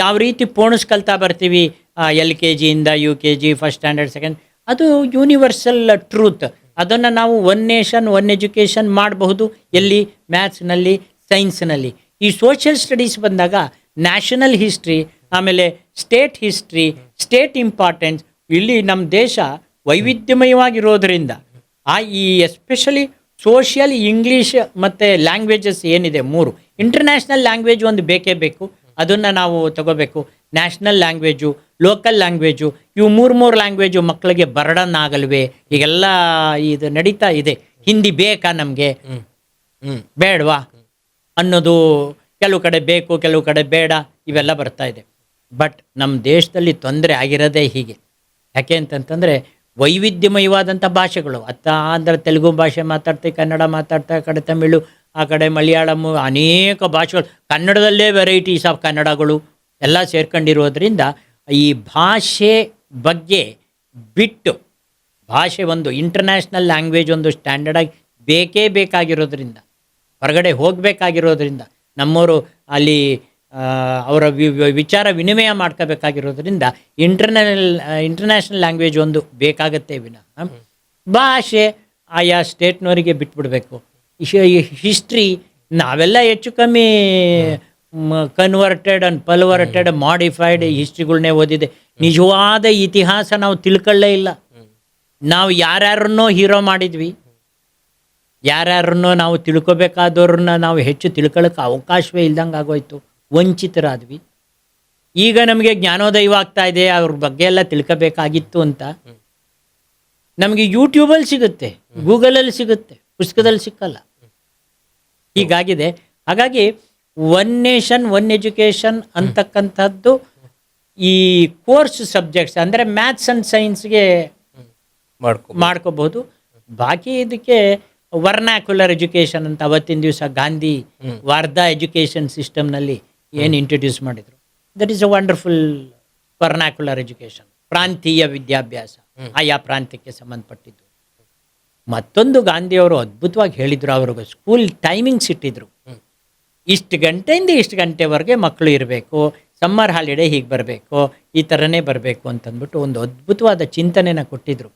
ಯಾವ ರೀತಿ ಪೋಣಿಸ್ಕಲ್ತಾ ಬರ್ತೀವಿ LKG ಇಂದ UKG, ಫಸ್ಟ್ ಸ್ಟ್ಯಾಂಡರ್ಡ್, ಸೆಕೆಂಡ್, ಅದು ಯೂನಿವರ್ಸಲ್ ಟ್ರೂತ್. ಅದನ್ನು ನಾವು ಒನ್ ನೇಷನ್ ಒನ್ ಎಜುಕೇಷನ್ ಮಾಡಬಹುದು. ಎಲ್ಲಿ? ಮ್ಯಾಥ್ಸ್ನಲ್ಲಿ, ಸೈನ್ಸ್ನಲ್ಲಿ. ಈ ಸೋಷಿಯಲ್ ಸ್ಟಡೀಸ್ ಬಂದಾಗ ನ್ಯಾಷನಲ್ ಹಿಸ್ಟ್ರಿ, ಆಮೇಲೆ ಸ್ಟೇಟ್ ಹಿಸ್ಟ್ರಿ, ಸ್ಟೇಟ್ ಇಂಪಾರ್ಟೆನ್ಸ್, ಇಲ್ಲಿ ನಮ್ಮ ದೇಶ ವೈವಿಧ್ಯಮಯವಾಗಿರೋದ್ರಿಂದ ಈ ಎಸ್ಪೆಷಲಿ ಸೋಷಿಯಲ್, ಇಂಗ್ಲೀಷ್ ಮತ್ತು ಲ್ಯಾಂಗ್ವೇಜಸ್ ಏನಿದೆ 3, ಇಂಟರ್ನ್ಯಾಷನಲ್ ಲ್ಯಾಂಗ್ವೇಜ್ ಒಂದು ಬೇಕೇ ಬೇಕು, ಅದನ್ನು ನಾವು ತಗೋಬೇಕು. ನ್ಯಾಷನಲ್ ಲ್ಯಾಂಗ್ವೇಜು, ಲೋಕಲ್ ಲ್ಯಾಂಗ್ವೇಜು, ಇವು 3 ಲ್ಯಾಂಗ್ವೇಜು ಮಕ್ಕಳಿಗೆ ಬರ್ಡನ್ ಆಗಲ್ವೇ? ಈಗೆಲ್ಲ ಇದು ನಡೀತಾ ಇದೆ. ಹಿಂದಿ ಬೇಕಾ ನಮಗೆ, ಬೇಡವಾ ಅನ್ನೋದು ಕೆಲವು ಕಡೆ ಬೇಕು, ಕೆಲವು ಕಡೆ ಬೇಡ, ಇವೆಲ್ಲ ಬರ್ತಾ ಇದೆ. ಬಟ್ ನಮ್ಮ ದೇಶದಲ್ಲಿ ತೊಂದರೆ ಆಗಿರೋದೇ ಹೀಗೆ. ಯಾಕೆ ಅಂತಂತಂದರೆ ವೈವಿಧ್ಯಮಯವಾದಂಥ ಭಾಷೆಗಳು. ಆಂಧ್ರ ತೆಲುಗು ಭಾಷೆ ಮಾತಾಡ್ತೀವಿ, ಕನ್ನಡ ಮಾತಾಡ್ತಾ, ಆ ಕಡೆ ತಮಿಳು, ಆ ಕಡೆ ಮಲಯಾಳಮು, ಅನೇಕ ಭಾಷೆಗಳು, ಕನ್ನಡದಲ್ಲೇ ವೆರೈಟೀಸ್ ಆಫ್ ಕನ್ನಡಗಳು ಎಲ್ಲ ಸೇರ್ಕೊಂಡಿರೋದ್ರಿಂದ ಈ ಭಾಷೆ ಬಗ್ಗೆ ಬಿಟ್ಟು, ಭಾಷೆ ಒಂದು ಇಂಟರ್ನ್ಯಾಷನಲ್ ಲ್ಯಾಂಗ್ವೇಜ್ ಒಂದು ಸ್ಟ್ಯಾಂಡರ್ಡಾಗಿ ಬೇಕೇ ಬೇಕಾಗಿರೋದ್ರಿಂದ, ಹೊರಗಡೆ ಹೋಗಬೇಕಾಗಿರೋದ್ರಿಂದ, ನಮ್ಮವರು ಅಲ್ಲಿ ಅವರ ವಿಚಾರ ವಿನಿಮಯ ಮಾಡ್ಕೋಬೇಕಾಗಿರೋದ್ರಿಂದ ಇಂಟರ್ನ್ಯಾಷನಲ್ ಲ್ಯಾಂಗ್ವೇಜ್ ಒಂದು ಬೇಕಾಗತ್ತೆ ವಿನಃ ಭಾಷೆ ಆಯಾ ಸ್ಟೇಟ್ನವರಿಗೆ ಬಿಟ್ಬಿಡಬೇಕು. ಹಿಸ್ಟ್ರಿ ನಾವೆಲ್ಲ ಹೆಚ್ಚು ಕಮ್ಮಿ ಕನ್ವರ್ಟೆಡ್ ಅಂಡ್ ಪಲ್ವರ್ಟೆಡ್ ಮಾಡಿಫೈಡ್ ಹಿಸ್ಟ್ರಿಗಳನ್ನೇ ಓದಿದೆ. ನಿಜವಾದ ಇತಿಹಾಸ ನಾವು ತಿಳ್ಕೊಳ್ಳೇ ಇಲ್ಲ. ನಾವು ಯಾರ್ಯಾರನ್ನೋ ಹೀರೋ ಮಾಡಿದ್ವಿ, ಯಾರ್ಯಾರನ್ನೋ ನಾವು ತಿಳ್ಕೊಬೇಕಾದವ್ರನ್ನ ನಾವು ಹೆಚ್ಚು ತಿಳ್ಕೊಳ್ಳೋಕೆ ಅವಕಾಶವೇ ಇಲ್ದಂಗೆ ಆಗೋಯ್ತು, ವಂಚಿತರಾದ್ವಿ. ಈಗ ನಮಗೆ ಜ್ಞಾನೋದಯವಾಗ್ತಾ ಇದೆ, ಅವ್ರ ಬಗ್ಗೆ ಎಲ್ಲ ತಿಳ್ಕೋಬೇಕಾಗಿತ್ತು ಅಂತ. ನಮಗೆ ಯೂಟ್ಯೂಬಲ್ಲಿ ಸಿಗುತ್ತೆ, ಗೂಗಲಲ್ಲಿ ಸಿಗುತ್ತೆ, ಪುಸ್ತಕದಲ್ಲಿ ಸಿಕ್ಕಲ್ಲ. ಹೀಗಾಗಿದೆ. ಹಾಗಾಗಿ ಒನ್ ನೇಷನ್ ಒನ್ ಎಜುಕೇಷನ್ ಅಂತಕ್ಕಂಥದ್ದು ಈ ಕೋರ್ಸ್ ಸಬ್ಜೆಕ್ಟ್ಸ್ ಅಂದರೆ ಮ್ಯಾಥ್ಸ್ ಆ್ಯಂಡ್ ಸೈನ್ಸ್ಗೆ ಮಾಡ್ಕೋಬಹುದು. ಬಾಕಿ ಇದಕ್ಕೆ ವರ್ನಾಕ್ಯುಲರ್ ಎಜುಕೇಷನ್ ಅಂತ ಅವತ್ತಿನ ದಿವಸ ಗಾಂಧಿ ವಾರ್ಧಾ ಎಜುಕೇಷನ್ ಸಿಸ್ಟಮ್ನಲ್ಲಿ ಏನು ಇಂಟ್ರೊಡ್ಯೂಸ್ ಮಾಡಿದರು, that is a wonderful vernacular education. ಪ್ರಾಂತೀಯ ವಿದ್ಯಾಭ್ಯಾಸ, ಆಯಾ ಪ್ರಾಂತ್ಯಕ್ಕೆ ಸಂಬಂಧಪಟ್ಟಿದ್ದು. ಮತ್ತೊಂದು ಗಾಂಧಿಯವರು ಅದ್ಭುತವಾಗಿ ಹೇಳಿದರು, ಅವ್ರಿಗೆ ಸ್ಕೂಲ್ ಟೈಮಿಂಗ್ಸ್ ಇಟ್ಟಿದ್ರು. ಇಷ್ಟು ಗಂಟೆಯಿಂದ ಇಷ್ಟು ಗಂಟೆವರೆಗೆ ಮಕ್ಕಳು ಇರಬೇಕು, ಸಮ್ಮರ್ ಹಾಲಿಡೇ ಹೀಗೆ ಬರಬೇಕು, ಈ ಥರನೇ ಬರಬೇಕು ಅಂತಂದ್ಬಿಟ್ಟು ಒಂದು ಅದ್ಭುತವಾದ ಚಿಂತನೆನ ಕೊಟ್ಟಿದ್ರು.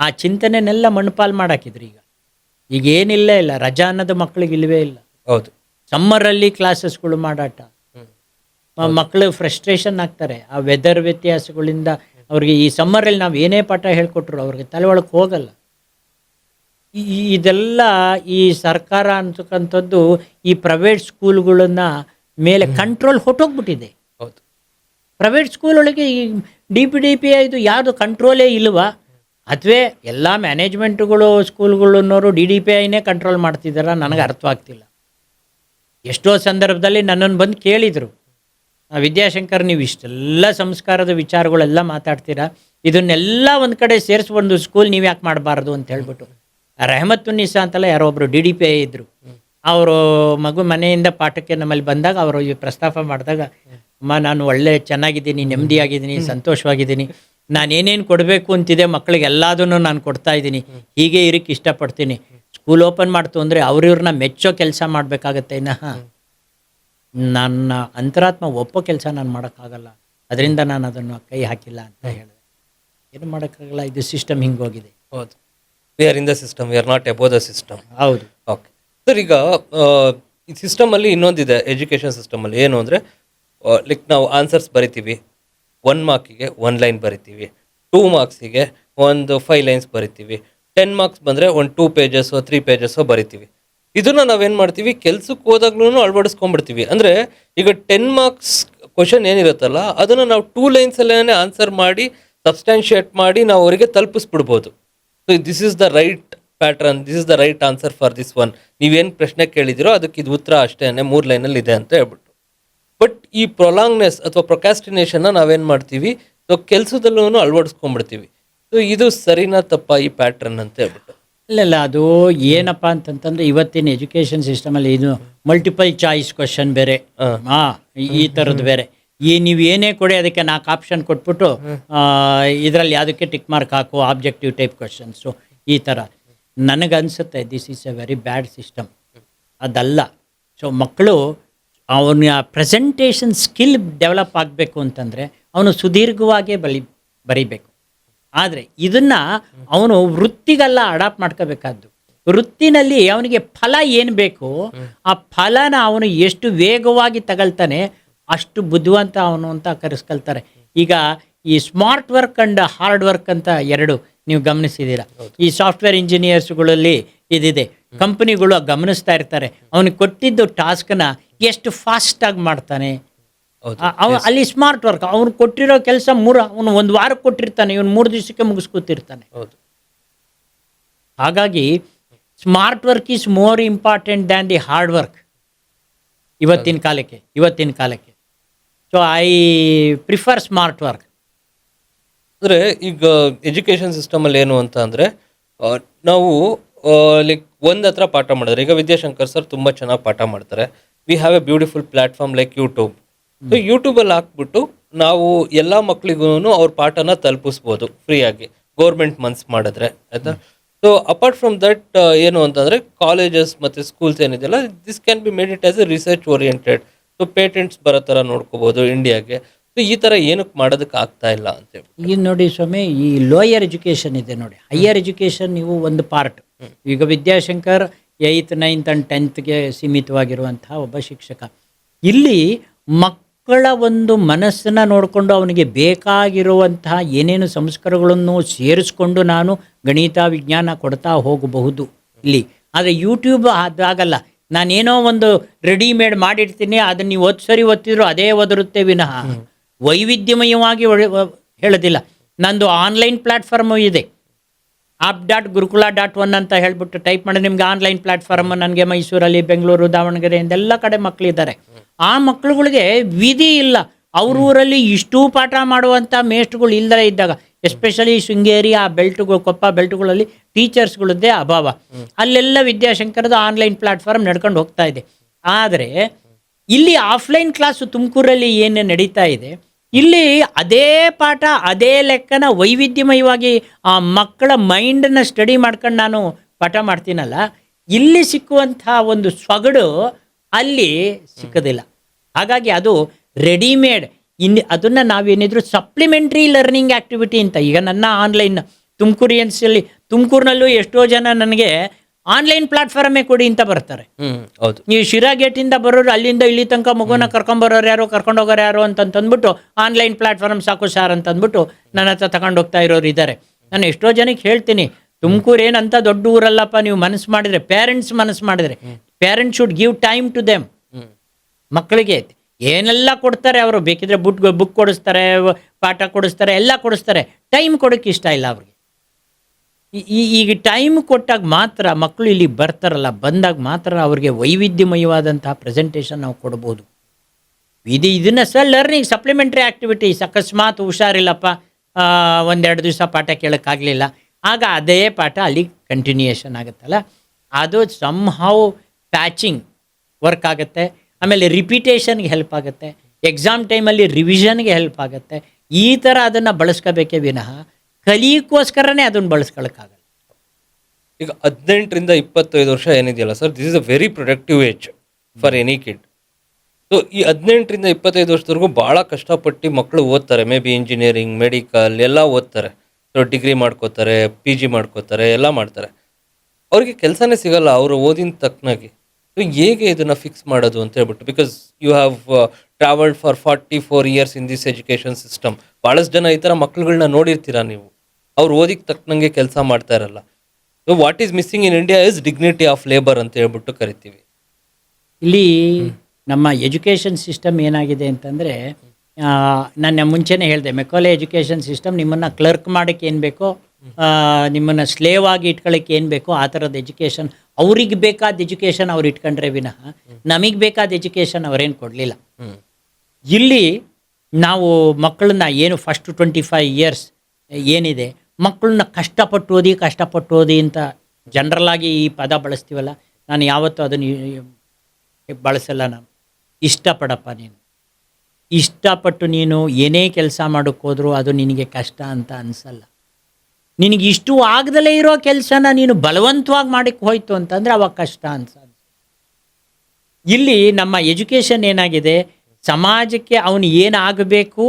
ಆ ಚಿಂತನೆನೆಲ್ಲ ಮಣ್ಣುಪಾಲು ಮಾಡಾಕಿದ್ರು. ಈಗ ಏನಿಲ್ಲ ಇಲ್ಲ, ರಜಾ ಅನ್ನೋದು ಮಕ್ಕಳಿಗೆ ಇಲ್ಲವೇ ಇಲ್ಲ. ಹೌದು, ಸಮ್ಮರಲ್ಲಿ ಕ್ಲಾಸಸ್ಗಳು ಮಾಡಾಟ, ಮಕ್ಕಳು ಫ್ರಸ್ಟ್ರೇಷನ್ ಆಗ್ತಾರೆ. ಆ ವೆದರ್ ವ್ಯತ್ಯಾಸಗಳಿಂದ ಅವ್ರಿಗೆ ಈ ಸಮ್ಮರಲ್ಲಿ ನಾವು ಏನೇ ಪಾಠ ಹೇಳ್ಕೊಟ್ರು ಅವ್ರಿಗೆ ತಲೆ ಒಳಗೆ ಹೋಗಲ್ಲ. ಇದೆಲ್ಲ ಈ ಸರ್ಕಾರ ಅಂತಕ್ಕಂಥದ್ದು ಈ ಪ್ರೈವೇಟ್ ಸ್ಕೂಲ್ಗಳನ್ನ ಮೇಲೆ ಕಂಟ್ರೋಲ್ ಹೊಟ್ಟೋಗ್ಬಿಟ್ಟಿದೆ. ಹೌದು, ಪ್ರೈವೇಟ್ ಸ್ಕೂಲ್ ಒಳಗೆ ಈ DP ಇದು ಯಾವುದು ಕಂಟ್ರೋಲೇ ಇಲ್ವಾ? ಅಥವಾ ಎಲ್ಲ ಮ್ಯಾನೇಜ್ಮೆಂಟ್ಗಳು ಸ್ಕೂಲ್ಗಳನ್ನೋರು DDPIನೇ ಕಂಟ್ರೋಲ್ ಮಾಡ್ತಿದ್ದಾರ? ನನಗೆ ಅರ್ಥವಾಗ್ತಿಲ್ಲ. ಎಷ್ಟೋ ಸಂದರ್ಭದಲ್ಲಿ ನನ್ನನ್ನು ಬಂದು ಕೇಳಿದರು, ವಿದ್ಯಾಶಂಕರ್ ನೀವು ಇಷ್ಟೆಲ್ಲ ಸಂಸ್ಕಾರದ ವಿಚಾರಗಳೆಲ್ಲ ಮಾತಾಡ್ತೀರಾ, ಇದನ್ನೆಲ್ಲ ಒಂದು ಕಡೆ ಸೇರಿಸ್ಬಂದು ಸ್ಕೂಲ್ ನೀವು ಯಾಕೆ ಮಾಡಬಾರ್ದು ಅಂತ ಹೇಳ್ಬಿಟ್ಟು. ರೆಹಮತ್ತುನ್ನಿಸಾ ಅಂತಲ್ಲ ಯಾರೋ ಒಬ್ಬರು DDPI ಇದ್ದರು, ಅವರು ಮಗು ಮನೆಯಿಂದ ಪಾಠಕ್ಕೆ ನಮ್ಮಲ್ಲಿ ಬಂದಾಗ ಅವರು ಈ ಪ್ರಸ್ತಾಪ ಮಾಡಿದಾಗ, ಅಮ್ಮ ನಾನು ಒಳ್ಳೆ ಚೆನ್ನಾಗಿದ್ದೀನಿ, ನೆಮ್ಮದಿಯಾಗಿದ್ದೀನಿ, ಸಂತೋಷವಾಗಿದ್ದೀನಿ, ನಾನೇನೇನು ಕೊಡಬೇಕು ಅಂತಿದೆ ಮಕ್ಕಳಿಗೆ ಎಲ್ಲದನ್ನು ನಾನು ಕೊಡ್ತಾ ಇದ್ದೀನಿ, ಹೀಗೆ ಇರಕ್ಕೆ ಇಷ್ಟಪಡ್ತೀನಿ. ಸ್ಕೂಲ್ ಓಪನ್ ಮಾಡ್ತು ಅಂದರೆ ಅವ್ರಿವ್ರನ್ನ ಮೆಚ್ಚೋ ಕೆಲಸ ಮಾಡಬೇಕಾಗತ್ತೆ, ನನ್ನ ಅಂತರಾತ್ಮ ಒಪ್ಪೋ ಕೆಲಸ ನಾನು ಮಾಡೋಕ್ಕಾಗಲ್ಲ, ಅದರಿಂದ ನಾನು ಅದನ್ನು ಕೈ ಹಾಕಿಲ್ಲ ಅಂತ ಹೇಳಿದೆ. ಏನು ಮಾಡೋಕ್ಕಾಗಲ್ಲ, ಇದು ಸಿಸ್ಟಮ್ ಹಿಂಗೋಗಿದೆ. ಹೌದು, we are in the system, we are not above the system. ಹೌದು. ಓಕೆ ಸರ್, ಈಗ ಈ ಸಿಸ್ಟಮಲ್ಲಿ ಇನ್ನೊಂದಿದೆ ಎಜುಕೇಷನ್ ಸಿಸ್ಟಮಲ್ಲಿ. ಏನು ಅಂದರೆ ಲೈಕ್ ನಾವು ಆನ್ಸರ್ಸ್ ಬರಿತೀವಿ, 1 ಮಾರ್ಕಿಗೆ 1 ಲೈನ್ ಬರಿತೀವಿ, 2 ಮಾರ್ಕ್ಸಿಗೆ ಒಂದು 5 ಲೈನ್ಸ್ ಬರಿತೀವಿ, 10 ಮಾರ್ಕ್ಸ್ ಬಂದರೆ ಒಂದು 2 ಪೇಜಸ್ಸೋ 3 ಪೇಜಸ್ಸೋ ಬರಿತೀವಿ. ಇದನ್ನು ನಾವೇನು ಮಾಡ್ತೀವಿ, ಕೆಲ್ಸಕ್ಕೆ ಹೋದಾಗ್ಲೂ ಅಳವಡಿಸ್ಕೊಂಡ್ಬಿಡ್ತೀವಿ. ಅಂದರೆ ಈಗ 10 ಮಾರ್ಕ್ಸ್ ಕ್ವಶನ್ ಏನಿರುತ್ತಲ್ಲ ಅದನ್ನು ನಾವು 2 ಲೈನ್ಸಲ್ಲೇ ಆನ್ಸರ್ ಮಾಡಿ ಸಬ್ಸ್ಟ್ಯಾನ್ಷಿಯೇಟ್ ಮಾಡಿ ನಾವು ಅವರಿಗೆ ತಲುಪಿಸ್ಬಿಡ್ಬೋದು. So this is the right pattern, this is the right answer for this one. ನೀವೇನು ಪ್ರಶ್ನೆ ಕೇಳಿದಿರೋ ಅದಕ್ಕೆ ಇದು ಉತ್ತರ ಅಷ್ಟೇ, 3 ಲೈನಲ್ಲಿ ಇದೆ ಅಂತ ಹೇಳ್ಬಿಟ್ಟು. ಬಟ್ ಈ ಪ್ರೊಲಾಂಗ್ನೆಸ್ ಅಥವಾ ಪ್ರೊಕ್ಯಾಸ್ಟಿನೇಷನ್ನ ನಾವೇನು ಮಾಡ್ತೀವಿ, ಸೊ ಕೆಲಸದಲ್ಲೂ ಅಳವಡಿಸ್ಕೊಂಡ್ಬಿಡ್ತೀವಿ. ಸೊ ಇದು ಸರಿನಾ ತಪ್ಪ ಈ ಪ್ಯಾಟ್ರನ್ ಅಂತ ಹೇಳ್ಬಿಟ್ಟು? ಇಲ್ಲ ಅದು ಏನಪ್ಪ ಅಂತಂತಂದ್ರೆ ಇವತ್ತಿನ ಎಜುಕೇಷನ್ ಸಿಸ್ಟಮಲ್ಲಿ ಇದು ಮಲ್ಟಿಪಲ್ ಚಾಯ್ಸ್ ಕ್ವಶನ್ ಬೇರೆ, ಈ ಥರದ್ದು ಬೇರೆ. ನೀವು ಏನೇ ಕೊಡಿ ಅದಕ್ಕೆ 4 ಆಪ್ಷನ್ ಕೊಟ್ಬಿಟ್ಟು ಇದರಲ್ಲಿ ಯಾವುದಕ್ಕೆ ಟಿಕ್ ಮಾರ್ಕ್ ಹಾಕು, ಆಬ್ಜೆಕ್ಟಿವ್ ಟೈಪ್ ಕ್ವಶನ್ಸು ಈ ಥರ. ನನಗನ್ಸುತ್ತೆ this is A very bad system. ಅದಲ್ಲ. ಸೊ ಮಕ್ಕಳು ಅವನ ಪ್ರೆಸೆಂಟೇಷನ್ ಸ್ಕಿಲ್ ಡೆವಲಪ್ ಆಗಬೇಕು ಅಂತಂದರೆ ಅವನು ಸುದೀರ್ಘವಾಗೇ ಬರೀಬೇಕು. ಆದರೆ ಇದನ್ನು ಅವನು ವೃತ್ತಿಗೆಲ್ಲ ಅಡಾಪ್ಟ್ ಮಾಡ್ಕೋಬೇಕಾದ್ದು. ವೃತ್ತಿನಲ್ಲಿ ಅವನಿಗೆ ಫಲ ಏನು ಬೇಕು ಆ ಫಲನ ಅವನು ಎಷ್ಟು ವೇಗವಾಗಿ ತಗೊಳ್ತಾನೆ ಅಷ್ಟು ಬುದ್ಧಿವಂತ ಅವನು ಅಂತ ಕರೆಸ್ಕೊಳ್ತಾರೆ. ಈಗ ಈ smart work and hard work ಅಂತ ಎರಡು ನೀವು ಗಮನಿಸಿದ್ದೀರಾ. ಈ ಸಾಫ್ಟ್ವೇರ್ ಇಂಜಿನಿಯರ್ಸ್ಗಳಲ್ಲಿ ಇದಿದೆ. ಕಂಪನಿಗಳು ಗಮನಿಸ್ತಾ ಇರ್ತಾರೆ ಅವನಿಗೆ ಕೊಟ್ಟಿದ್ದು ಟಾಸ್ಕ್ನ ಎಷ್ಟು ಫಾಸ್ಟಾಗಿ ಮಾಡ್ತಾನೆ. ಅಲ್ಲಿ ಸ್ಮಾರ್ಟ್ ವರ್ಕ್ ಅವ್ನು ಕೊಟ್ಟಿರೋ ಕೆಲಸ ಅವನು 1 ವಾರಕ್ಕೆ ಕೊಟ್ಟಿರ್ತಾನೆ, ಇವನು 3 ದಿವಸಕ್ಕೆ ಮುಗಿಸ್ಕೊತಿರ್ತಾನೆ. ಹಾಗಾಗಿ smart work is more important than the hard work ಇವತ್ತಿನ ಕಾಲಕ್ಕೆ. So I prefer smart work. ಅಂದರೆ ಈಗ ಎಜುಕೇಷನ್ ಸಿಸ್ಟಮಲ್ಲಿ ಏನು ಅಂತ ಅಂದರೆ ನಾವು ಲೈಕ್ ಒಂದು ಹತ್ರ ಪಾಠ ಮಾಡಿದ್ರೆ, ಈಗ ವಿದ್ಯಾಶಂಕರ್ ಸರ್ ತುಂಬ ಚೆನ್ನಾಗಿ ಪಾಠ ಮಾಡ್ತಾರೆ. We have A beautiful platform like YouTube. So ಯೂಟ್ಯೂಬಲ್ಲಿ ಹಾಕ್ಬಿಟ್ಟು ನಾವು ಎಲ್ಲ ಮಕ್ಳಿಗೂ ಅವ್ರ ಪಾಠನ ತಲುಪಿಸ್ಬೋದು ಫ್ರೀಯಾಗಿ, ಗೌರ್ಮೆಂಟ್ ಮನ್ಸ್ ಮಾಡಿದ್ರೆ ಆಯಿತಾ. ಸೊ ಅಪಾರ್ಟ್ ಫ್ರಮ್ ದಟ್ ಏನು ಅಂತಂದರೆ ಕಾಲೇಜಸ್ ಮತ್ತು ಸ್ಕೂಲ್ಸ್ ಏನಿದೆಯಲ್ಲ, this can be made it as A research oriented. So patents ಬರೋ ಥರ ನೋಡ್ಕೋಬೋದು ಇಂಡಿಯಾಗೆ. ಸೊ ಈ ಥರ ಏನಕ್ಕೆ ಮಾಡೋದಕ್ಕೆ ಆಗ್ತಾ ಇಲ್ಲ ಅಂತೇಳಿ. ಈಗ ನೋಡಿ ಸ್ವಾಮಿ, ಈ ಲೋಯರ್ ಎಜುಕೇಷನ್ ಇದೆ ನೋಡಿ, ಹೈಯರ್ ಎಜುಕೇಷನ್ ನೀವು ಒಂದು ಪಾರ್ಟ್. ಈಗ Vidyashankar 8th 9th and 10th ಸೀಮಿತವಾಗಿರುವಂತಹ ಒಬ್ಬ ಶಿಕ್ಷಕ. ಇಲ್ಲಿ ಮಕ್ಕಳ ಒಂದು ಮನಸ್ಸನ್ನು ನೋಡಿಕೊಂಡು ಅವನಿಗೆ ಬೇಕಾಗಿರುವಂತಹ ಏನೇನು ಸಂಸ್ಕಾರಗಳನ್ನು ಸೇರಿಸ್ಕೊಂಡು ನಾನು ಗಣಿತ ವಿಜ್ಞಾನ ಕೊಡ್ತಾ ಹೋಗಬಹುದು ಇಲ್ಲಿ. ಆದರೆ ಯೂಟ್ಯೂಬ್ ಅದಾಗಲ್ಲ. ನಾನೇನೋ ಒಂದು ರೆಡಿಮೇಡ್ ಮಾಡಿರ್ತೀನಿ, ಅದನ್ನು ನೀವು ಒತ್ತಿದ್ರು ಅದೇ ಒದರುತ್ತೆ ವಿನಃ ವೈವಿಧ್ಯಮಯವಾಗಿ ಹೇಳೋದಿಲ್ಲ. ನಂದು ಆನ್ಲೈನ್ ಪ್ಲ್ಯಾಟ್ಫಾರ್ಮು ಇದೆ, app.gurukula.1 ಅಂತ ಹೇಳ್ಬಿಟ್ಟು ಟೈಪ್ ಮಾಡಿ ನಿಮ್ಗೆ ಆನ್ಲೈನ್ ಪ್ಲ್ಯಾಟ್ಫಾರ್ಮ್. ನನಗೆ ಮೈಸೂರಲ್ಲಿ, ಬೆಂಗಳೂರು, ದಾವಣಗೆರೆ ಎಲ್ಲ ಕಡೆ ಮಕ್ಕಳಿದ್ದಾರೆ. ಆ ಮಕ್ಕಳುಗಳಿಗೆ ವಿಧಿ ಇಲ್ಲ. ಅವ್ರ ಊರಲ್ಲಿ ಇಷ್ಟೂ ಪಾಠ ಮಾಡುವಂಥ ಮೇಷ್ಟ್ರುಗಳು ಇಲ್ಲದೇ ಇದ್ದಾಗ, ಎಸ್ಪೆಷಲಿ ಶೃಂಗೇರಿ ಆ ಬೆಲ್ಟ್ಗಳು, ಕೊಪ್ಪ ಬೆಲ್ಟ್ಗಳಲ್ಲಿ ಟೀಚರ್ಸ್ಗಳದ್ದೇ ಅಭಾವ. ಅಲ್ಲೆಲ್ಲ ವಿದ್ಯಾಶಂಕರದ ಆನ್ಲೈನ್ ಪ್ಲ್ಯಾಟ್ಫಾರ್ಮ್ ನಡ್ಕೊಂಡು ಹೋಗ್ತಾ ಇದೆ. ಆದರೆ ಇಲ್ಲಿ ಆಫ್ಲೈನ್ ಕ್ಲಾಸು ತುಮಕೂರಲ್ಲಿ ಏನು ನಡೀತಾ ಇದೆ, ಇಲ್ಲಿ ಅದೇ ಪಾಠ ಅದೇ ಲೆಕ್ಕನ ವೈವಿಧ್ಯಮಯವಾಗಿ ಆ ಮಕ್ಕಳ ಮೈಂಡನ್ನು ಸ್ಟಡಿ ಮಾಡ್ಕೊಂಡು ನಾನು ಪಾಠ ಮಾಡ್ತೀನಲ್ಲ, ಇಲ್ಲಿ ಸಿಕ್ಕುವಂಥ ಒಂದು ಸೊಗಡು ಅಲ್ಲಿ ಸಿಕ್ಕೋದಿಲ್ಲ. ಹಾಗಾಗಿ ಅದು ರೆಡಿಮೇಡ್. ಅದನ್ನು ನಾವೇನಿದ್ರು ಸಪ್ಲಿಮೆಂಟ್ರಿ ಲರ್ನಿಂಗ್ ಆ್ಯಕ್ಟಿವಿಟಿ ಅಂತ. ಈಗ ನನ್ನ ಆನ್ಲೈನ್ ತುಮಕೂರಿನಲ್ಲೂ ಎಷ್ಟೋ ಜನ ನನಗೆ ಆನ್ಲೈನ್ ಪ್ಲಾಟ್ಫಾರ್ಮೇ ಕೊಡಿ ಅಂತ ಬರ್ತಾರೆ. ಹೌದು. ನೀವು ಶಿರಾ ಗೇಟಿಂದ ಬರೋರು ಅಲ್ಲಿಂದ ಇಲ್ಲಿ ತನಕ ಮಗುನ ಕರ್ಕೊಂಬರೋರು ಯಾರೋ, ಕರ್ಕೊಂಡೋಗೋರು ಯಾರೋ ಅಂತಂದ್ಬಿಟ್ಟು ಆನ್ಲೈನ್ ಪ್ಲಾಟ್ಫಾರ್ಮ್ ಸಾಕು ಸಾರ್ ಅಂತಂದ್ಬಿಟ್ಟು ನನ್ನ ಹತ್ರ ತಗೊಂಡೋಗ್ತಾ ಇರೋರು ಇದ್ದಾರೆ. ನಾನು ಎಷ್ಟೋ ಜನಕ್ಕೆ ಹೇಳ್ತೀನಿ, ತುಮಕೂರು ಏನಂತ ದೊಡ್ಡ ಊರಲ್ಲಪ್ಪ, ನೀವು ಮನಸ್ಸು ಮಾಡಿದರೆ, ಪೇರೆಂಟ್ಸ್ ಮನಸ್ಸು ಮಾಡಿದರೆ, parents should give time to them. ಮಕ್ಕಳಿಗೆ ಏನೆಲ್ಲ ಕೊಡ್ತಾರೆ ಅವರು, ಬೇಕಿದ್ರೆ ಬುಕ್ ಕೊಡಿಸ್ತಾರೆ, ಪಾಠ ಕೊಡಿಸ್ತಾರೆ, ಎಲ್ಲ ಕೊಡಿಸ್ತಾರೆ. ಟೈಮ್ ಕೊಡೋಕ್ಕೆ ಇಷ್ಟ ಇಲ್ಲ ಅವ್ರಿಗೆ. ಈಗ ಟೈಮ್ ಕೊಟ್ಟಾಗ ಮಾತ್ರ ಮಕ್ಕಳು ಇಲ್ಲಿ ಬರ್ತಾರಲ್ಲ, ಬಂದಾಗ ಮಾತ್ರ ಅವ್ರಿಗೆ ವೈವಿಧ್ಯಮಯವಾದಂತಹ ಪ್ರೆಸೆಂಟೇಷನ್ ನಾವು ಕೊಡ್ಬೋದು. ಇದನ್ನು ಲರ್ನಿಂಗ್ ಸಪ್ಲಿಮೆಂಟ್ರಿ ಆ್ಯಕ್ಟಿವಿಟೀಸ್. ಅಕಸ್ಮಾತ್ ಹುಷಾರಿಲ್ಲಪ್ಪ, 1-2 ದಿವಸ ಪಾಠ ಕೇಳೋಕ್ಕಾಗಲಿಲ್ಲ, ಆಗ ಅದೇ ಪಾಠ ಅಲ್ಲಿ ಕಂಟಿನ್ಯೂಯೇಷನ್ ಆಗುತ್ತಲ್ಲ, ಅದು ಸಮ್ಹೌ ಪ್ಯಾಚಿಂಗ್ ವರ್ಕ್ ಆಗುತ್ತೆ. ಆಮೇಲೆ ರಿಪಿಟೇಷನ್ಗೆ ಹೆಲ್ಪ್ ಆಗುತ್ತೆ, ಎಕ್ಸಾಮ್ ಟೈಮಲ್ಲಿ ರಿವಿಷನ್ಗೆ ಹೆಲ್ಪ್ ಆಗುತ್ತೆ. ಈ ಥರ ಅದನ್ನು ಬಳಸ್ಕೋಬೇಕೇ ವಿನಃ ಕಲಿಯಕ್ಕೋಸ್ಕರನೇ ಅದನ್ನು ಬಳಸ್ಕೊಳ್ಳೋಕ್ಕಾಗಲ್ಲ. ಈಗ 18ರಿಂದ 25 ವರ್ಷ ಏನಿದೆಯಲ್ಲ sir, this is a very productive age for any kid. So ಈ 18ರಿಂದ 25 ವರ್ಷದವರೆಗೂ ಭಾಳ ಕಷ್ಟಪಟ್ಟು ಮಕ್ಕಳು ಓದ್ತಾರೆ. ಮೇ ಬಿ ಇಂಜಿನಿಯರಿಂಗ್, ಮೆಡಿಕಲ್ ಎಲ್ಲ ಓದ್ತಾರೆ. ಸೊ ಡಿಗ್ರಿ ಮಾಡ್ಕೋತಾರೆ, PG ಮಾಡ್ಕೋತಾರೆ, ಎಲ್ಲ ಮಾಡ್ತಾರೆ. ಅವ್ರಿಗೆ ಕೆಲಸನೇ ಸಿಗಲ್ಲ ಅವರು ಓದಿನ ತಕ್ಕನಾಗಿ. ಸೊ ಹೇಗೆ ಇದನ್ನು ಫಿಕ್ಸ್ ಮಾಡೋದು ಅಂತ ಹೇಳ್ಬಿಟ್ಟು, because you have travelled for 44 years in this education system. ಭಾಳಷ್ಟು ಜನ ಈ ಥರ ಮಕ್ಳುಗಳನ್ನ ನೋಡಿರ್ತೀರ ನೀವು. ಅವ್ರು ಓದಿಗೆ ತಕ್ಕನಂಗೆ ಕೆಲಸ ಮಾಡ್ತಾ ಇರಲ್ಲ. So what is missing in India is dignity of labour ಅಂತ ಹೇಳ್ಬಿಟ್ಟು ಕರಿತೀವಿ. ಇಲ್ಲಿ ನಮ್ಮ ಎಜುಕೇಷನ್ ಸಿಸ್ಟಮ್ ಏನಾಗಿದೆ ಅಂತಂದರೆ, ನಾನು ಮುಂಚೆನೇ ಹೇಳಿದೆ, ಮೆಕಾಲೆ ಎಜುಕೇಷನ್ ಸಿಸ್ಟಮ್ ನಿಮ್ಮನ್ನು ಕ್ಲರ್ಕ್ ಮಾಡೋಕ್ಕೆ ಏನು ಬೇಕೋ, ನಿಮ್ಮನ್ನು ಸ್ಲೇವ್ ಆಗಿ ಇಟ್ಕೊಳ್ಳೋಕ್ಕೆ ಏನು ಬೇಕೋ ಆ ಥರದ ಎಜುಕೇಷನ್, ಅವ್ರಿಗೆ ಬೇಕಾದ ಎಜುಕೇಷನ್ ಅವ್ರು ಇಟ್ಕೊಂಡ್ರೆ ವಿನಃ ನಮಗೆ ಬೇಕಾದ ಎಜುಕೇಷನ್ ಅವರೇನು ಕೊಡಲಿಲ್ಲ. ಇಲ್ಲಿ ನಾವು ಮಕ್ಕಳನ್ನ ಏನು ಫಸ್ಟ್ 25 ಇಯರ್ಸ್ ಏನಿದೆ, ಮಕ್ಕಳನ್ನ ಕಷ್ಟಪಟ್ಟು ಓದಿ ಅಂತ ಜನರಲ್ ಆಗಿ ಈ ಪದ ಬಳಸ್ತೀವಲ್ಲ, ನಾನು ಯಾವತ್ತೂ ಅದನ್ನು ಬಳಸಲ್ಲ. ನಾನು ಇಷ್ಟಪಡಪ್ಪ, ನೀನು ಇಷ್ಟಪಟ್ಟು ನೀನು ಏನೇ ಕೆಲಸ ಮಾಡೋಕ್ಕೋದ್ರೂ ಅದು ನಿನಗೆ ಕಷ್ಟ ಅಂತ ಅನಿಸಲ್ಲ. ನಿನಗೆ ಇಷ್ಟು ಆಗದಲ್ಲೇ ಇರೋ ಕೆಲಸನ ನೀನು ಬಲವಂತವಾಗಿ ಮಾಡಕ್ಕೆ ಹೋಯ್ತು ಅಂತಂದರೆ ಅವಾಗ ಕಷ್ಟ ಅನ್ಸ. ಇಲ್ಲಿ ನಮ್ಮ ಎಜುಕೇಷನ್ ಏನಾಗಿದೆ, ಸಮಾಜಕ್ಕೆ ಅವನು ಏನಾಗಬೇಕು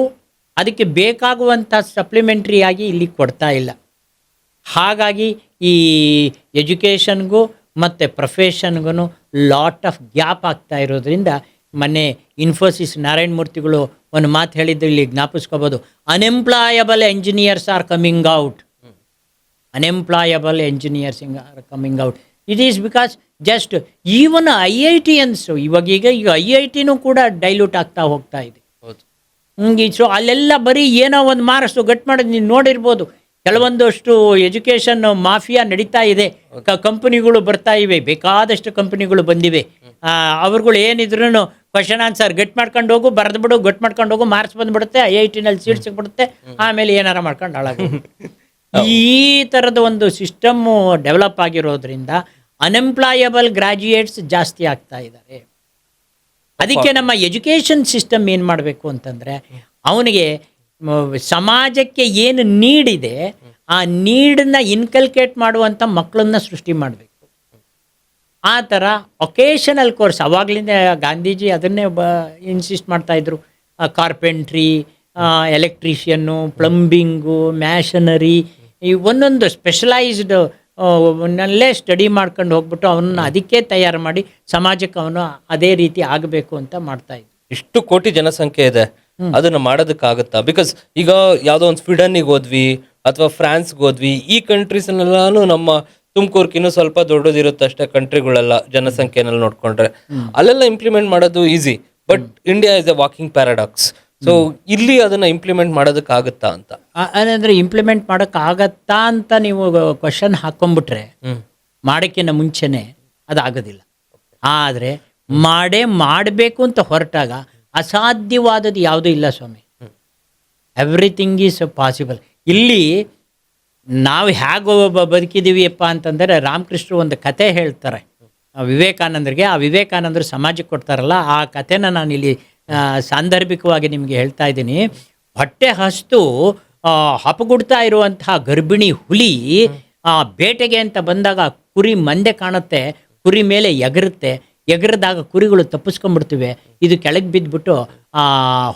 ಅದಕ್ಕೆ ಬೇಕಾಗುವಂಥ ಸಪ್ಲಿಮೆಂಟ್ರಿ ಆಗಿ ಇಲ್ಲಿ ಕೊಡ್ತಾ ಇಲ್ಲ. ಹಾಗಾಗಿ ಈ ಎಜುಕೇಷನ್ಗೂ ಮತ್ತು ಪ್ರೊಫೆಷನ್ಗೂ ಲಾಟ್ ಆಫ್ ಗ್ಯಾಪ್ ಆಗ್ತಾ ಇರೋದ್ರಿಂದ ಮೊನ್ನೆ ಇನ್ಫೋಸಿಸ್ ನಾರಾಯಣ ಮೂರ್ತಿಗಳು ಒಂದು ಮಾತು ಹೇಳಿದ್ದು ಇಲ್ಲಿ ಜ್ಞಾಪಿಸ್ಕೋಬೋದು. Unemployable engineers are coming out. Unemployable engineers are coming out. It is because just even IITians ಈಗ IITನೂ ಕೂಡ ಡೈಲ್ಯೂಟ್ ಆಗ್ತಾ ಹೋಗ್ತಾ ಇದೆ. ಸೊ ಅಲ್ಲೆಲ್ಲ ಬರೀ ಏನೋ ಒಂದು ಮಾರ್ಕ್ಸು ಗಟ್ ಮಾಡೋದು ನೀನು ನೋಡಿರ್ಬೋದು. ಕೆಲವೊಂದಷ್ಟು ಎಜುಕೇಷನ್ ಮಾಫಿಯಾ ನಡೀತಾ ಇದೆ. ಕಂಪನಿಗಳು ಬರ್ತಾ ಇವೆ, ಬೇಕಾದಷ್ಟು ಕಂಪನಿಗಳು ಬಂದಿವೆ. ಅವ್ರುಗಳು ಏನಿದ್ರು ಕ್ವಶನ್ ಆನ್ಸರ್ ಗಟ್ ಮಾಡ್ಕೊಂಡು ಹೋಗು, ಬರೆದು ಬಿಡು, ಗಟ್ ಮಾಡ್ಕೊಂಡು ಹೋಗು, ಮಾರ್ಕ್ಸ್ ಬಂದುಬಿಡುತ್ತೆ, IITನಲ್ಲಿ ಸೀಟ್ ಸಿಗ್ಬಿಡುತ್ತೆ, ಆಮೇಲೆ ಏನಾರ ಮಾಡ್ಕೊಂಡು ಹಾಳಾಗ. ಈ ಥರದ ಒಂದು ಸಿಸ್ಟಮ್ಮು ಡೆವಲಪ್ ಆಗಿರೋದ್ರಿಂದ ಅನ್ಎಂಪ್ಲಾಯಬಲ್ ಗ್ರಾಜ್ಯುಯೇಟ್ಸ್ ಜಾಸ್ತಿ ಆಗ್ತಾ ಇದ್ದಾರೆ. ಅದಕ್ಕೆ ನಮ್ಮ ಎಜುಕೇಷನ್ ಸಿಸ್ಟಮ್ ಏನು ಮಾಡಬೇಕು ಅಂತಂದರೆ, ಅವನಿಗೆ ಸಮಾಜಕ್ಕೆ ಏನು ನೀಡಿದೆ ಆ ನೀಡನ್ನ ಇನ್ಕಲ್ಕೇಟ್ ಮಾಡುವಂಥ ಮಕ್ಕಳನ್ನ ಸೃಷ್ಟಿ ಮಾಡಬೇಕು. ಆ ಥರ ಒಕೇಶನಲ್ ಕೋರ್ಸ್ ಅವಾಗಲಿಂದ ಗಾಂಧೀಜಿ ಅದನ್ನೇ ಇನ್ಸಿಸ್ಟ್ ಮಾಡ್ತಾಯಿದ್ರು. ಕಾರ್ಪೆಂಟ್ರಿ, ಎಲೆಕ್ಟ್ರಿಷಿಯನ್ನು, ಪ್ಲಂಬಿಂಗು, ಮ್ಯಾಷನರಿ, ಈ ಒಂದೊಂದು ಸ್ಪೆಷಲೈಸ್ಡ್ ನಲ್ಲೇ ಸ್ಟಡಿ ಮಾಡ್ಕೊಂಡು ಹೋಗ್ಬಿಟ್ಟು ಅವನನ್ನು ಅದಕ್ಕೆ ತಯಾರು ಮಾಡಿ ಸಮಾಜಕ್ಕೆ ಅವನು ಅದೇ ರೀತಿ ಆಗಬೇಕು ಅಂತ ಮಾಡ್ತಾಯಿದ್ರು. ಇಷ್ಟು ಕೋಟಿ ಜನಸಂಖ್ಯೆ ಇದೆ, ಅದನ್ನ ಮಾಡೋದಕ್ಕಾಗತ್ತಾ? ಬಿಕಾಸ್ ಈಗ ಯಾವುದೋ ಒಂದು ಸ್ವೀಡನ್ನಿಗೆ ಹೋದ್ವಿ ಅಥವಾ ಫ್ರಾನ್ಸ್ಗೆ ಹೋದ್ವಿ, ಈ ಕಂಟ್ರೀಸ್ನೆಲ್ಲಾನು ನಮ್ಮ ತುಮಕೂರ್ಕಿನ್ನೂ ಸ್ವಲ್ಪ ದೊಡ್ಡದಿರುತ್ತೆ ಅಷ್ಟೇ ಕಂಟ್ರಿಗಳೆಲ್ಲ ಜನಸಂಖ್ಯೆನಲ್ಲಿ ನೋಡ್ಕೊಂಡ್ರೆ. ಅಲ್ಲೆಲ್ಲ ಇಂಪ್ಲಿಮೆಂಟ್ ಮಾಡೋದು easy, but India is A walking paradox. So ಇಲ್ಲಿ ಅದನ್ನ ಇಂಪ್ಲಿಮೆಂಟ್ ಮಾಡೋದಕ್ಕಾಗತ್ತಾ ಅಂತ. ಅಂದರೆ ಇಂಪ್ಲಿಮೆಂಟ್ ಮಾಡೋಕ್ಕಾಗತ್ತಾ ಅಂತ ನೀವು ಕ್ವಶನ್ ಹಾಕೊಂಡ್ಬಿಟ್ರೆ ಮಾಡೋಕ್ಕಿಂತ ಮುಂಚೆನೆ ಅದಾಗೋದಿಲ್ಲ. ಆದರೆ ಮಾಡಬೇಕು ಅಂತ ಹೊರಟಾಗ ಅಸಾಧ್ಯವಾದದ್ದು ಯಾವುದೂ ಇಲ್ಲ ಸ್ವಾಮಿ. Everything is possible. ಇಲ್ಲಿ ನಾವು ಹೇಗೆ ಬದುಕಿದ್ದೀವಿಯಪ್ಪ ಅಂತಂದರೆ, ರಾಮಕೃಷ್ಣರು ಒಂದು ಕತೆ ಹೇಳ್ತಾರೆ ವಿವೇಕಾನಂದರಿಗೆ. ಆ ವಿವೇಕಾನಂದರು ಸಮಾಜಕ್ಕೆ ಕೊಡ್ತಾರಲ್ಲ, ಆ ಕಥೆನ ನಾನು ಇಲ್ಲಿ ಸಾಂದರ್ಭಿಕವಾಗಿ ನಿಮಗೆ ಹೇಳ್ತಾ ಇದ್ದೀನಿ. ಹೊಟ್ಟೆ ಹಸ್ತು ಹಪಗುಡ್ತಾ ಇರುವಂತಹ ಗರ್ಭಿಣಿ ಹುಲಿ ಬೇಟೆಗೆ ಅಂತ ಬಂದಾಗ ಕುರಿ ಮಂದೆ ಕಾಣುತ್ತೆ, ಕುರಿ ಮೇಲೆ ಎಗರದಾಗ ಕುರಿಗಳು ತಪ್ಪಿಸ್ಕೊಂಡ್ಬಿಡ್ತಿವೆ. ಇದು ಕೆಳಗೆ ಬಿದ್ದುಬಿಟ್ಟು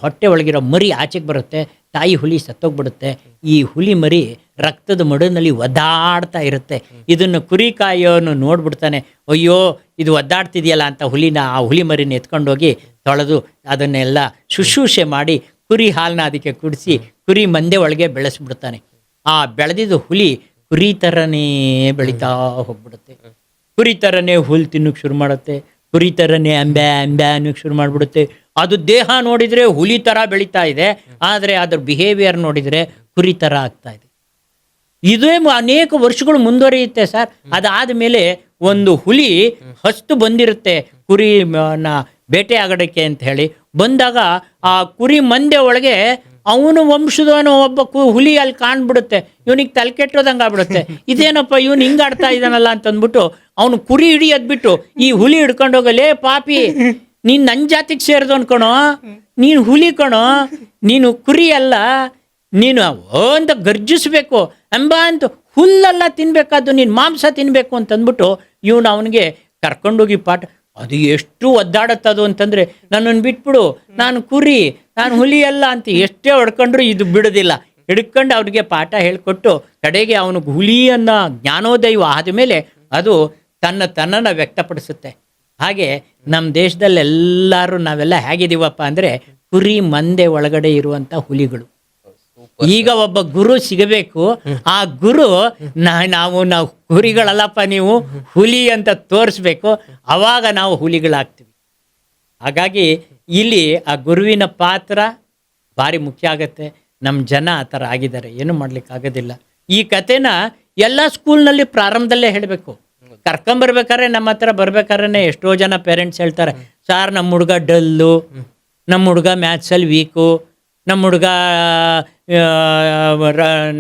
ಹೊಟ್ಟೆ ಒಳಗಿರೋ ಮರಿ ಆಚೆಗೆ ಬರುತ್ತೆ, ತಾಯಿ ಹುಲಿ ಸತ್ತೋಗ್ಬಿಡುತ್ತೆ. ಈ ಹುಲಿ ಮರಿ ರಕ್ತದ ಮಡುನಲ್ಲಿ ಒದ್ದಾಡ್ತಾ ಇರುತ್ತೆ. ಇದನ್ನು ಕುರಿ ಕಾಯೋನು ನೋಡ್ಬಿಡ್ತಾನೆ, ಅಯ್ಯೋ ಇದು ಒದ್ದಾಡ್ತಿದೆಯಲ್ಲ ಅಂತ ಆ ಹುಲಿ ಮರಿನ ಎತ್ಕೊಂಡೋಗಿ ತೊಳೆದು ಅದನ್ನೆಲ್ಲ ಶುಶ್ರೂಷೆ ಮಾಡಿ ಕುರಿ ಹಾಲನ್ನ ಅದಕ್ಕೆ ಕುಡಿಸಿ ಕುರಿ ಮಂದೆ ಒಳಗೆ ಬೆಳೆಸ್ಬಿಡ್ತಾನೆ. ಆ ಬೆಳೆದಿದ್ದು ಹುಲಿ ಕುರಿ ಥರನೇ ಬೆಳೀತಾ ಹೋಗ್ಬಿಡುತ್ತೆ. ಕುರಿ ಥರನೇ ಹುಲ್ಲು ತಿನ್ನೋಕ್ಕೆ ಶುರು ಮಾಡುತ್ತೆ, ಕುರಿ ಥರನೇ ಅಂಬೆ ಅನ್ನೋಕ್ಕೆ ಶುರು ಮಾಡಿಬಿಡುತ್ತೆ. ಅದು ದೇಹ ನೋಡಿದರೆ ಹುಲಿ ಥರ ಬೆಳೀತಾ ಇದೆ, ಆದರೆ ಅದ್ರ ಬಿಹೇವಿಯರ್ ನೋಡಿದರೆ ಕುರಿ ಥರ ಆಗ್ತಾ ಇದೆ. ಇದೇ ಅನೇಕ ವರ್ಷಗಳು ಮುಂದುವರಿಯುತ್ತೆ ಸರ್. ಅದಾದ ಮೇಲೆ ಒಂದು ಹುಲಿ ಹಸ್ತು ಬಂದಿರುತ್ತೆ ಕುರಿನ ಬೇಟೆ ಆಗೋದಕ್ಕೆ ಅಂತ ಹೇಳಿ ಬಂದಾಗ ಆ ಕುರಿ ಮಂದೆ ಒಳಗೆ ಅವನು ವಂಶದವನು ಒಬ್ಬ ಹುಲಿ ಅಲ್ಲಿ ಕಾಣ್ಬಿಡುತ್ತೆ. ಇವನಿಗೆ ತಲೆ ಕೆಟ್ಟೋದಂಗೆ ಆಗ್ಬಿಡುತ್ತೆ. ಇದೇನಪ್ಪ ಇವನು ಹಿಂಗಾಡ್ತಾ ಇದ್ದಾನಲ್ಲ ಅಂತಂದ್ಬಿಟ್ಟು ಅವನು ಕುರಿ ಹಿಡಿಯೋದ್ಬಿಟ್ಟು ಈ ಹುಲಿ ಹಿಡ್ಕೊಂಡೋಗಲೇ ಪಾಪಿ, ನೀನು ನನ್ನ ಜಾತಿಗೆ ಸೇರಿದು ಅನ್ಕೊಣೋ, ನೀನು ಹುಲಿ ಕಣೋ, ನೀನು ಕುರಿ ಅಲ್ಲ, ನೀನು ಅಂತ ಗರ್ಜಿಸ್ಬೇಕು ಎಂಬ ಅಂತ ಹುಲ್ಲೆಲ್ಲ ತಿನ್ಬೇಕಾದ್ದು, ನೀನು ಮಾಂಸ ತಿನ್ಬೇಕು ಅಂತಂದ್ಬಿಟ್ಟು ಇವನು ಅವನಿಗೆ ಕರ್ಕೊಂಡೋಗಿ ಪಾಠ. ಅದು ಎಷ್ಟು ಒದ್ದಾಡತ್ತದು ಅಂತಂದರೆ, ನನ್ನನ್ನು ಬಿಟ್ಬಿಡು, ನಾನು ಕುರಿ, ನಾನು ಹುಲಿ ಅಲ್ಲ ಅಂತ ಎಷ್ಟೇ ಹೊಡ್ಕೊಂಡ್ರು ಇದು ಬಿಡೋದಿಲ್ಲ. ಹಿಡ್ಕೊಂಡು ಅವ್ರಿಗೆ ಪಾಠ ಹೇಳಿಕೊಟ್ಟು ಕಡೆಗೆ ಅವನಿಗೆ ಹುಲಿ ಅನ್ನೋ ಜ್ಞಾನೋದಯ ಆದಮೇಲೆ ಅದು ತನ್ನನ್ನು ವ್ಯಕ್ತಪಡಿಸುತ್ತೆ. ಹಾಗೆ ನಮ್ಮ ದೇಶದಲ್ಲೆಲ್ಲರೂ ನಾವೆಲ್ಲ ಹೇಗಿದ್ದೀವಪ್ಪ ಅಂದರೆ ಕುರಿ ಮಂದೆ ಒಳಗಡೆ ಇರುವಂಥ ಹುಲಿಗಳು. ಈಗ ಒಬ್ಬ ಗುರು ಸಿಗಬೇಕು. ಆ ಗುರು ನಾವು ಕುರಿಗಳಲ್ಲಪ್ಪ, ನೀವು ಹುಲಿ ಅಂತ ತೋರಿಸ್ಬೇಕು, ಆವಾಗ ನಾವು ಹುಲಿಗಳಾಗ್ತೀವಿ. ಹಾಗಾಗಿ ಇಲ್ಲಿ ಆ ಗುರುವಿನ ಪಾತ್ರ ಭಾರಿ ಮುಖ್ಯ ಆಗತ್ತೆ. ನಮ್ಮ ಜನ ಆ ಥರ ಆಗಿದ್ದಾರೆ, ಏನು ಮಾಡ್ಲಿಕ್ಕಾಗೋದಿಲ್ಲ. ಈ ಕಥೆನ ಎಲ್ಲ ಸ್ಕೂಲ್ನಲ್ಲಿ ಪ್ರಾರಂಭದಲ್ಲೇ ಹೇಳಬೇಕು. ಕರ್ಕೊಂಬರ್ಬೇಕಾದ್ರೆ ನಮ್ಮ ಹತ್ರ ಬರ್ಬೇಕಾದ್ರೆ ಎಷ್ಟೋ ಜನ ಪೇರೆಂಟ್ಸ್ ಹೇಳ್ತಾರೆ, ಸಾರ್ ನಮ್ಮ ಹುಡುಗ ಡಲ್ಲು, ನಮ್ಮ ಹುಡುಗ ಮ್ಯಾಥ್ಸಲ್ಲಿ ವೀಕು, ನಮ್ಮ ಹುಡುಗ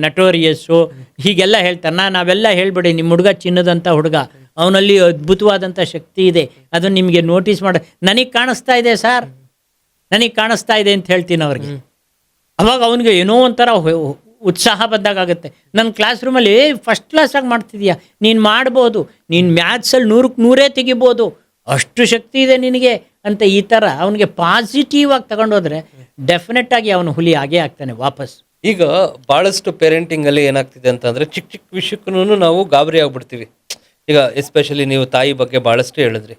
ನಟೋರಿಯಸ್ಸು ಹೀಗೆಲ್ಲ ಹೇಳ್ತಾರೆ. ನಾವೆಲ್ಲ ಹೇಳ್ಬೇಡಿ, ನಿಮ್ಮ ಹುಡುಗ ಚಿನ್ನದಂಥ ಹುಡುಗ, ಅವನಲ್ಲಿ ಅದ್ಭುತವಾದಂಥ ಶಕ್ತಿ ಇದೆ, ಅದನ್ನು ನಿಮಗೆ ನೋಟಿಸ್ ಮಾಡಿ, ನನಗೆ ಕಾಣಿಸ್ತಾ ಇದೆ ಸರ್, ನನಗೆ ಕಾಣಿಸ್ತಾ ಇದೆ ಅಂತ ಹೇಳ್ತೀನಿ ಅವ್ರಿಗೆ. ಅವಾಗ ಅವನಿಗೆ ಏನೋ ಒಂಥರ ಉತ್ಸಾಹ ಬಂದಾಗುತ್ತೆ. ನನ್ನ ಕ್ಲಾಸ್ ರೂಮಲ್ಲಿ ಫಸ್ಟ್ ಕ್ಲಾಸಾಗಿ ಮಾಡ್ತಿದ್ಯಾ, ನೀನು ಮಾಡ್ಬೋದು, ನೀನು ಮ್ಯಾಥ್ಸಲ್ಲಿ 100ಕ್ಕೆ 100 ತೆಗಿಬೋದು, ಅಷ್ಟು ಶಕ್ತಿ ಇದೆ ನಿನಗೆ ಅಂತ ಈ ಥರ ಅವನಿಗೆ ಪಾಸಿಟಿವ್ ಆಗಿ ತಗೊಂಡೋದ್ರೆ ಡೆಫಿನೆಟ್ಟಾಗಿ ಅವನು ಹುಲಿ ಆಗೇ ಆಗ್ತಾನೆ ವಾಪಸ್. ಈಗ ಭಾಳಷ್ಟು ಪೇರೆಂಟಿಂಗಲ್ಲಿ ಏನಾಗ್ತಿದೆ ಅಂತಂದರೆ ಚಿಕ್ಕ ಚಿಕ್ಕ ವಿಷಯಕ್ಕೂ ನಾವು ಗಾಬರಿ ಆಗ್ಬಿಡ್ತೀವಿ. ಈಗ ಎಸ್ಪೆಷಲಿ ನೀವು ತಾಯಿ ಬಗ್ಗೆ ಭಾಳಷ್ಟು ಹೇಳಿದ್ರಿ.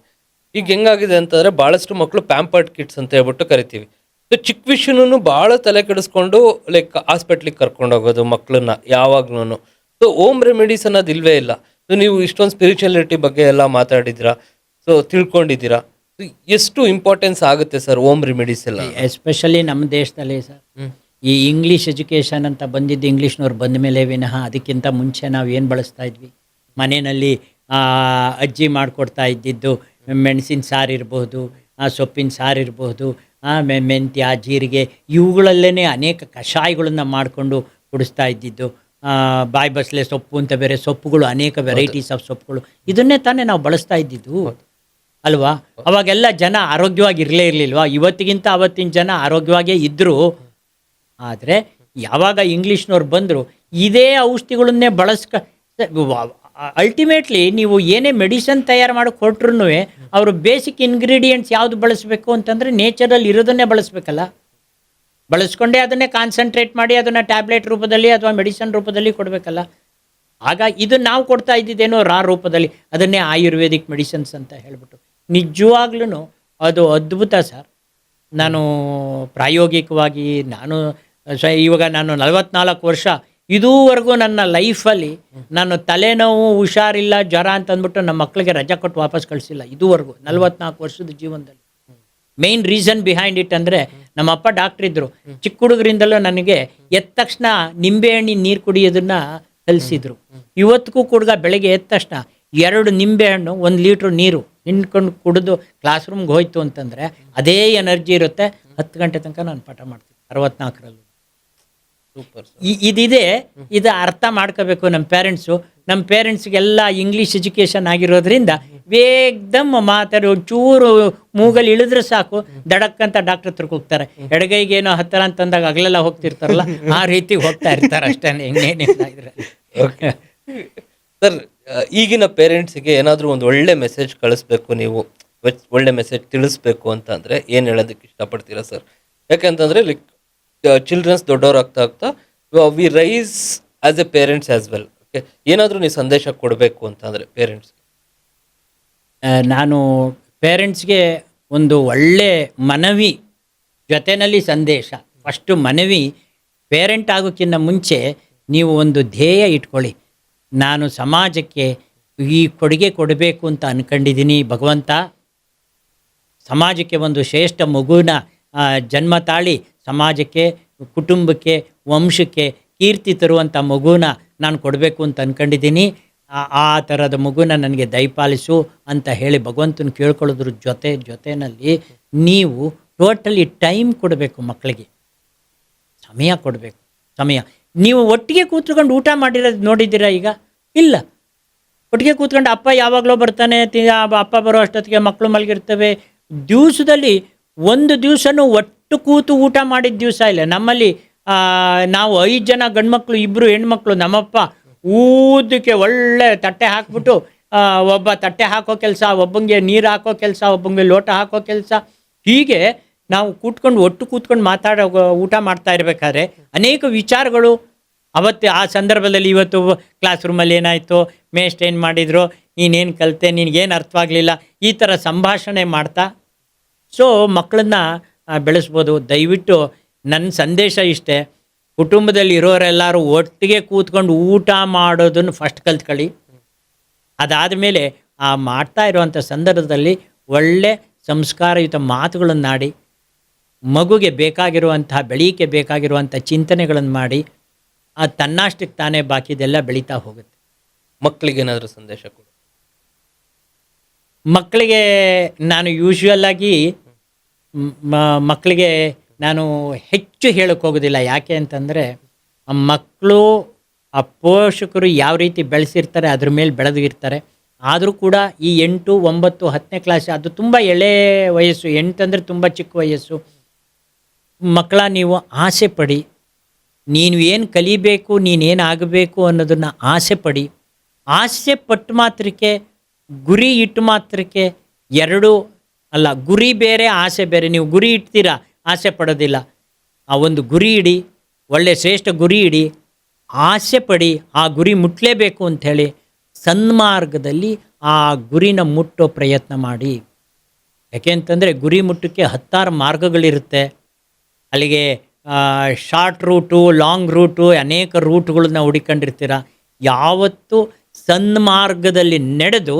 ಈಗ ಹೆಂಗಾಗಿದೆ ಅಂತಂದರೆ ಭಾಳಷ್ಟು ಮಕ್ಕಳು ಪ್ಯಾಂಪರ್ಡ್ ಕಿಡ್ಸ್ ಅಂತ ಹೇಳ್ಬಿಟ್ಟು ಕರಿತೀವಿ. ಸೊ ಚಿಕ್ಕ ವಿಷಯನೂ ಭಾಳ ತಲೆ ಕೆಡಿಸ್ಕೊಂಡು ಲೈಕ್ ಹಾಸ್ಪಿಟ್ಲಿಗೆ ಕರ್ಕೊಂಡು ಹೋಗೋದು ಮಕ್ಕಳನ್ನ ಯಾವಾಗ್ಲೂ. ಸೊ ಹೋಮ್ ರೆಮಿಡೀಸ್ ಅನ್ನೋದು ಇಲ್ವೇ ಇಲ್ಲ. ಸೊ ನೀವು ಇಷ್ಟೊಂದು ಸ್ಪಿರಿಚುಯಾಲಿಟಿ ಬಗ್ಗೆ ಎಲ್ಲ ಮಾತಾಡಿದ್ದೀರಾ, ಸೊ ತಿಳ್ಕೊಂಡಿದ್ದೀರಾ. ಎಷ್ಟು ಇಂಪಾರ್ಟೆನ್ಸ್ ಆಗುತ್ತೆ ಸರ್ ಹೋಮ್ ರೆಮಿಡೀಸ್ ಎಲ್ಲ, ಎಸ್ಪೆಷಲಿ ನಮ್ಮ ದೇಶದಲ್ಲಿ ಸರ್. ಈ ಇಂಗ್ಲೀಷ್ ಎಜುಕೇಷನ್ ಅಂತ ಬಂದಿದ್ದು ಇಂಗ್ಲೀಷ್ನವ್ರು ಬಂದ ಮೇಲೆ ವಿನಃ ಅದಕ್ಕಿಂತ ಮುಂಚೆ ನಾವು ಏನು ಬಳಸ್ತಾ ಇದ್ವಿ, ಮನೆಯಲ್ಲಿ ಅಜ್ಜಿ ಮಾಡಿಕೊಡ್ತಾ ಇದ್ದಿದ್ದು ಮೆಣಸಿನ ಸಾರು ಇರ್ಬೋದು, ಸೊಪ್ಪಿನ ಸಾರು ಇರ್ಬೋದು, ಮೆಂತ್ಯ, ಜೀರಿಗೆ, ಇವುಗಳಲ್ಲೇ ಅನೇಕ ಕಷಾಯಗಳನ್ನು ಮಾಡಿಕೊಂಡು ಕುಡಿಸ್ತಾ ಇದ್ದಿದ್ದು. ಬಾಯಿ ಬಸಳೆ ಸೊಪ್ಪು ಅಂತ ಬೇರೆ ಸೊಪ್ಪುಗಳು, ಅನೇಕ ವೆರೈಟೀಸ್ ಆಫ್ ಸೊಪ್ಪುಗಳು, ಇದನ್ನೇ ತಾನೇ ನಾವು ಬಳಸ್ತಾ ಇದ್ದಿದ್ದು ಅಲ್ವಾ. ಅವಾಗೆಲ್ಲ ಜನ ಆರೋಗ್ಯವಾಗಿ ಇರಲಿಲ್ವಾ? ಇವತ್ತಿಗಿಂತ ಅವತ್ತಿನ ಜನ ಆರೋಗ್ಯವಾಗೇ ಇದ್ದರು. ಆದರೆ ಯಾವಾಗ ಇಂಗ್ಲೀಷ್ನವ್ರು ಬಂದರು, ಇದೇ ಔಷಧಿಗಳನ್ನೇ ಅಲ್ಟಿಮೇಟ್ಲಿ ನೀವು ಏನೇ ಮೆಡಿಸನ್ ತಯಾರು ಮಾಡೋಕ್ಕೆ ಹೊರಟ್ರೂ ಅವರು ಬೇಸಿಕ್ ಇಂಗ್ರೀಡಿಯೆಂಟ್ಸ್ ಯಾವುದು ಬಳಸಬೇಕು ಅಂತಂದರೆ ನೇಚರಲ್ಲಿ ಇರೋದನ್ನೇ ಬಳಸಬೇಕಲ್ಲ. ಬಳಸ್ಕೊಂಡೇ ಅದನ್ನೇ ಕಾನ್ಸಂಟ್ರೇಟ್ ಮಾಡಿ ಅದನ್ನು ಟ್ಯಾಬ್ಲೆಟ್ ರೂಪದಲ್ಲಿ ಅಥವಾ ಮೆಡಿಸನ್ ರೂಪದಲ್ಲಿ ಕೊಡಬೇಕಲ್ಲ. ಆಗ ಇದು ನಾವು ಕೊಡ್ತಾ ಇದ್ದಿದ್ದೇನೋ ರೂಪದಲ್ಲಿ, ಅದನ್ನೇ ಆಯುರ್ವೇದಿಕ್ ಮೆಡಿಸಿನ್ಸ್ ಅಂತ ಹೇಳ್ಬಿಟ್ಟು. ನಿಜವಾಗ್ಲೂ ಅದು ಅದ್ಭುತ ಸರ್. ನಾನು ಪ್ರಾಯೋಗಿಕವಾಗಿ ಇವಾಗ ನಾನು 44 ವರ್ಷ ಇದುವರೆಗೂ ನನ್ನ ಲೈಫಲ್ಲಿ ನಾನು ತಲೆನೋವು, ಹುಷಾರಿಲ್ಲ, ಜ್ವರ ಅಂತಂದ್ಬಿಟ್ಟು ನಮ್ಮ ಮಕ್ಕಳಿಗೆ ರಜೆ ಕೊಟ್ಟು ವಾಪಸ್ ಕಳಿಸಿಲ್ಲ ಇದುವರೆಗೂ 44 ವರ್ಷದ ಜೀವನದಲ್ಲಿ. ಮೇಯ್ನ್ ರೀಸನ್ ಬಿಹೈಂಡ್ ಇಟ್ ಅಂದರೆ ನಮ್ಮಪ್ಪ ಡಾಕ್ಟ್ರ್ ಇದ್ದರು. ಚಿಕ್ಕ ಹುಡುಗರಿಂದಲೂ ನನಗೆ ಎದ್ದ ತಕ್ಷಣ ನಿಂಬೆಹಣ್ಣಿನ ನೀರು ಕುಡಿಯೋದನ್ನು ಕಲಿಸಿದ್ರು. ಇವತ್ತಿಗೂ ಕೂಡ ಬೆಳಗ್ಗೆ ಎದ್ದ ತಕ್ಷಣ 2 ನಿಂಬೆಹಣ್ಣು 1 ಲೀಟ್ರ್ ನೀರು ಹಿಂಡ್ಕೊಂಡು ಕುಡಿದು ಕ್ಲಾಸ್ ರೂಮ್ಗೆ ಹೋಯ್ತು ಅಂತಂದರೆ ಅದೇ ಎನರ್ಜಿ ಇರುತ್ತೆ. 10 ಗಂಟೆ ತನಕ ನಾನು ಪಾಠ ಮಾಡ್ತೀನಿ 64ರಲ್ಲೂ. ಸೂಪರ್. ಇದಿದೆ, ಇದು ಅರ್ಥ ಮಾಡ್ಕೋಬೇಕು ನಮ್ಮ ಪೇರೆಂಟ್ಸ್ಗೆಲ್ಲ ಇಂಗ್ಲೀಷ್ ಎಜುಕೇಷನ್ ಆಗಿರೋದ್ರಿಂದ ಏಕ್ದಮ್ ಮಾತಾಡಿ ಒಂಚೂರು ಮೂಗಲ್ಲಿ ಇಳಿದ್ರೆ ಸಾಕು ದಡಕ್ಕಂತ ಡಾಕ್ಟರ್ ಹತ್ರಕ್ಕೆ ಹೋಗ್ತಾರೆ. ಎಡಗೈಗೆ ಏನೋ ಹತ್ತಿರ ಅಂತಂದಾಗ ಅಗಲೆಲ್ಲ ಹೋಗ್ತಿರ್ತಾರಲ್ಲ, ಆ ರೀತಿ ಹೋಗ್ತಾ ಇರ್ತಾರೆ ಅಷ್ಟೇ, ಇನ್ನೇನಿಲ್ಲ ಇದರಲ್ಲಿ. ಓಕೆ ಸರ್, ಈಗಿನ ಪೇರೆಂಟ್ಸಿಗೆ ಏನಾದರೂ ಒಂದು ಒಳ್ಳೆ ಮೆಸೇಜ್ ಕಳಿಸ್ಬೇಕು, ನೀವು ಒಳ್ಳೆ ಮೆಸೇಜ್ ತಿಳಿಸ್ಬೇಕು ಅಂತ ಅಂದರೆ ಏನು ಹೇಳೋದಕ್ಕೆ ಇಷ್ಟಪಡ್ತೀರಾ ಸರ್? ಯಾಕೆಂತಂದರೆ ಲೈಕ್ ಚಿಲ್ಡ್ರನ್ಸ್ ದೊಡ್ಡವ್ರಾಗ್ತಾ ಆಗ್ತಾ we raise as a parents as well. Okay, ಏನಾದರೂ ನೀವು ಸಂದೇಶ ಕೊಡಬೇಕು ಅಂತಂದರೆ ಪೇರೆಂಟ್ಸ್ಗೆ? ನಾನು ಪೇರೆಂಟ್ಸ್ಗೆ ಒಂದು ಒಳ್ಳೆ ಮನವಿ ಜೊತೆಯಲ್ಲಿ ಸಂದೇಶ. ಫಸ್ಟು ಮನವಿ, ಪೇರೆಂಟ್ ಆಗೋಕ್ಕಿಂತ ಮುಂಚೆ ನೀವು ಒಂದು ಧ್ಯೇಯ ಇಟ್ಕೊಳ್ಳಿ. ನಾನು ಸಮಾಜಕ್ಕೆ ಈ ಕೊಡುಗೆ ಕೊಡಬೇಕು ಅಂತ ಅಂದ್ಕೊಂಡಿದ್ದೀನಿ. ಭಗವಂತ ಸಮಾಜಕ್ಕೆ ಒಂದು ಶ್ರೇಷ್ಠ ಮಗುನ ಜನ್ಮ ತಾಳಿ ಸಮಾಜಕ್ಕೆ, ಕುಟುಂಬಕ್ಕೆ, ವಂಶಕ್ಕೆ ಕೀರ್ತಿ ತರುವಂಥ ಮಗುನ ನಾನು ಕೊಡಬೇಕು ಅಂತ ಅಂದ್ಕೊಂಡಿದ್ದೀನಿ. ಆ ಥರದ ಮಗುನ ನನಗೆ ದಯಪಾಲಿಸು ಅಂತ ಹೇಳಿ ಭಗವಂತನ ಕೇಳ್ಕೊಳ್ಳೋದ್ರ ಜೊತೆಯಲ್ಲಿ ನೀವು ಟೋಟಲಿ ಟೈಮ್ ಕೊಡಬೇಕು ಮಕ್ಕಳಿಗೆ, ಸಮಯ ಕೊಡಬೇಕು. ನೀವು ಒಟ್ಟಿಗೆ ಕೂತ್ಕೊಂಡು ಊಟ ಮಾಡಿರೋದು ನೋಡಿದ್ದೀರಾ? ಈಗ ಇಲ್ಲ. ಒಟ್ಟಿಗೆ ಕೂತ್ಕೊಂಡು ಅಪ್ಪ ಯಾವಾಗಲೂ ಬರ್ತಾನೆ, ಅಪ್ಪ ಬರೋ ಅಷ್ಟೊತ್ತಿಗೆ ಮಕ್ಕಳು ಮಲಗಿರ್ತವೆ. ದಿವಸದಲ್ಲಿ ಒಂದು ದಿವಸನೂ ಒಟ್ಟು ಕೂತು ಊಟ ಮಾಡಿದ ದಿವಸ ಇಲ್ಲ ನಮ್ಮಲ್ಲಿ. ನಾವು 5 ಜನ ಗಂಡ್ಮಕ್ಳು, 2 ಹೆಣ್ಮಕ್ಳು. ನಮ್ಮಪ್ಪ ಊದಕ್ಕೆ ಒಳ್ಳೆ ತಟ್ಟೆ ಹಾಕ್ಬಿಟ್ಟು ಒಬ್ಬ ತಟ್ಟೆ ಹಾಕೋ ಕೆಲಸ, ಒಬ್ಬಂಗೆ ನೀರು ಹಾಕೋ ಕೆಲಸ, ಒಬ್ಬಂಗೆ ಲೋಟ ಹಾಕೋ ಕೆಲಸ, ಹೀಗೆ ನಾವು ಒಟ್ಟು ಕೂತ್ಕೊಂಡು ಊಟ ಮಾಡ್ತಾ ಇರಬೇಕಾದ್ರೆ ಅನೇಕ ವಿಚಾರಗಳು ಅವತ್ತು ಆ ಸಂದರ್ಭದಲ್ಲಿ. ಇವತ್ತು ಕ್ಲಾಸ್ ರೂಮಲ್ಲಿ ಏನಾಯಿತು, ಮೇಸ್ಟ್ ಏನು ಮಾಡಿದ್ರು, ನೀನೇನು ಕಲಿತೆ, ನಿನಗೇನು ಅರ್ಥವಾಗಲಿಲ್ಲ, ಈ ಥರ ಸಂಭಾಷಣೆ ಮಾಡ್ತಾ ಮಕ್ಕಳನ್ನ ಬೆಳೆಸ್ಬೋದು. ದಯವಿಟ್ಟು ನನ್ನ ಸಂದೇಶ ಇಷ್ಟೇ, ಕುಟುಂಬದಲ್ಲಿ ಇರೋರೆಲ್ಲರೂ ಒಟ್ಟಿಗೆ ಕೂತ್ಕೊಂಡು ಊಟ ಮಾಡೋದನ್ನು ಫಸ್ಟ್ ಕಲ್ತ್ಕೊಳ್ಳಿ. ಅದಾದಮೇಲೆ ಮಾಡ್ತಾ ಇರುವಂಥ ಸಂದರ್ಭದಲ್ಲಿ ಒಳ್ಳೆ ಸಂಸ್ಕಾರಯುತ ಮಾತುಗಳನ್ನಾಡಿ, ಮಗುಗೆ ಬೇಕಾಗಿರುವಂತಹ ಬೆಳೀಕೆ ಬೇಕಾಗಿರುವಂಥ ಚಿಂತನೆಗಳನ್ನು ಮಾಡಿ, ತನ್ನಷ್ಟಕ್ಕೆ ತಾನೇ ಬಾಕಿದೆಲ್ಲ ಬೆಳೀತಾ ಹೋಗುತ್ತೆ. ಮಕ್ಕಳಿಗೇನಾದರೂ ಸಂದೇಶ ಕೊಡು. ಮಕ್ಕಳಿಗೆ ನಾನು ಯೂಶ್ವಲ್ ಆಗಿ ಮಕ್ಕಳಿಗೆ ನಾನು ಹೆಚ್ಚು ಹೇಳಕ್ಕೆ ಹೋಗೋದಿಲ್ಲ. ಯಾಕೆ ಅಂತಂದರೆ ಆ ಮಕ್ಕಳು ಆ ಪೋಷಕರು ಯಾವ ರೀತಿ ಬೆಳೆಸಿರ್ತಾರೆ ಅದ್ರ ಮೇಲೆ ಬೆಳೆದಿರ್ತಾರೆ. ಆದರೂ ಕೂಡ ಈ 8, 9, 10ನೇ ಕ್ಲಾಸ್ ಅದು ತುಂಬ ಎಳೆ ವಯಸ್ಸು. 8 ಅಂದರೆ ತುಂಬ ಚಿಕ್ಕ ವಯಸ್ಸು. ಮಕ್ಕಳ ನೀವು ಆಸೆ ಪಡಿ, ನೀನು ಏನು ಕಲಿಬೇಕು, ನೀನೇನು ಆಗಬೇಕು ಅನ್ನೋದನ್ನು ಆಸೆ ಪಡಿ. ಆಸೆ ಪಟ್ಟು ಮಾತ್ರಕ್ಕೆ, ಗುರಿ ಇಟ್ಟು ಮಾತ್ರಕ್ಕೆ ಎರಡೂ ಅಲ್ಲ. ಗುರಿ ಬೇರೆ, ಆಸೆ ಬೇರೆ. ನೀವು ಗುರಿ ಇಡ್ತೀರಾ, ಆಸೆ ಪಡೋದಿಲ್ಲ. ಆ ಒಂದು ಗುರಿ ಇಡಿ, ಒಳ್ಳೆಯ ಶ್ರೇಷ್ಠ ಗುರಿ ಇಡಿ, ಆಸೆ ಪಡಿ, ಆ ಗುರಿ ಮುಟ್ಟಲೇಬೇಕು ಅಂಥೇಳಿ ಸನ್ಮಾರ್ಗದಲ್ಲಿ ಆ ಗುರಿನ ಮುಟ್ಟೋ ಪ್ರಯತ್ನ ಮಾಡಿ. ಯಾಕೆ ಅಂತಂದರೆ ಗುರಿ ಮುಟ್ಟಕ್ಕೆ 10 ಮಾರ್ಗಗಳಿರುತ್ತೆ. ಅಲ್ಲಿಗೆ ಶಾರ್ಟ್ ರೂಟು, ಲಾಂಗ್ ರೂಟು, ಅನೇಕ ರೂಟ್ಗಳನ್ನ ಹುಡುಕೊಂಡಿರ್ತೀರ. ಯಾವತ್ತೂ ಸನ್ಮಾರ್ಗದಲ್ಲಿ ನಡೆದು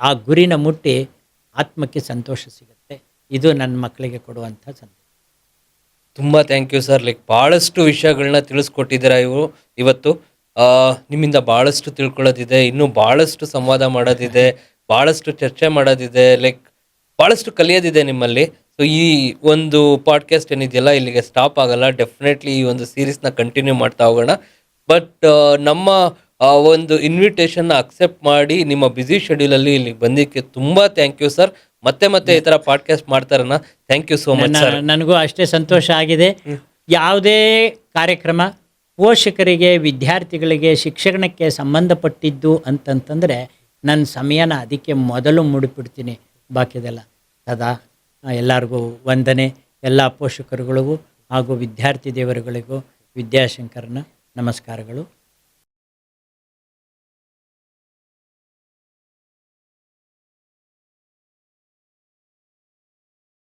ಆ ಗುರಿನ ಮುಟ್ಟಿ ಆತ್ಮಕ್ಕೆ ಸಂತೋಷ ಸಿಗುತ್ತೆ. ಇದು ನನ್ನ ಮಕ್ಕಳಿಗೆ ಕೊಡುವಂಥ ಸಂದೇಶ. ತುಂಬ ಥ್ಯಾಂಕ್ ಯು ಸರ್. ಲೈಕ್ ಭಾಳಷ್ಟು ವಿಷಯಗಳನ್ನ ತಿಳಿಸ್ಕೊಟ್ಟಿದ್ದೀರಾ ಇವತ್ತು. ನಿಮ್ಮಿಂದ ಭಾಳಷ್ಟು ತಿಳ್ಕೊಳ್ಳೋದಿದೆ, ಇನ್ನೂ ಭಾಳಷ್ಟು ಸಂವಾದ ಮಾಡೋದಿದೆ, ಭಾಳಷ್ಟು ಚರ್ಚೆ ಮಾಡೋದಿದೆ, ಲೈಕ್ ಭಾಳಷ್ಟು ಕಲಿಯೋದಿದೆ ನಿಮ್ಮಲ್ಲಿ. ಸೊ ಈ ಒಂದು ಪಾಡ್ಕಾಸ್ಟ್ ಏನಿದೆಯಲ್ಲ ಇಲ್ಲಿಗೆ ಸ್ಟಾಪ್ ಆಗಲ್ಲ. ಡೆಫಿನೆಟ್ಲಿ ಈ ಒಂದು ಸೀರೀಸ್ನ ಕಂಟಿನ್ಯೂ ಮಾಡ್ತಾ ಹೋಗೋಣ. ಬಟ್ ನಮ್ಮ ಒಂದು ಇನ್ವಿಟೇಷನ್ನ ಅಕ್ಸೆಪ್ಟ್ ಮಾಡಿ ನಿಮ್ಮ ಬ್ಯುಸಿ ಶೆಡ್ಯೂಲಲ್ಲಿ ಇಲ್ಲಿಗೆ ಬಂದಿದ್ದಕ್ಕೆ ತುಂಬ ಥ್ಯಾಂಕ್ ಯು ಸರ್. ಮತ್ತೆ ಈ ಥರ ಪಾಡ್ಕಾಸ್ಟ್ ಮಾಡ್ತಾರಣ್ಣ. Thank you so much sir. ನನಗೂ ಅಷ್ಟೇ ಸಂತೋಷ ಆಗಿದೆ. ಯಾವುದೇ ಕಾರ್ಯಕ್ರಮ ಪೋಷಕರಿಗೆ, ವಿದ್ಯಾರ್ಥಿಗಳಿಗೆ, ಶಿಕ್ಷಣಕ್ಕೆ ಸಂಬಂಧಪಟ್ಟಿದ್ದು ಅಂತಂತಂದರೆ ನನ್ನ ಸಮಯನ ಅದಕ್ಕೆ ಮೊದಲು ಮುಡಿಪಿಡ್ತೀನಿ. ಬಾಕಿದೆಲ್ಲ ಸದಾ ಎಲ್ಲರಿಗೂ ವಂದನೆ. ಎಲ್ಲ ಪೋಷಕರುಗಳಿಗೂ ಹಾಗೂ ವಿದ್ಯಾರ್ಥಿ ದೇವರುಗಳಿಗೂ ವಿದ್ಯಾಶಂಕರನ ನಮಸ್ಕಾರಗಳು.